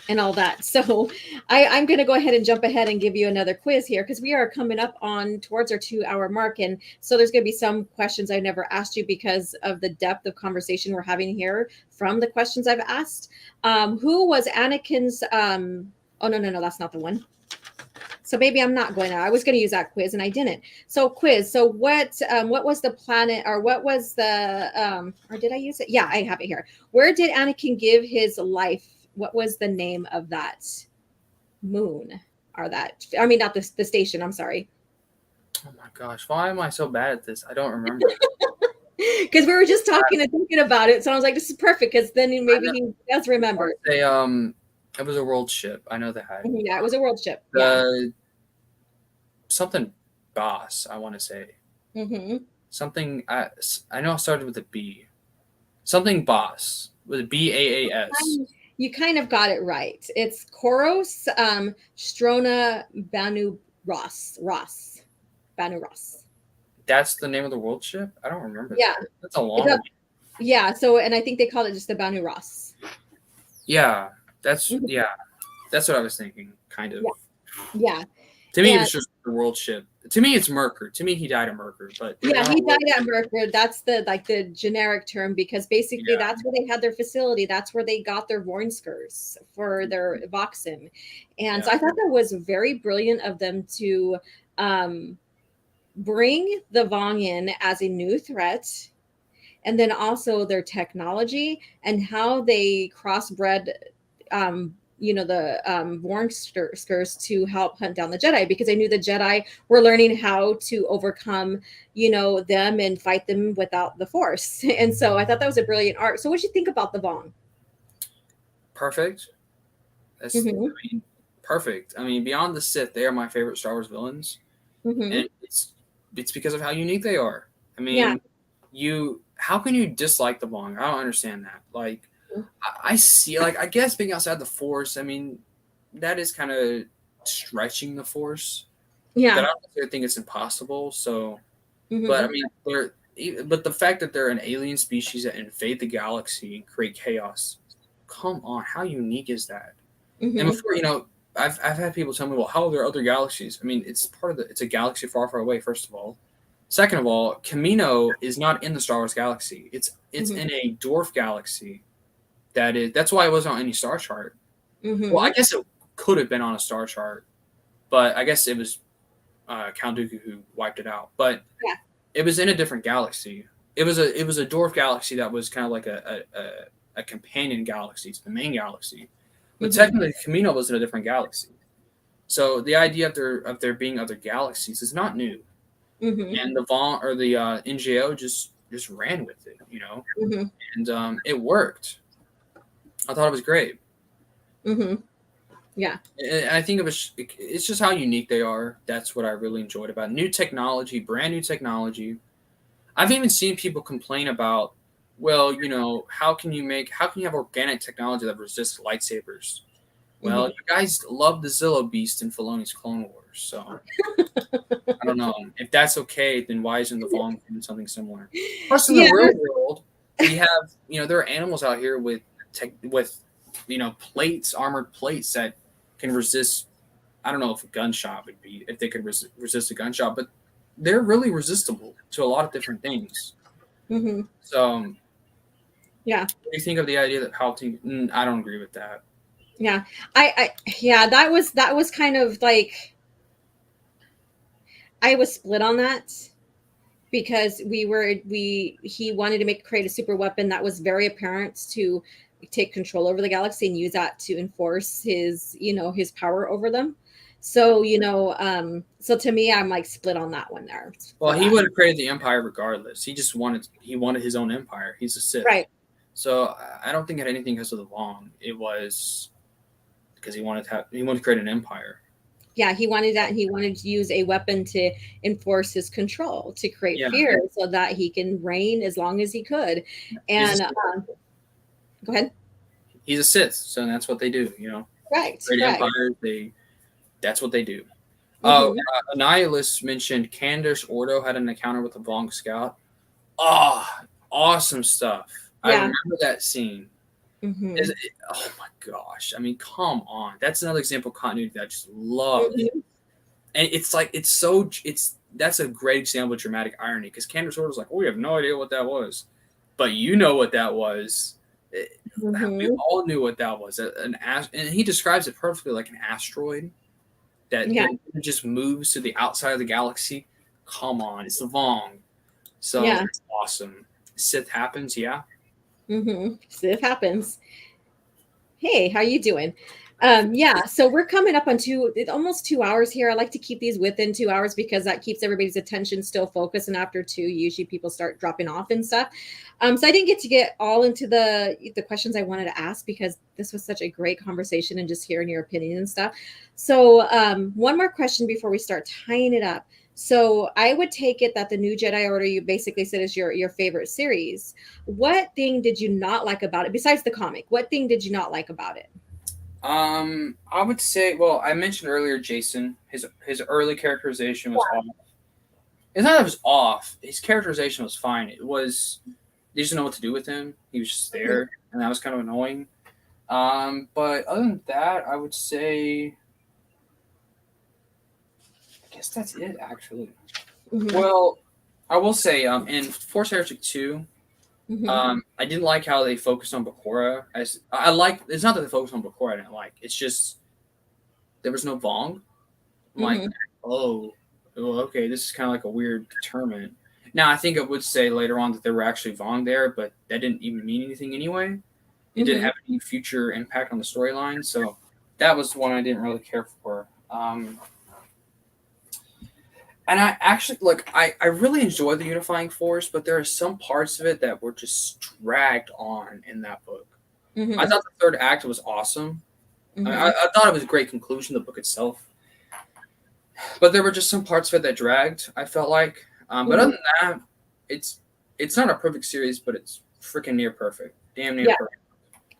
and all that. So I'm going to go ahead and jump ahead and give you another quiz here because we are coming up on towards our 2 hour mark. And so there's going to be some questions I never asked you because of the depth of conversation we're having here from the questions I've asked. Who was Anakin's, oh, no, that's not the one. So maybe I'm not going to. I was going to use that quiz and I didn't. So quiz. So what was the planet, or what was the or did I use it? Yeah, I have it here. Where did Anakin give his life? What was the name of that moon? Or that, I mean, not the station. I'm sorry.
Oh my gosh, why am I so bad at this? I don't remember.
Because we were just talking and thinking about it. So I was like, this is perfect because then maybe he does remember.
It was a world ship. I know that.
Yeah, it was a world ship.
Something boss, I want to say.
Mm-hmm.
Something, I know it started with a B. Something boss with BAAS.
You kind of got it right. It's Koros Strona Banu Ross. Banu Ross.
That's the name of the world ship? I don't remember.
Yeah.
That's a long one.
Yeah, so, and I think they called it just the Banu Ross.
Yeah, that's what I was thinking, kind of.
Yeah.
To me, it was just the world ship. To me, it's Merker. To me, he died at Merker. But
yeah, he died at Merker. That's the generic term because basically that's where they had their facility. That's where they got their Vornskers for their Voxen. And so I thought that was very brilliant of them to bring the Vong in as a new threat. And then also their technology and how they crossbred the Vornskers to help hunt down the Jedi, because I knew the Jedi were learning how to overcome, them and fight them without the Force. And so I thought that was a brilliant art. So what did you think about the Vong?
Perfect. That's perfect. I mean, beyond the Sith, they are my favorite Star Wars villains. And it's because of how unique they are. I mean, how can you dislike the Vong? I don't understand that. Like, I see, like, I guess being outside the Force, I mean, that is kind of stretching the Force. Yeah. But I don't necessarily think it's impossible. So, but I mean, but the fact that they're an alien species that invade the galaxy and create chaos, come on, how unique is that? And before, I've had people tell me, well, how are there other galaxies? I mean, it's a galaxy far, far away, first of all. Second of all, Camino is not in the Star Wars galaxy. It's in a dwarf galaxy. That's why it wasn't on any star chart. Well, I guess it could have been on a star chart, but I guess it was Count Dooku who wiped it out. But it was in a different galaxy. It was a dwarf galaxy that was kind of like a companion galaxy to the main galaxy. But technically, Camino was in a different galaxy. So the idea of there being other galaxies is not new. And the Vong or the NGO just ran with it, and it worked. I thought it was great. Yeah. And I think it's just how unique they are. That's what I really enjoyed about it. New technology, brand new technology. I've even seen people complain about, well, how can you have organic technology that resists lightsabers? Well, you guys love the Zillo Beast in Filoni's Clone Wars, so I don't know. If that's okay, then why isn't the Vong doing something similar? Plus, in the real world, we have, there are animals out here with plates, armored plates that can resist. I don't know if a gunshot would be, if they could resist a gunshot, but they're really resistible to a lot of different things. So, what do you think of the idea that Palpatine? I don't agree with that.
Yeah, that was kind of like, I was split on that because he wanted to create a super weapon that was very apparent to take control over the galaxy and use that to enforce his power over them. So, so to me, I'm like split on that one there.
Well, he would have created the Empire regardless. He wanted his own empire. He's a Sith.
Right.
So I don't think it had anything because of the Vong. It was because he wanted to create an empire.
Yeah, he wanted that. He wanted to use a weapon to enforce his control, to create fear so that he can reign as long as he could. And go ahead.
He's a Sith, so that's what they do,
Right.
Create empires, that's what they do. Annihilus mentioned Candace Ordo had an encounter with a Vong scout. Oh, awesome stuff. I remember that scene.
Mhm.
Oh my gosh! I mean, come on. That's another example of continuity that I just love.
Mhm.
And it's like that's a great example of dramatic irony because Candace Order's like, oh, we have no idea what that was, but you know what that was. We
Mhm.
all knew what that was. And he describes it perfectly like an asteroid that
Yeah.
then just moves to the outside of the galaxy. Come on, it's the Vong. So
Yeah.
it's awesome. Sith happens, yeah.
So it happens. Hey, how you doing? Yeah, so we're coming up on almost 2 hours here. I like to keep these within 2 hours because that keeps everybody's attention still focused. And after two, usually people start dropping off and stuff. So I didn't get to get all into the questions I wanted to ask because this was such a great conversation and just hearing your opinion and stuff. So one more question before we start tying it up. So I would take it that the new Jedi Order you basically said is your favorite series. What thing did you not like about it besides the comic? What thing did you not like about it?
I would say, well, I mentioned earlier Jason. His early characterization was off. It's not that it was off. His characterization was fine. It was they didn't know what to do with him. He was just there, and that was kind of annoying. But other than that, I would say, I guess that's it actually.
Mhm.
Well, I will say, in Force Heretic 2,
Mhm.
I didn't like how they focused on Bakura. I like. It's not that they focused on Bakura. I didn't like. It's just there was no Vong. I'm like,
Mhm.
oh, well, okay, this is kind of like a weird determinant. Now, I think it would say later on that there were actually Vong there, but that didn't even mean anything anyway. It didn't
Mhm.
have any future impact on the storyline, so that was one I didn't really care for. And I actually look, I really enjoy the Unifying Force, but there are some parts of it that were just dragged on in that book. I
Mhm.
thought the third act was awesome.
Mhm.
I thought it was a great conclusion, the book itself. But there were just some parts of it that dragged. I felt like, but other
Mhm.
than that, it's it's not a perfect series, but it's freaking near perfect, damn near
Yeah.
perfect.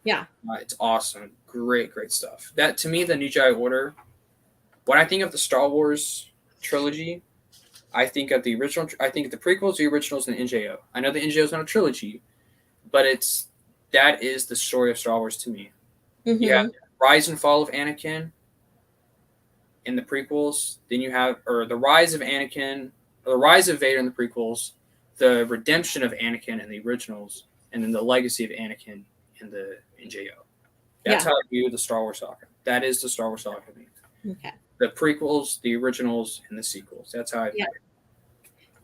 Yeah.
It's awesome, great stuff. That to me, the New Jedi Order. When I think of the Star Wars trilogy, I think of the original. I think of the prequels, the originals, and the NJO. I know the NJO is not a trilogy, but that is the story of Star Wars to me. You have
Mhm.
the rise and fall of Anakin in the prequels. Then you have or the rise of Anakin, or the rise of Vader in the prequels, the redemption of Anakin in the originals, and then the legacy of Anakin in the NJO. That's
Yeah.
how I view the Star Wars saga. That is the Star Wars saga to me.
Okay.
The prequels, the originals, and the sequels. That's how I view
Yeah.
it.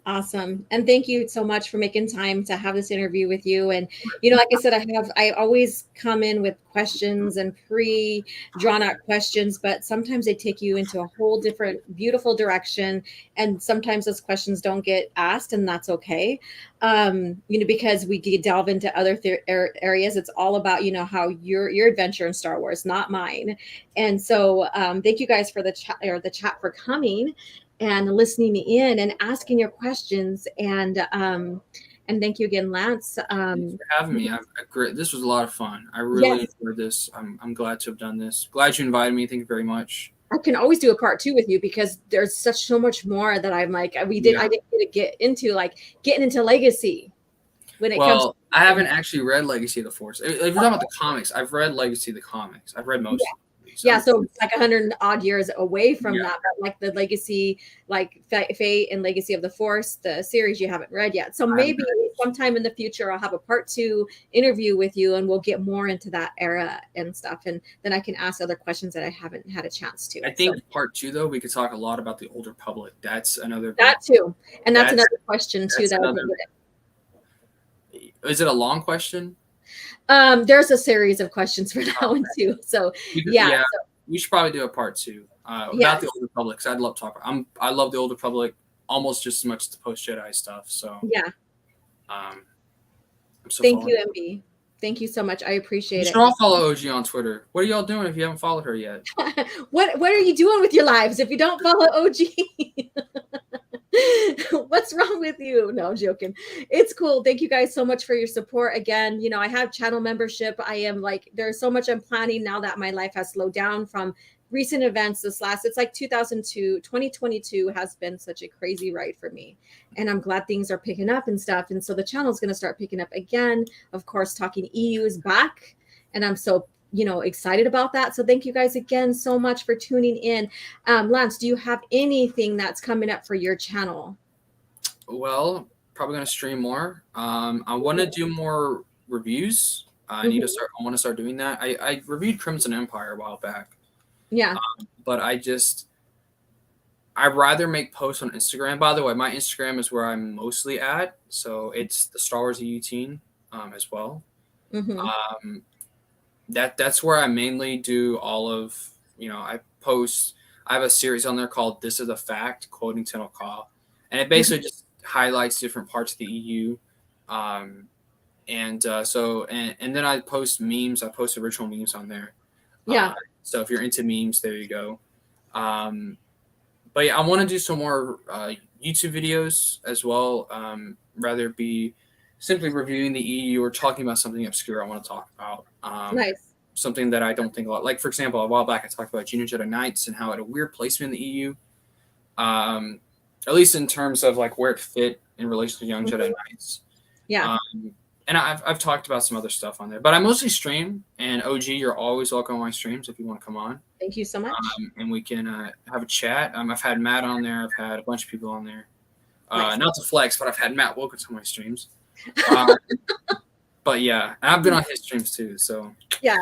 Awesome. And thank you so much for making time to have this interview with you. And, like I said, I always come in with questions and pre drawn out questions, but sometimes they take you into a whole different, beautiful direction. And sometimes those questions don't get asked, and that's okay. Because we could delve into other areas. It's all about, how your adventure in Star Wars, not mine. And so thank you guys for the chat for coming and listening in and asking your questions. And thank you again, Lance.
Thanks for having me. This was a lot of fun. I really
Yes,
enjoyed this. I'm glad to have done this. Glad you invited me. Thank you very much.
I can always do a part two with you because there's so much more that I'm like
Yeah.
I didn't get into, like getting into legacy when it comes
Well, I
to
haven't actually read Legacy of the Force. If you're talking about the comics, I've read Legacy of the comics. I've read most of them.
yeah,
So
so like 100 odd years away from
yeah,
that, but like the legacy, like Fate and Legacy of the Force, the series you haven't read yet. So
I haven't
maybe sometime in the future I'll have a part two interview with you and we'll get more into that era and stuff. And then I can ask other questions that I haven't had a chance to.
I think part two though, we could talk a lot about the Old Republic. That's another big.
That too. And that's
That's
another question too
that's
that I
another.
didn't
Is it a long question?
there's a series of questions for that one too. So yeah.
Yeah,
So,
we should probably do a part two
yeah.
about the Old Republic. 'Cause I'd love to talk. I love the Old Republic almost just as much as the post Jedi stuff. So
Yeah.
I'm so
Thank
following.
you, MB. Thank you so much. I
You
appreciate
should
it.
all follow OG on Twitter. What are y'all doing if you haven't followed her yet?
What are you doing with your lives if you don't follow OG? What's wrong with you? No, I'm joking. It's cool. Thank you guys so much for your support. Again, I have channel membership. I am like, there's so much I'm planning now that my life has slowed down from recent events. It's like 2022 has been such a crazy ride for me. And I'm glad things are picking up and stuff. And so the channel is going to start picking up again. Of course, Talking EU is back. and I'm so excited about that. So thank you guys again so much for tuning in. Lance, do you have anything that's coming up for your channel?
Well, probably gonna stream more. I want to do more reviews. I need to start. I want to start doing that. I reviewed Crimson Empire a while back.
Yeah.
But I'd rather make posts on Instagram. By the way, my Instagram is where I'm mostly at. So it's the Star Wars EU teen as well. That's where I mainly do all of, I post. I have a series on there called "This Is a Fact," quoting Tenno Ka, and it basically just highlights different parts of the EU. And then I post memes. I post original memes on there.
Yeah.
So if you're into memes, there you go. But yeah, I want to do some more YouTube videos as well. Rather be simply reviewing the EU or talking about something obscure I want to talk about.
Nice.
Something that I don't think a lot. Like, for example, a while back I talked about Junior Jedi Knights and how it had a weird placement in the EU. At least in terms of like where it fit in relation to Young Jedi Knights.
Yeah.
And I've talked about some other stuff on there, but I mostly stream. And OG, you're always welcome on my streams if you want to come on.
Thank you so much.
And we can have a chat. I've had Matt on there. I've had a bunch of people on there.
Nice.
Not to flex, but I've had Matt Wilkins on my streams. But yeah, I've been on his streams too. So
yeah.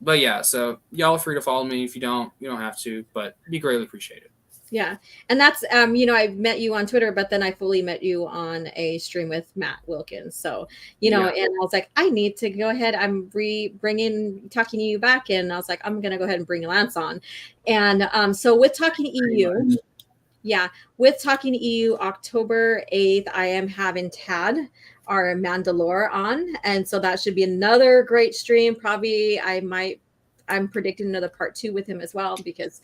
But yeah, so y'all are free to follow me. If you don't have to, but it'd be greatly appreciated.
Yeah. And that's, I met you on Twitter, but then I fully met you on a stream with Matt Wilkins. So, and I was like, I need to go ahead. I'm talking to you back. And I was like, I'm going to go ahead and bring Lance on. And so with Talking EU, with Talking EU, October 8th, I am having Tad, our Mandalore, on. And so that should be another great stream. Probably I'm predicting another part 2 with him as well, because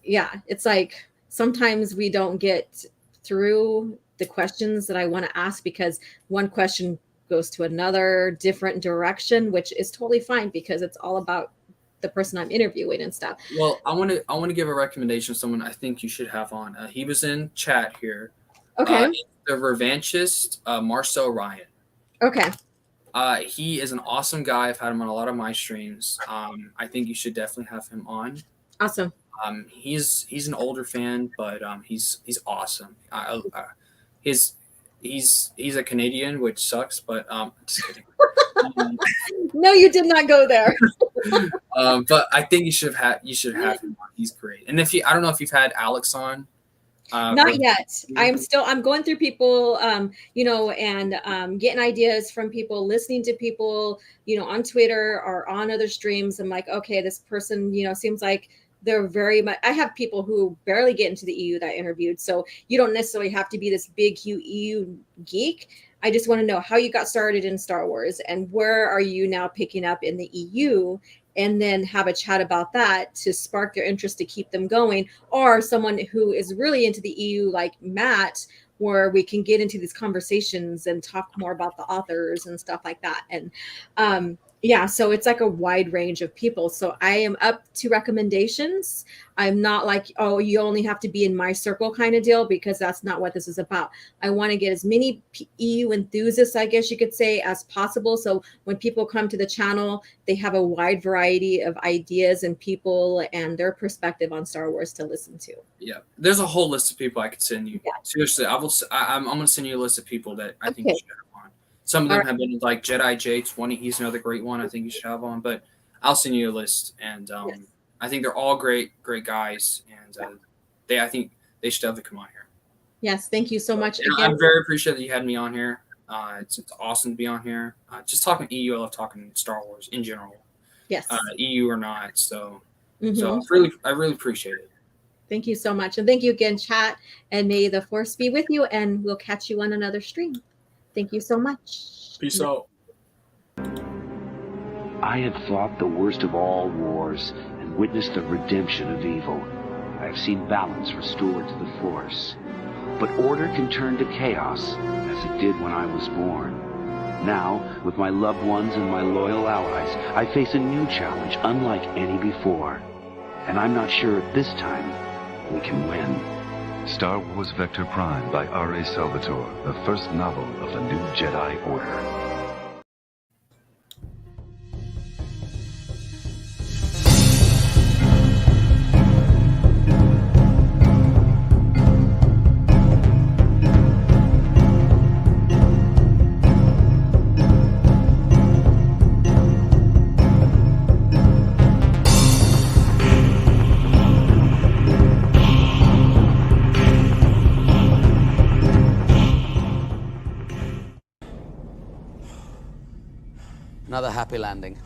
it's like sometimes we don't get through the questions that I want to ask because one question goes to another different direction, which is totally fine because it's all about the person I'm interviewing and stuff.
Well, I want to give a recommendation of someone I think you should have on. He was in chat here.
Okay.
The revanchist, Marcel Ryan.
Okay.
He is an awesome guy. I've had him on a lot of my streams. I think you should definitely have him on.
Awesome.
He's an older fan, but he's awesome. He's a Canadian, which sucks, but just kidding.
No, you did not go there.
But I think you should have him on. He's great. And I don't know if you've had Alex on.
Not yet. I'm going through people, and getting ideas from people, listening to people, on Twitter or on other streams. I'm like, okay, this person, seems like they're very much. I have people who barely get into the EU that I interviewed. So you don't necessarily have to be this big EU geek. I just want to know how you got started in Star Wars and where are you now picking up in the EU, and then have a chat about that to spark their interest to keep them going, or someone who is really into the EU like Matt, where we can get into these conversations and talk more about the authors and stuff like that. And so it's like a wide range of people. So I am up to recommendations. I'm not like, oh, you only have to be in my circle kind of deal, because that's not what this is about. I want to get as many EU enthusiasts, I guess you could say, as possible. So when people come to the channel, they have a wide variety of ideas and people and their perspective on Star Wars to listen to. Yeah,
there's a whole list of people I could send you. Yeah. Seriously, I'm going to send you a list of people that I think you should have on. Some of them have been like Jedi J20. He's another great one I think you should have on. But I'll send you a list, and I think they're all great guys, and I think they should definitely come on here.
Yes, thank you so much.
Again, I'm very appreciative that you had me on here. It's awesome to be on here. Just talking EU, I love talking Star Wars in general.
Yes.
EU or not, so I really appreciate it.
Thank you so much, and thank you again, chat. And may the Force be with you. And we'll catch you on another stream. Thank you so much.
Peace out.
I had fought the worst of all wars and witnessed the redemption of evil. I have seen balance restored to the Force. But order can turn to chaos, as it did when I was born. Now, with my loved ones and my loyal allies, I face a new challenge unlike any before. And I'm not sure this time we can win.
Star Wars Vector Prime by R.A. Salvatore, the first novel of the new Jedi Order.
Another happy landing.